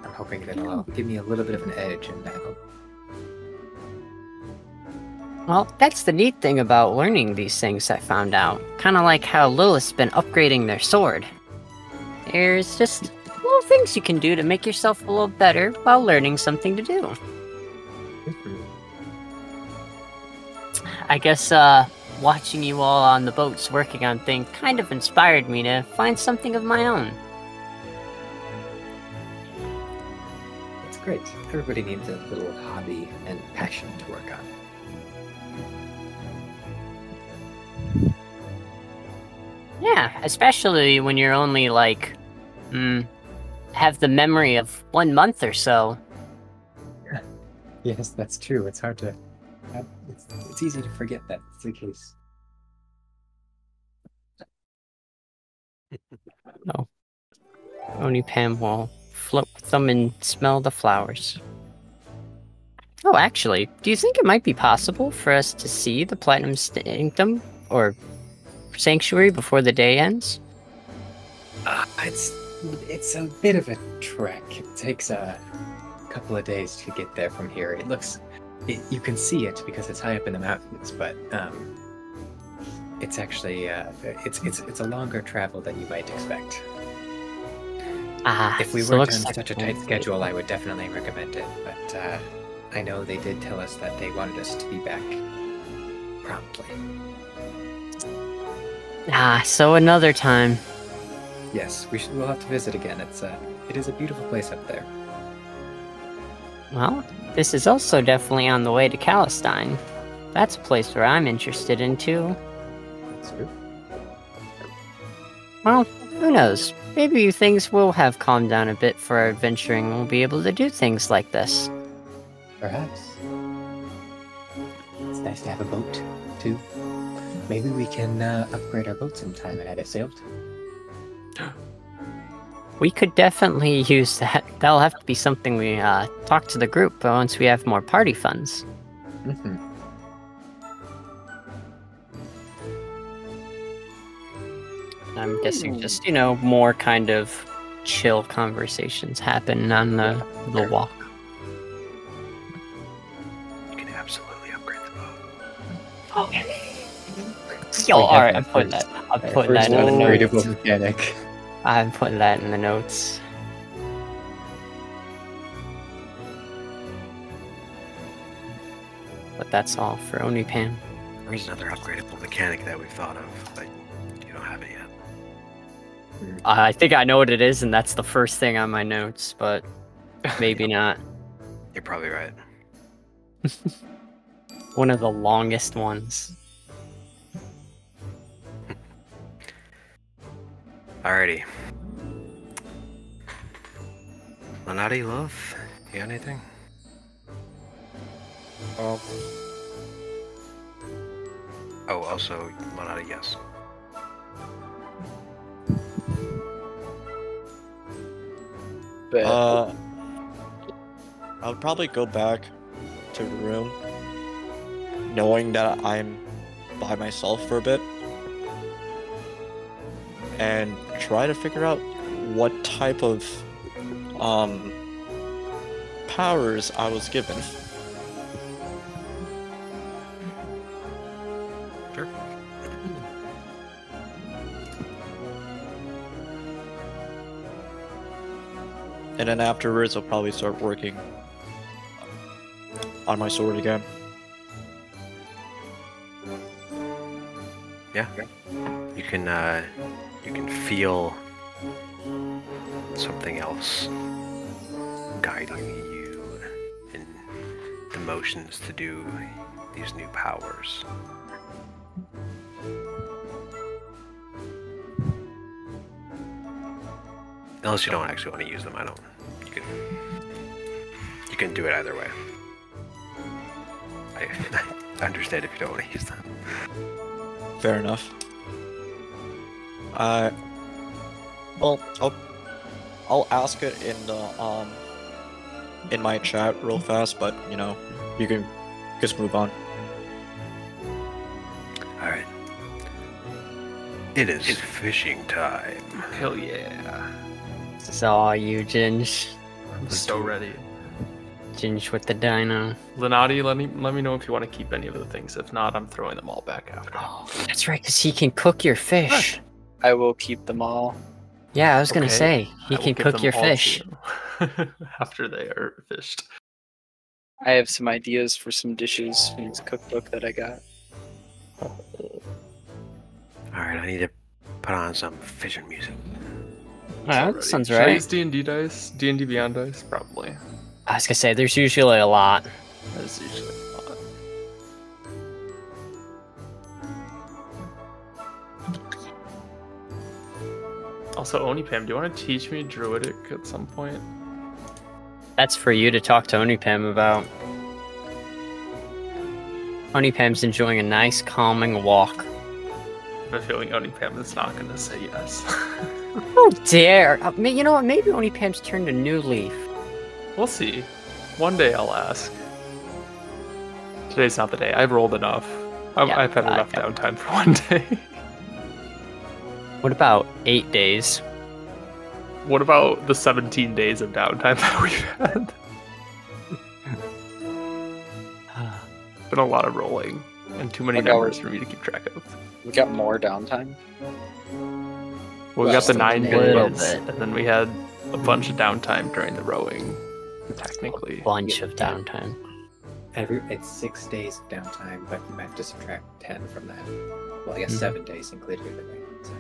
Speaker 5: I'm hoping that it'll give me a little bit of an edge in battle.
Speaker 2: Well, that's the neat thing about learning these things I found out. Kind of like how Lilith's been upgrading their sword. There's just little things you can do to make yourself a little better while learning something to do. I guess watching you all on the boats working on things kind of inspired me to find something of my own.
Speaker 5: That's great. Everybody needs a little hobby and passion to work on.
Speaker 2: Yeah, especially when you're only like, have the memory of 1 month or so.
Speaker 5: Yes, that's true. It's hard to... It's easy to forget that it's the case.
Speaker 2: No. Onipam will float with them and smell the flowers. Oh, actually, do you think it might be possible for us to see the Platinum Sanctum or Sanctuary before the day ends?
Speaker 5: It's a bit of a trek. It takes a couple of days to get there from here. You can see it because it's high up in the mountains, but it's actually it's a longer travel than you might expect. If we
Speaker 2: so
Speaker 5: weren't
Speaker 2: looks
Speaker 5: on
Speaker 2: like
Speaker 5: such a tight schedule, I would definitely recommend it. But I know they did tell us that they wanted us to be back promptly.
Speaker 2: So another time.
Speaker 5: Yes, we'll have to visit again. It is a beautiful place up there.
Speaker 2: Well, this is also definitely on the way to Calistine. That's a place where I'm interested in too.
Speaker 5: That's true.
Speaker 2: Well, who knows? Maybe things will have calmed down a bit for our adventuring and we'll be able to do things like this.
Speaker 5: Perhaps. It's nice to have a boat, too. Maybe we can upgrade our boat sometime and have it sailed.
Speaker 2: We could definitely use that. That'll have to be something we talk to the group once we have more party funds.
Speaker 5: Mm-hmm.
Speaker 2: I'm guessing just, you know, more kind of chill conversations happen on the walk.
Speaker 1: You can absolutely upgrade the boat.
Speaker 2: Yo, alright, I'm putting that in the notes.
Speaker 5: Upgradable mechanic.
Speaker 2: I'm putting that in the notes. But that's all for Onipam.
Speaker 1: There's another upgradable mechanic that we've thought of, but you don't have it yet.
Speaker 2: I think I know what it is, and that's the first thing on my notes, but maybe not.
Speaker 1: You're probably right.
Speaker 2: One of the longest ones.
Speaker 1: Alrighty. Lanati, love? You got anything? Oh, also, Monada, yes.
Speaker 9: But
Speaker 4: I would probably go back to the room, knowing that I'm by myself for a bit, and try to figure out what type of powers I was given.
Speaker 1: Sure.
Speaker 4: And then afterwards, I'll probably start working on my sword again.
Speaker 1: Yeah. You can feel something else guiding you in the motions to do these new powers. Unless you don't actually want to use them, I don't. You can do it either way. I understand if you don't want to use them.
Speaker 4: Fair enough. Well, I'll ask it in the in my chat real fast, but you know, you can just move on.
Speaker 1: All right. It is fishing time.
Speaker 6: Hell yeah.
Speaker 2: So are you, Ginge?
Speaker 6: I'm so ready.
Speaker 2: Ginge with the dino.
Speaker 6: Lenati, let me know if you want to keep any of the things. If not, I'm throwing them all back after.
Speaker 2: Oh, that's right, because he can cook your fish.
Speaker 9: I will keep them all.
Speaker 2: Yeah, I was gonna
Speaker 6: Okay,
Speaker 2: say
Speaker 6: I
Speaker 2: he
Speaker 6: will
Speaker 2: can
Speaker 6: give
Speaker 2: cook
Speaker 6: them
Speaker 2: your
Speaker 6: all to
Speaker 2: fish.
Speaker 6: you after they are fished.
Speaker 9: I have some ideas for some dishes from this cookbook that I got.
Speaker 1: All right, I need to put on some fishing music.
Speaker 2: Yeah, that sounds
Speaker 6: Should I
Speaker 2: right.
Speaker 6: use D&D dice? D&D Beyond dice? Probably.
Speaker 2: I was gonna say there's usually a lot.
Speaker 6: That's usually a lot. Also, Onipam, do you want to teach me Druidic at some point?
Speaker 2: That's for you to talk to Onipam about. Onipam's enjoying a nice, calming walk.
Speaker 6: I have a feeling Onipam is not going to say yes.
Speaker 2: Oh dare! You know what? Maybe Onipam's turned a new leaf.
Speaker 6: We'll see. One day I'll ask. Today's not the day. I've rolled enough. I've had enough downtime for one day.
Speaker 2: What about 8 days?
Speaker 6: What about the 17 days of downtime that we've had? Been a lot of rolling and too many
Speaker 9: Okay,
Speaker 6: numbers for me to keep track of.
Speaker 9: We got more downtime.
Speaker 6: Well, we got the 9
Speaker 2: little
Speaker 6: days,
Speaker 2: bit.
Speaker 6: and then we had a bunch of downtime during the rowing. Technically,
Speaker 2: Bunch of downtime.
Speaker 5: It's 6 days of downtime, but you might have to subtract 10 from that. Well, I guess 7 days, including everything. So,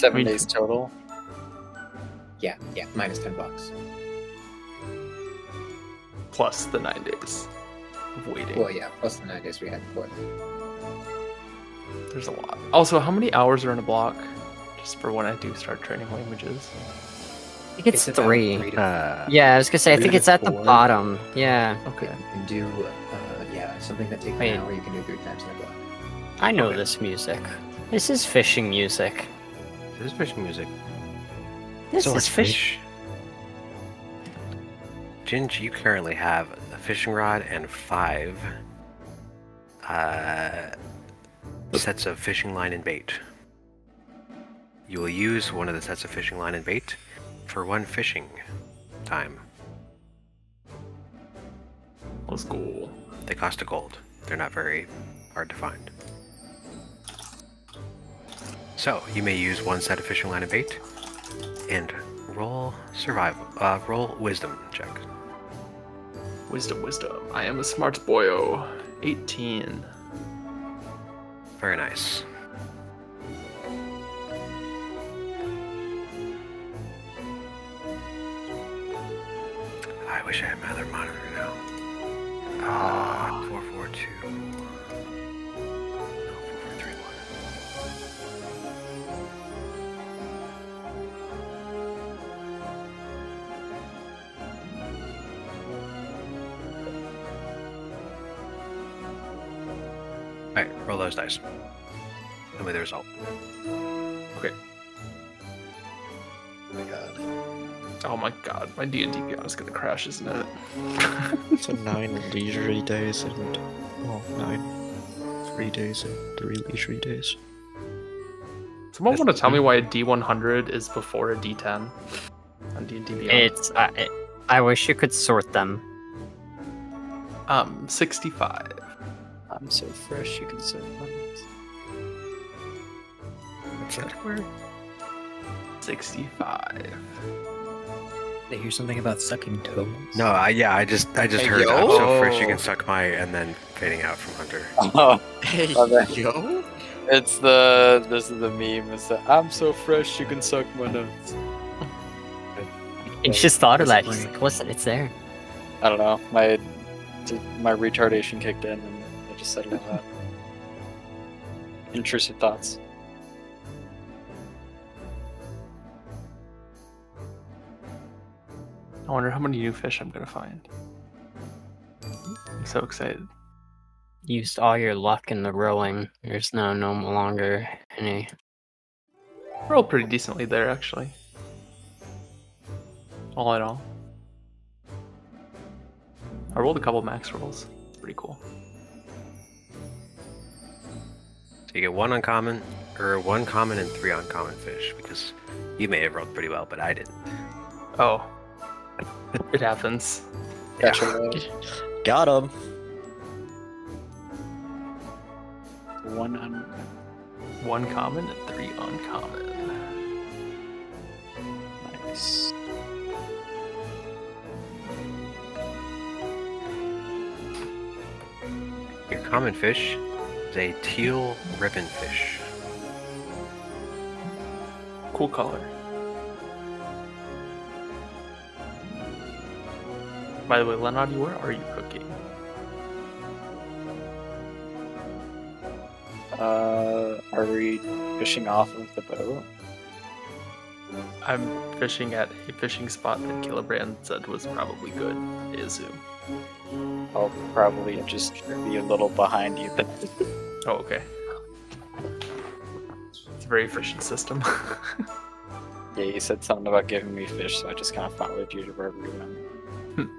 Speaker 9: 7 days total.
Speaker 5: yeah, minus $10.
Speaker 6: plus the 9 days of waiting.
Speaker 5: Well, yeah, plus the 9 days we had before.
Speaker 6: There's a lot. Also, how many hours are in a block? Just for when I do start training languages.
Speaker 2: I think it's
Speaker 5: about
Speaker 2: 3.
Speaker 5: 3 to
Speaker 2: Yeah, I was gonna say, I
Speaker 5: 3
Speaker 2: think
Speaker 5: to
Speaker 2: it's at the
Speaker 5: 4.
Speaker 2: bottom. Yeah.
Speaker 6: Okay.
Speaker 5: You can do, something that takes
Speaker 2: Wait.
Speaker 5: an hour, you can do 3 times in a block.
Speaker 2: I know
Speaker 6: Okay.
Speaker 2: this music. This is fishing music.
Speaker 1: This is fishing music.
Speaker 2: This
Speaker 1: So
Speaker 2: is
Speaker 1: let's fish. Ginge, you currently have a fishing rod and 5 sets of fishing line and bait. You will use one of the sets of fishing line and bait for 1 fishing time.
Speaker 6: Let's go.
Speaker 1: They cost a gold. They're not very hard to find. So you may use 1 set of fishing line and bait, and roll roll wisdom check.
Speaker 6: Wisdom. I am a smart boyo. 18.
Speaker 1: Very nice. I wish I had my other monitor now. 442. No, 4431. Alright, roll those dice. Tell me the result.
Speaker 6: Okay.
Speaker 9: Oh my god.
Speaker 6: Oh my god, my D&D Beyond is gonna crash, isn't it?
Speaker 4: So 9 leisurely days and 9 free days and 3 leisurely days.
Speaker 6: Someone want to tell me why a D100 is before a D10 on D&D Beyond?
Speaker 2: It's I wish you could sort them.
Speaker 6: 65.
Speaker 9: I'm so fresh, you can say that.
Speaker 1: What's that?
Speaker 6: 65.
Speaker 5: Did I hear something about sucking toes?
Speaker 1: No, I just heard
Speaker 8: yo.
Speaker 1: I'm so fresh you can suck my, and then fading out from Hunter.
Speaker 3: Oh,
Speaker 4: Hey,
Speaker 3: Okay.
Speaker 4: yo!
Speaker 9: This is the meme. It's the, I'm so fresh, you can suck my nuts.
Speaker 2: He just thought of that. He's
Speaker 5: Disappointing.
Speaker 2: like, listen, it's there.
Speaker 9: I don't know. My retardation kicked in, and I just said it like that. Intrusive thoughts.
Speaker 6: I wonder how many new fish I'm gonna find. I'm so excited.
Speaker 2: Used all your luck in the rowing. There's no longer any.
Speaker 6: Rolled pretty decently there, actually. All in all. I rolled a couple max rolls. It's pretty cool.
Speaker 1: So you get 1 uncommon, or 1 common and 3 uncommon fish, because you may have rolled pretty well, but I didn't.
Speaker 6: Oh. It happens.
Speaker 9: Gotcha. Right.
Speaker 4: Got him!
Speaker 9: 100.
Speaker 6: 1 common and 3 uncommon.
Speaker 9: Nice.
Speaker 1: Your common fish is a teal ribbon fish.
Speaker 6: Cool color. By the way, Lenadi, where are you cooking?
Speaker 9: Are we fishing off of the boat?
Speaker 6: I'm fishing at a fishing spot that Kilobrand said was probably good, I assume.
Speaker 9: I'll probably just be a little behind you.
Speaker 6: Oh, okay. It's a very efficient system.
Speaker 9: Yeah, you said something about giving me fish, so I just kind of followed you to wherever you went.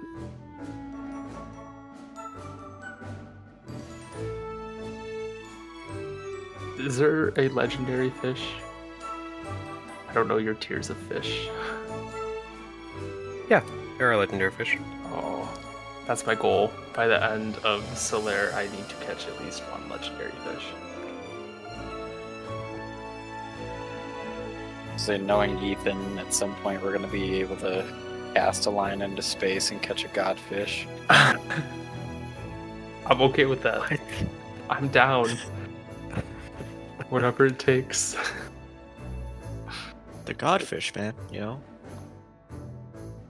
Speaker 6: Is there a legendary fish? I don't know your tiers of fish.
Speaker 1: There are legendary fish.
Speaker 6: Oh, that's my goal. By the end of Solare, I need to catch at least 1 legendary fish.
Speaker 9: So knowing Ethan, at some point we're going to be able to cast a line into space and catch a godfish.
Speaker 6: I'm okay with that. I'm down. Whatever it takes.
Speaker 4: The godfish, man, you know?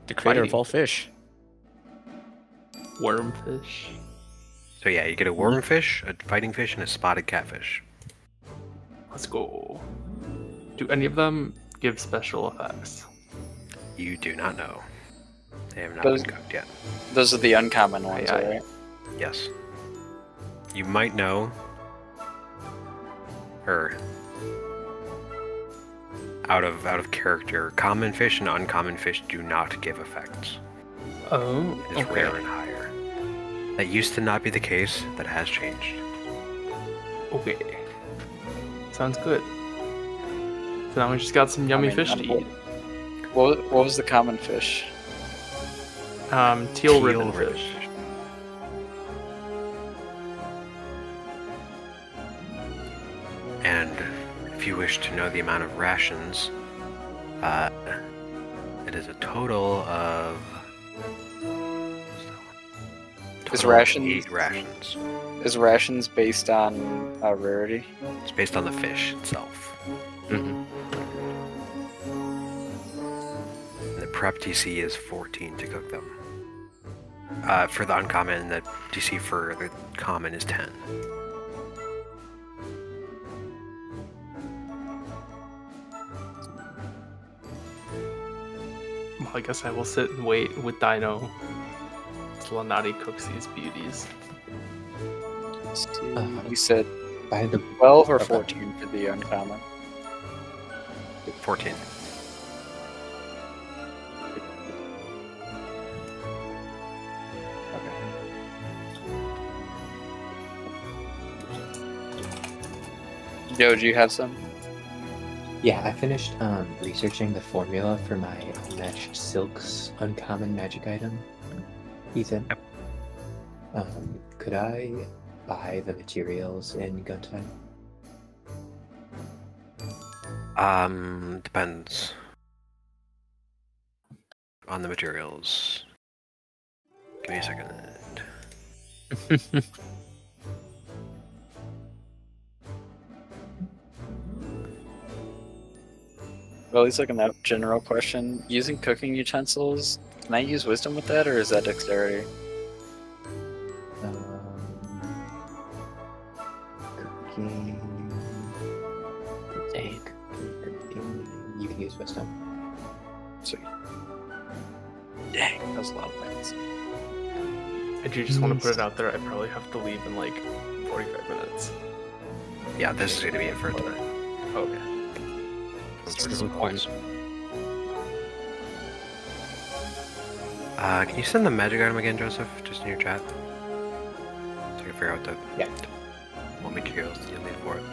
Speaker 4: The creator of all fish.
Speaker 6: Wormfish.
Speaker 1: So yeah, you get a wormfish, a fighting fish, and a spotted catfish.
Speaker 6: Let's go. Do any of them give special effects?
Speaker 1: You do not know. They have not
Speaker 9: Those-
Speaker 1: been cooked yet.
Speaker 9: Those are the uncommon ones,
Speaker 6: Aye, aye.
Speaker 9: right?
Speaker 1: Yes. You might know, or out of character, common fish and uncommon fish do not give effects.
Speaker 6: Oh,
Speaker 1: It is rare and higher. That used to not be the case. That has changed.
Speaker 6: Okay. Sounds good. So now we just got some yummy
Speaker 9: I mean,
Speaker 6: fish to eat.
Speaker 9: What was the common fish?
Speaker 6: Teal ribbon fish.
Speaker 1: And if you wish to know the amount of rations, it is a total of.
Speaker 9: Is
Speaker 1: total of
Speaker 9: rations-
Speaker 1: 8 rations.
Speaker 9: Is rations based on rarity?
Speaker 1: It's based on the fish itself.
Speaker 2: Mhm.
Speaker 1: And the prep DC is 14 to cook them. For the uncommon, the DC for the common is 10.
Speaker 6: Well, I guess I will sit and wait with Dino. Lanati cooks these beauties.
Speaker 9: You said
Speaker 5: By the
Speaker 9: 12 or
Speaker 5: Okay.
Speaker 9: 14 for the uncommon.
Speaker 1: 14.
Speaker 9: Joe, do you have some?
Speaker 5: Yeah, I finished researching the formula for my Unmatched Silks uncommon magic item. Ethan, could I buy the materials in Guntyme?
Speaker 1: Depends on the materials. Give me a second.
Speaker 9: Well, at least like in that general question, using cooking utensils, can I use wisdom with that, or is that dexterity?
Speaker 5: Cooking.
Speaker 2: Dang.
Speaker 5: You can use wisdom.
Speaker 9: Sweet. Dang, that was a lot of points.
Speaker 6: I do just want to put it out there. I probably have to leave in like 45 minutes.
Speaker 1: Yeah, this is gonna be it for tonight.
Speaker 6: Okay.
Speaker 1: Let's do some points. Can you send the magic item again, Joseph? Just in your chat? So I can figure out what materials you need for it.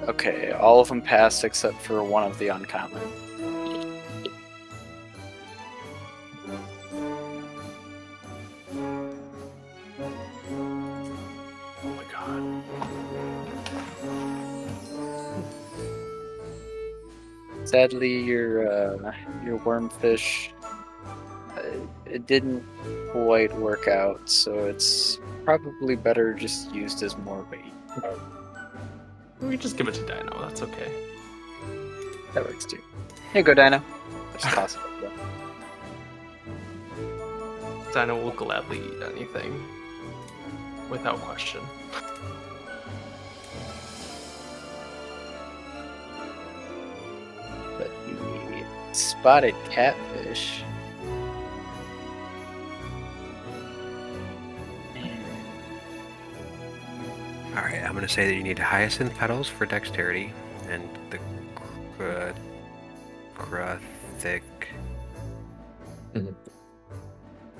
Speaker 9: Okay, all of them passed except for one of the uncommon.
Speaker 6: Oh my god.
Speaker 9: Sadly, your wormfish, it didn't quite work out, so it's probably better just used as more bait.
Speaker 6: We can just give it to Dino. That's okay.
Speaker 9: That works too. Here you go, Dino. Just toss it over.
Speaker 6: Dino will gladly eat anything, without question.
Speaker 9: But the spotted catfish.
Speaker 1: Alright, I'm gonna say that you need hyacinth petals for dexterity, and the thick.
Speaker 5: Mhm.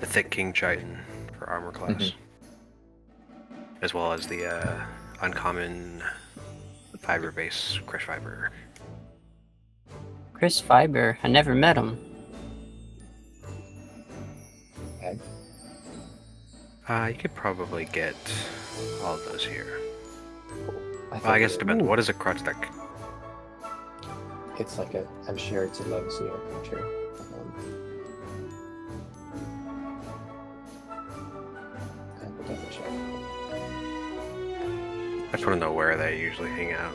Speaker 1: The thick king chitin for armor class. As well as the uncommon fiber base crush fiber.
Speaker 2: Chris Fiber. I never met him.
Speaker 5: Okay.
Speaker 1: You could probably get all of those here.
Speaker 5: I
Speaker 1: Well, I guess it
Speaker 5: thought-
Speaker 1: depends. What is a crutch deck?
Speaker 5: It's like I'm sure it's a loves near creature. I will double check.
Speaker 1: I just want to know where they usually hang out.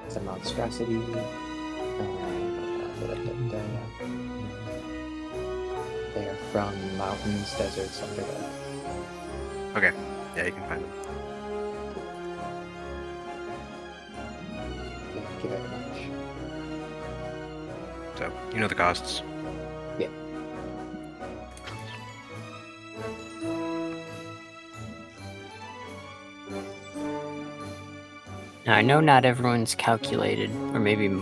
Speaker 5: It's a monstrosity. They are from mountains, deserts, underground.
Speaker 1: Okay, yeah, you can find them.
Speaker 5: Thank you very much.
Speaker 1: So, you know the costs.
Speaker 5: Yeah.
Speaker 2: Now, I know not everyone's calculated, or maybe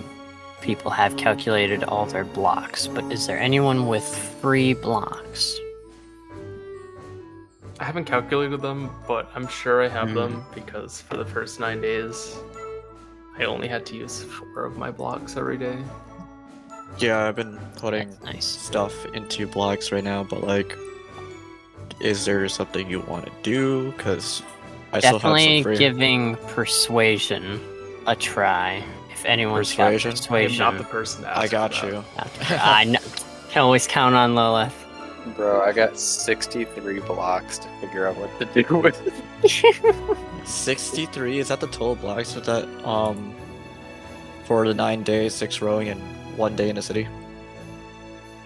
Speaker 2: people have calculated all their blocks, but is there anyone with free blocks?
Speaker 6: I haven't calculated them, but I'm sure I have them because for the first 9 days, I only had to use 4 of my blocks every day.
Speaker 4: Yeah, I've been putting
Speaker 2: That's nice.
Speaker 4: stuff into blocks right now, but like, is there something you want to do? Because I still have
Speaker 2: Definitely
Speaker 4: some free.
Speaker 2: giving persuasion a try. If anyone's
Speaker 4: Persuasion?
Speaker 2: got
Speaker 6: I am
Speaker 2: persuasion,
Speaker 6: not the person to ask
Speaker 4: I got
Speaker 6: for that.
Speaker 4: you.
Speaker 2: I know, can always count on Lilith.
Speaker 9: Bro, I got 63 blocks to figure out what to do with.
Speaker 4: 63, is that the total blocks with that for the 9 days, 6 rowing and 1 day in the city?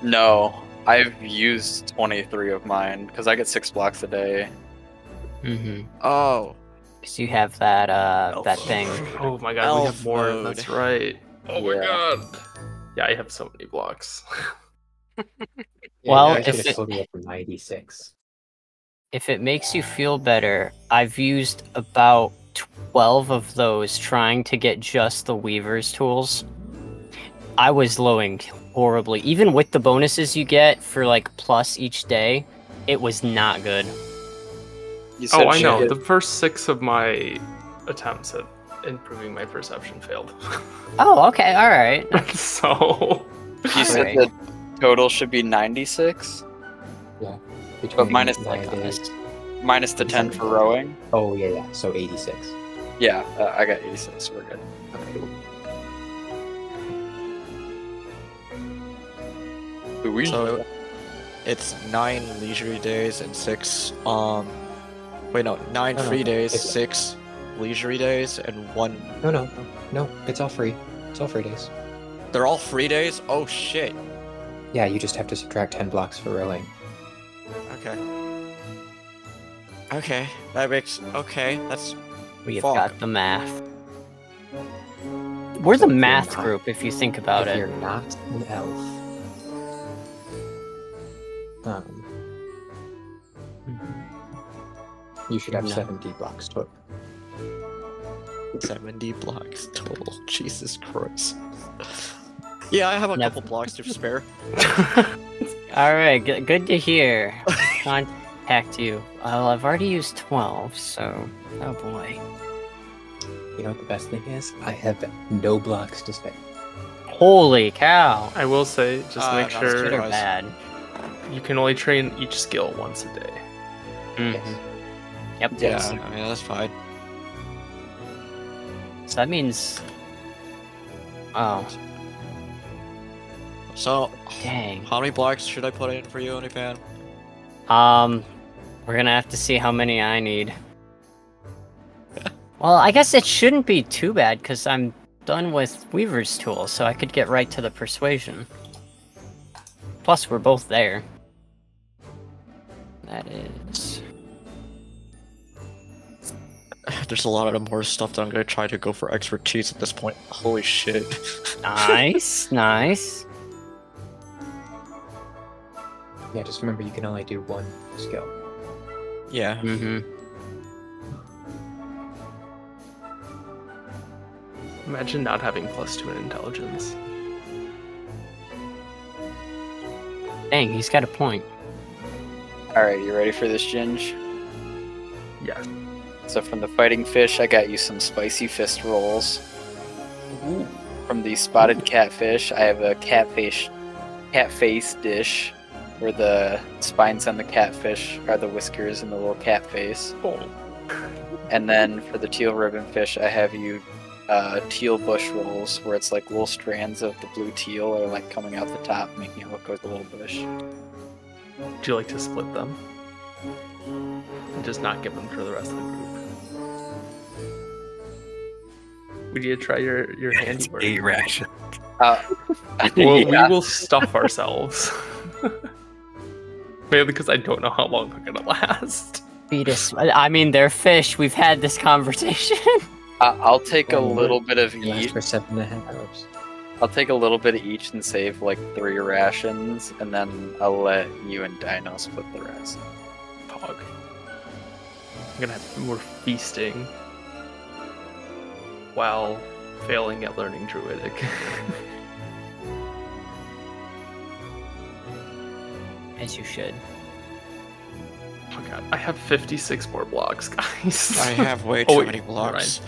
Speaker 9: No, I've used 23 of mine because I get 6 blocks a day.
Speaker 2: Mm-hmm.
Speaker 4: Oh,
Speaker 2: Because you have that that thing.
Speaker 6: Oh my god, we have
Speaker 4: Elf
Speaker 6: more.
Speaker 4: mode.
Speaker 6: That's right. Oh my
Speaker 9: Yeah.
Speaker 6: god. Yeah, I have so many blocks.
Speaker 5: Yeah,
Speaker 2: Well,
Speaker 5: you guys
Speaker 2: if
Speaker 5: get a
Speaker 2: it-
Speaker 5: total of 96.
Speaker 2: if it makes you feel better, I've used about 12 of those trying to get just the Weaver's tools. I was lowing horribly. Even with the bonuses you get for like plus each day, it was not good.
Speaker 6: Oh, I know. The first 6 of my attempts at improving my perception failed.
Speaker 2: Oh, okay, alright.
Speaker 6: So...
Speaker 9: You said the total should be 96?
Speaker 5: Yeah.
Speaker 9: But minus the 10
Speaker 5: Something
Speaker 9: for
Speaker 5: like
Speaker 9: rowing?
Speaker 5: Oh, yeah. So 86.
Speaker 9: Yeah, I got 86, so we're good. Okay.
Speaker 4: So it's 9 leisurely days and 6 wait, no, 9
Speaker 5: No,
Speaker 4: free days,
Speaker 5: it's-
Speaker 4: 6 leisurely days, and 1.
Speaker 5: No. It's all free. It's all free days.
Speaker 4: They're all free days? Oh shit.
Speaker 5: Yeah, you just have to subtract 10 blocks for rowing.
Speaker 4: Okay, that makes that's
Speaker 2: We've
Speaker 4: fuck.
Speaker 2: got the math. We're
Speaker 5: So
Speaker 2: the
Speaker 5: if you're
Speaker 2: math
Speaker 5: not-
Speaker 2: group, if you think about
Speaker 5: if
Speaker 2: it.
Speaker 5: you're not an elf, you should have
Speaker 2: No.
Speaker 5: 70 blocks total.
Speaker 4: 70 blocks total. Jesus Christ. Yeah, I have a
Speaker 2: Yep.
Speaker 4: couple blocks to spare.
Speaker 2: Alright, good to hear. Contact you. Well, I've already used 12, so... Oh boy.
Speaker 5: You know what the best thing is? I have no blocks to spare.
Speaker 2: Holy cow!
Speaker 6: I will say, just make
Speaker 4: that's
Speaker 2: Good
Speaker 6: sure
Speaker 2: or bad?
Speaker 6: you can only train each skill once a day.
Speaker 2: Mhm. Yep.
Speaker 4: Yeah, I mean, that's fine.
Speaker 2: So that means... Oh,
Speaker 4: So,
Speaker 2: dang.
Speaker 4: how many blocks should I put in for you, OnlyFan?
Speaker 2: We're gonna have to see how many I need. Well, I guess it shouldn't be too bad, because I'm done with Weaver's Tool, so I could get right to the Persuasion. Plus, we're both there. That is...
Speaker 4: There's a lot of more stuff that I'm gonna try to go for expertise at this point. Holy shit.
Speaker 2: Nice, nice.
Speaker 5: Yeah, just remember you can only do one skill.
Speaker 4: Yeah.
Speaker 2: Mm-hmm.
Speaker 6: Imagine not having +2 in intelligence.
Speaker 2: Dang, he's got a point.
Speaker 9: Alright, you ready for this, Ginge?
Speaker 6: Yeah.
Speaker 9: So from the fighting fish, I got you some spicy fist rolls. From the spotted catfish, I have a catfish dish, where the spines on the catfish are the whiskers and the little cat face.
Speaker 6: Oh.
Speaker 9: And then for the teal ribbon fish, I have you teal bush rolls, where it's like little strands of the blue teal are like coming out the top, making it look like a little bush.
Speaker 6: Would you like to split them? And just not give them to the rest of the group? We need to try your
Speaker 1: It's
Speaker 6: handiwork.
Speaker 1: 8 rations.
Speaker 6: Well,
Speaker 9: Yeah.
Speaker 6: we will stuff ourselves. Mainly because I don't know how long they're gonna last.
Speaker 2: Fetus. I mean, they're fish. We've had this conversation.
Speaker 9: I'll take a
Speaker 5: Well,
Speaker 9: little bit of
Speaker 5: It lasts
Speaker 9: each.
Speaker 5: for 7.5 hours.
Speaker 9: I'll take a little bit of each and save like 3 rations, and then I'll let you and Dino split the rest.
Speaker 6: Pog. I'm gonna have more feasting while failing at learning Druidic.
Speaker 2: As you should.
Speaker 6: Oh god, I have 56 more blocks, guys.
Speaker 4: I have way
Speaker 6: Oh,
Speaker 4: too
Speaker 6: wait,
Speaker 4: many
Speaker 6: never
Speaker 4: blocks.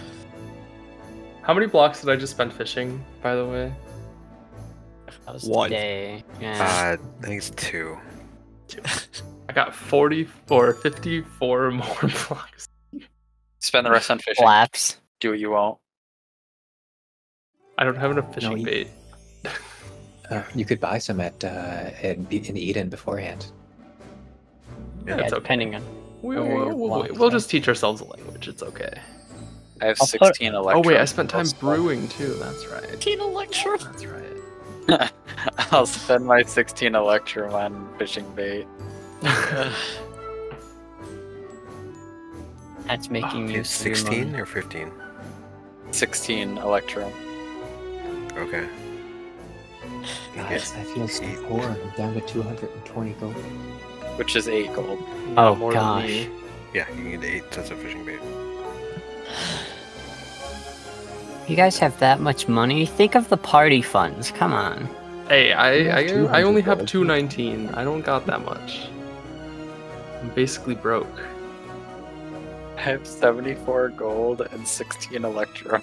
Speaker 6: How many blocks did I just spend fishing, by the way?
Speaker 2: That was
Speaker 4: One.
Speaker 2: today. Yeah.
Speaker 1: I think it's 2.
Speaker 6: I got 54 more blocks.
Speaker 9: Spend the rest on fishing.
Speaker 2: Flaps.
Speaker 9: Do what you want.
Speaker 6: I don't have enough fishing
Speaker 5: you-
Speaker 6: bait.
Speaker 5: You could buy some at in Eden beforehand.
Speaker 6: Yeah,
Speaker 2: Yeah,
Speaker 6: it's okay.
Speaker 2: depending on.
Speaker 6: We'll,
Speaker 2: where your
Speaker 6: we'll, we'll,
Speaker 2: blocks
Speaker 6: we'll
Speaker 2: are.
Speaker 6: just teach ourselves a language. It's okay.
Speaker 9: I have
Speaker 2: I'll put-
Speaker 9: 16
Speaker 6: Oh
Speaker 9: electro.
Speaker 6: wait, I spent time brewing too. That's right.
Speaker 4: Teen Electro.
Speaker 6: That's right.
Speaker 9: I'll spend my 16 electrum on fishing bait.
Speaker 2: That's making you
Speaker 1: It's 16 or 15?
Speaker 9: 16 electrum.
Speaker 1: Okay.
Speaker 5: Guys, I feel so poor. I'm down to 220 gold.
Speaker 9: which is 8 gold.
Speaker 2: Oh,
Speaker 6: more
Speaker 2: gosh.
Speaker 6: than me.
Speaker 1: Yeah, you can get 8 sets of fishing bait.
Speaker 2: You guys have that much money? Think of the party funds. Come on.
Speaker 6: Hey, I
Speaker 5: 200
Speaker 6: only have
Speaker 5: gold.
Speaker 6: 219. I don't got that much. I'm basically broke.
Speaker 9: I have 74 gold and 16 electrum.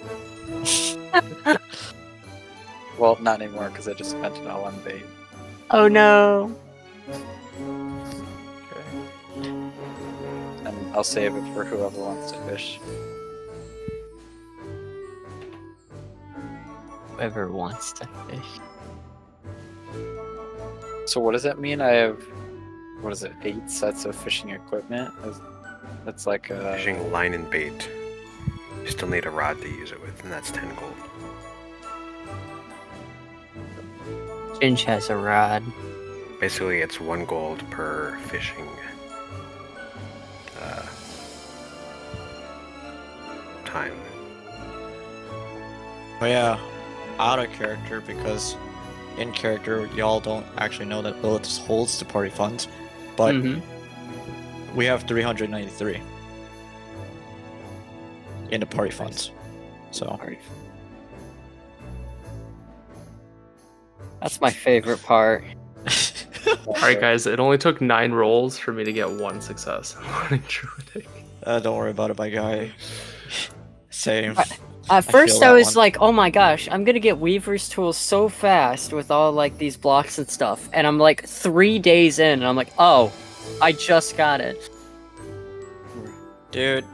Speaker 9: Well, not anymore because I just spent it all on bait.
Speaker 2: Oh no.
Speaker 6: Okay.
Speaker 9: And I'll save it for whoever wants to fish.
Speaker 2: Whoever wants to fish.
Speaker 9: So what does that mean? I have, what is it, 8 sets of fishing equipment? That's like a...
Speaker 1: Fishing line and bait. You still need a rod to use it with, and that's 10 gold.
Speaker 2: Ginge has a rod.
Speaker 1: Basically, it's 1 gold per fishing time.
Speaker 4: Oh yeah, out of character because in character y'all don't actually know that Lilith holds the party funds, but
Speaker 2: Mhm.
Speaker 4: we have 393 in the party funds. So
Speaker 2: That's my favorite part.
Speaker 6: Alright, guys, it only took 9 rolls for me to get 1 success. Learning Druidic.
Speaker 4: don't worry about it, my guy. Same.
Speaker 2: At first
Speaker 4: feel
Speaker 2: I
Speaker 4: that
Speaker 2: was
Speaker 4: one.
Speaker 2: like, oh my gosh, I'm gonna get Weaver's tools so fast with all like these blocks and stuff. And I'm like 3 days in and I'm like, oh, I just got it.
Speaker 4: Dude,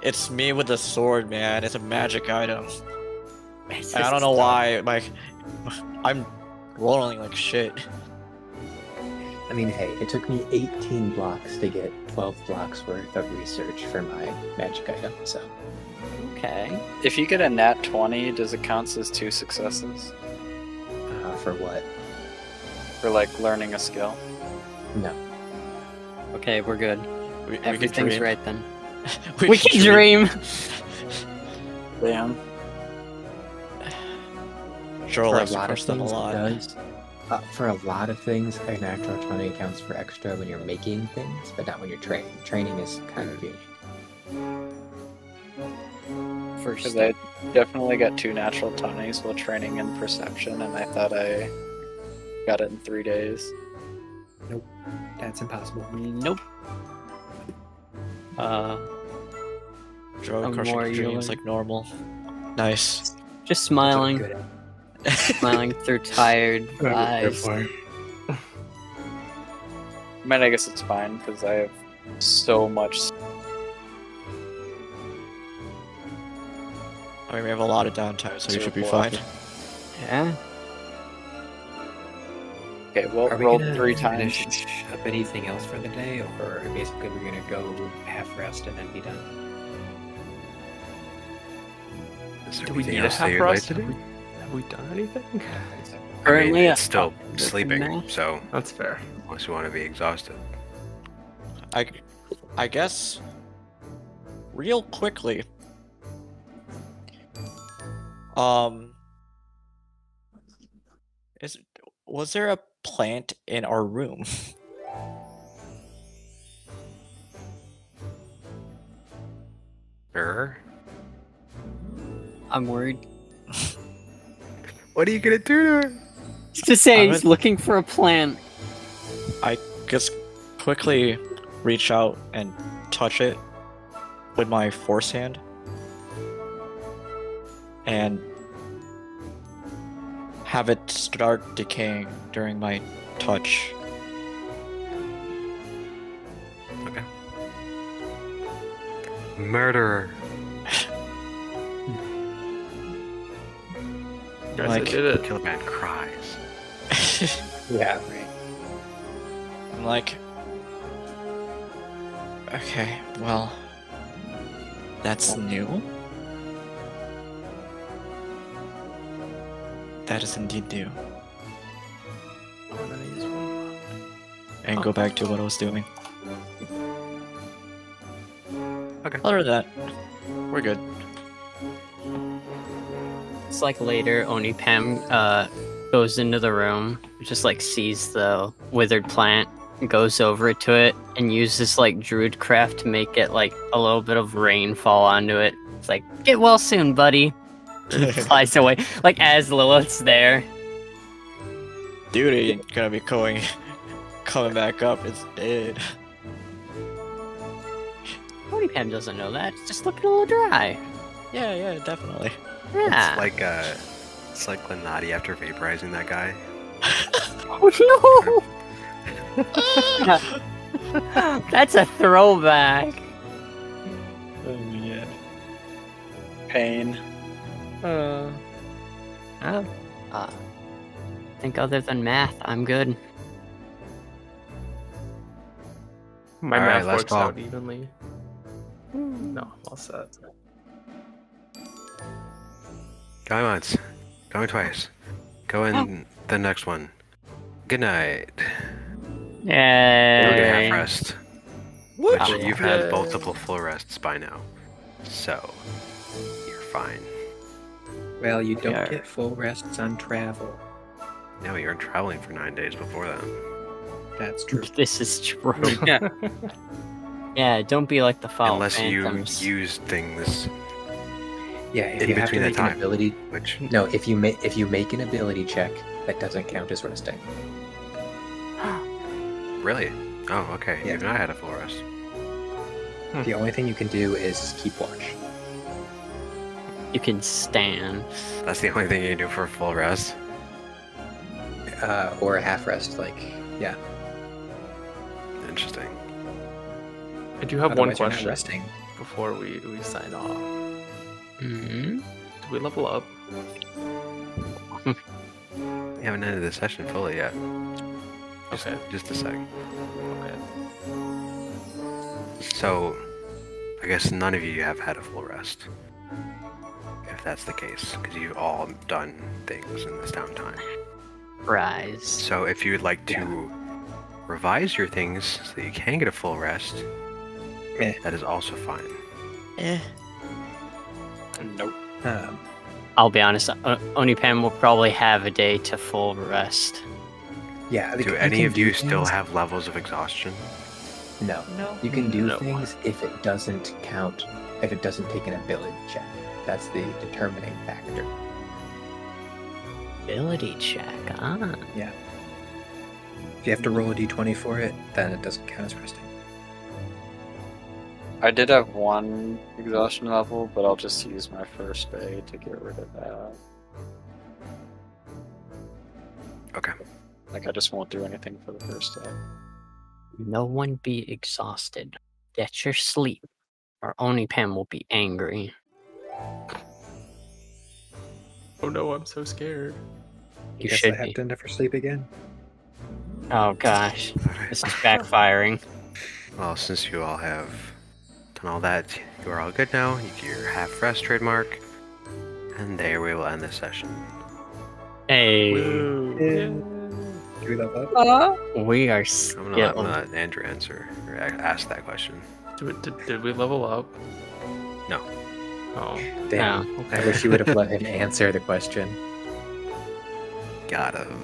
Speaker 4: it's me with the sword, man. It's a magic item.
Speaker 2: It's
Speaker 4: And I
Speaker 2: just
Speaker 4: don't know
Speaker 2: dumb.
Speaker 4: why, I'm rolling like shit.
Speaker 5: I mean, hey, it took me 18 blocks to get 12 blocks worth of research for my magic item, so.
Speaker 2: Okay.
Speaker 9: If you get a nat 20, does it count as 2 successes?
Speaker 5: For what?
Speaker 9: For like learning a skill?
Speaker 5: No.
Speaker 2: Okay, we're good.
Speaker 4: We can
Speaker 2: Everything's
Speaker 4: dream.
Speaker 2: right then. We can dream.
Speaker 9: Damn.
Speaker 4: Sure,
Speaker 5: For a
Speaker 4: likes to
Speaker 5: lot of
Speaker 4: crush them a
Speaker 5: things,
Speaker 4: lot.
Speaker 5: it does. For a lot of things, a natural 20 accounts for extra when you're making things, but not when you're training. Training is kind of unique.
Speaker 2: First
Speaker 9: Because I definitely got 2 natural 20s while training in perception, and I thought I got it in 3 days.
Speaker 5: That's impossible.
Speaker 2: Nope.
Speaker 4: Joy
Speaker 2: I'm
Speaker 4: crushing
Speaker 2: more
Speaker 4: dreams
Speaker 2: yelling.
Speaker 4: like normal. Nice.
Speaker 2: Just smiling.
Speaker 5: Good at.
Speaker 2: Smiling through tired eyes.
Speaker 9: I mean, I guess it's fine because I have so much.
Speaker 4: I mean, we have a lot of downtime, so you
Speaker 9: To
Speaker 4: should be
Speaker 9: report.
Speaker 4: fine.
Speaker 2: Yeah.
Speaker 9: Okay, well,
Speaker 5: Are we
Speaker 9: rolled
Speaker 5: gonna
Speaker 9: 3 times.
Speaker 5: finish up anything else for the day, or basically we're gonna go half rest and then be done?
Speaker 1: Is there
Speaker 6: Do we
Speaker 1: anything
Speaker 6: need a
Speaker 1: else that
Speaker 6: half
Speaker 1: you'd like
Speaker 6: rest?
Speaker 1: to do?
Speaker 6: Have we done anything?
Speaker 1: I mean,
Speaker 2: Currently,
Speaker 1: it's still
Speaker 2: that's
Speaker 1: sleeping,
Speaker 2: enough.
Speaker 1: so
Speaker 6: That's fair.
Speaker 1: unless you want to be exhausted.
Speaker 4: I guess real quickly. Was there a plant in our room?
Speaker 1: Err?
Speaker 2: I'm worried.
Speaker 1: What are you gonna do to her?
Speaker 2: To say
Speaker 4: I
Speaker 2: he's
Speaker 4: would-
Speaker 2: looking for a plant.
Speaker 4: I just quickly reach out and touch it with my force hand. And have it start decaying during my touch.
Speaker 1: Okay. Murderer.
Speaker 6: Guys,
Speaker 4: Like-
Speaker 6: I did it.
Speaker 1: Killman cries.
Speaker 5: Yeah, right.
Speaker 4: I'm like, okay, well, that's new. That is indeed new.
Speaker 6: I'm gonna use one.
Speaker 4: And go back to what I was doing.
Speaker 1: Okay.
Speaker 4: Other than that, we're good.
Speaker 2: It's like later, Onipam goes into the room, just like sees the withered plant, goes over to it and uses like druidcraft to make it like a little bit of rain fall onto it. It's like, get well soon, buddy. And it flies away. Like as Lilith's there.
Speaker 4: Dude ain't gonna be coming back up. It's dead.
Speaker 2: Pony Pam doesn't know that. It's just looking a little dry.
Speaker 4: Yeah, definitely.
Speaker 2: Yeah.
Speaker 1: It's like Glenati after vaporizing that guy.
Speaker 2: Oh no! That's a throwback.
Speaker 4: Oh yeah.
Speaker 9: Pain.
Speaker 2: I think other than math, I'm good.
Speaker 6: My
Speaker 1: All right,
Speaker 6: math
Speaker 1: last
Speaker 6: works
Speaker 1: call.
Speaker 6: out evenly. No, I'm all set.
Speaker 1: Going once. Going twice. Going the next one. Good night. We're gonna have
Speaker 2: Yay.
Speaker 1: rest. Which
Speaker 2: Oh,
Speaker 1: you've had multiple full rests by now. So you're fine.
Speaker 5: Well, you don't
Speaker 2: Yeah.
Speaker 5: get full rests on travel.
Speaker 1: No, you're traveling for 9 days before then.
Speaker 5: That's true.
Speaker 2: This is true. Yeah, don't be like the foul
Speaker 1: Unless
Speaker 2: phantoms.
Speaker 1: you use things
Speaker 5: Yeah, if
Speaker 1: in
Speaker 5: you have to
Speaker 1: between that
Speaker 5: make an
Speaker 1: time.
Speaker 5: ability,
Speaker 1: Which
Speaker 5: no, if you make an ability check, that doesn't count as resting.
Speaker 1: really? Oh, okay.
Speaker 5: Yeah.
Speaker 1: Even I had a full rest.
Speaker 5: The only thing you can do is keep watch.
Speaker 2: You can stand.
Speaker 1: That's the only thing you can do for a full rest.
Speaker 5: Or a half rest, like, yeah.
Speaker 1: Interesting.
Speaker 6: I do have one
Speaker 5: Otherwise you're not
Speaker 6: question
Speaker 5: resting.
Speaker 6: before we sign off.
Speaker 2: Mm-hmm.
Speaker 6: Do we level up?
Speaker 1: We haven't ended the session fully yet.
Speaker 6: Okay.
Speaker 1: Just a sec.
Speaker 6: Okay.
Speaker 1: So, I guess none of you have had a full rest. If that's the case, because you've all done things in this downtime.
Speaker 2: Rise.
Speaker 1: So, if you would like to revise your things so that you can get a full rest,
Speaker 5: Eh.
Speaker 1: that is also fine.
Speaker 9: Nope.
Speaker 2: I'll be honest, Onipam will probably have a day to full rest.
Speaker 5: Yeah.
Speaker 1: Do any of you still have levels of exhaustion?
Speaker 5: No.
Speaker 2: No.
Speaker 5: You can do
Speaker 6: No.
Speaker 5: things if it doesn't count, if it doesn't take an ability check. That's the determining factor.
Speaker 2: Ability check, ah.
Speaker 5: If you have to roll a d20 for it, then it doesn't count as resting.
Speaker 9: I did have one exhaustion level, but I'll just use my first day to get rid of that.
Speaker 1: Okay.
Speaker 9: Like, I just won't do anything for the first day.
Speaker 2: No one be exhausted. Get your sleep, or Onipam will be angry.
Speaker 6: Oh no, I'm so scared.
Speaker 2: You
Speaker 5: Guess
Speaker 2: should
Speaker 5: I have
Speaker 2: be.
Speaker 5: to never sleep again.
Speaker 2: Oh gosh,
Speaker 1: Alright.
Speaker 2: this is backfiring.
Speaker 1: Well, since you all have done all that, you are all good now. You get your half rest trademark. And there we will end this session.
Speaker 2: Hey,
Speaker 5: Do we level up?
Speaker 2: we are
Speaker 1: I'm gonna
Speaker 2: skilling.
Speaker 1: let Andrew answer or ask that question.
Speaker 6: Did we level up?
Speaker 1: No.
Speaker 6: Oh.
Speaker 5: Damn.
Speaker 2: No.
Speaker 5: I wish you would have let him answer the question.
Speaker 1: Got him.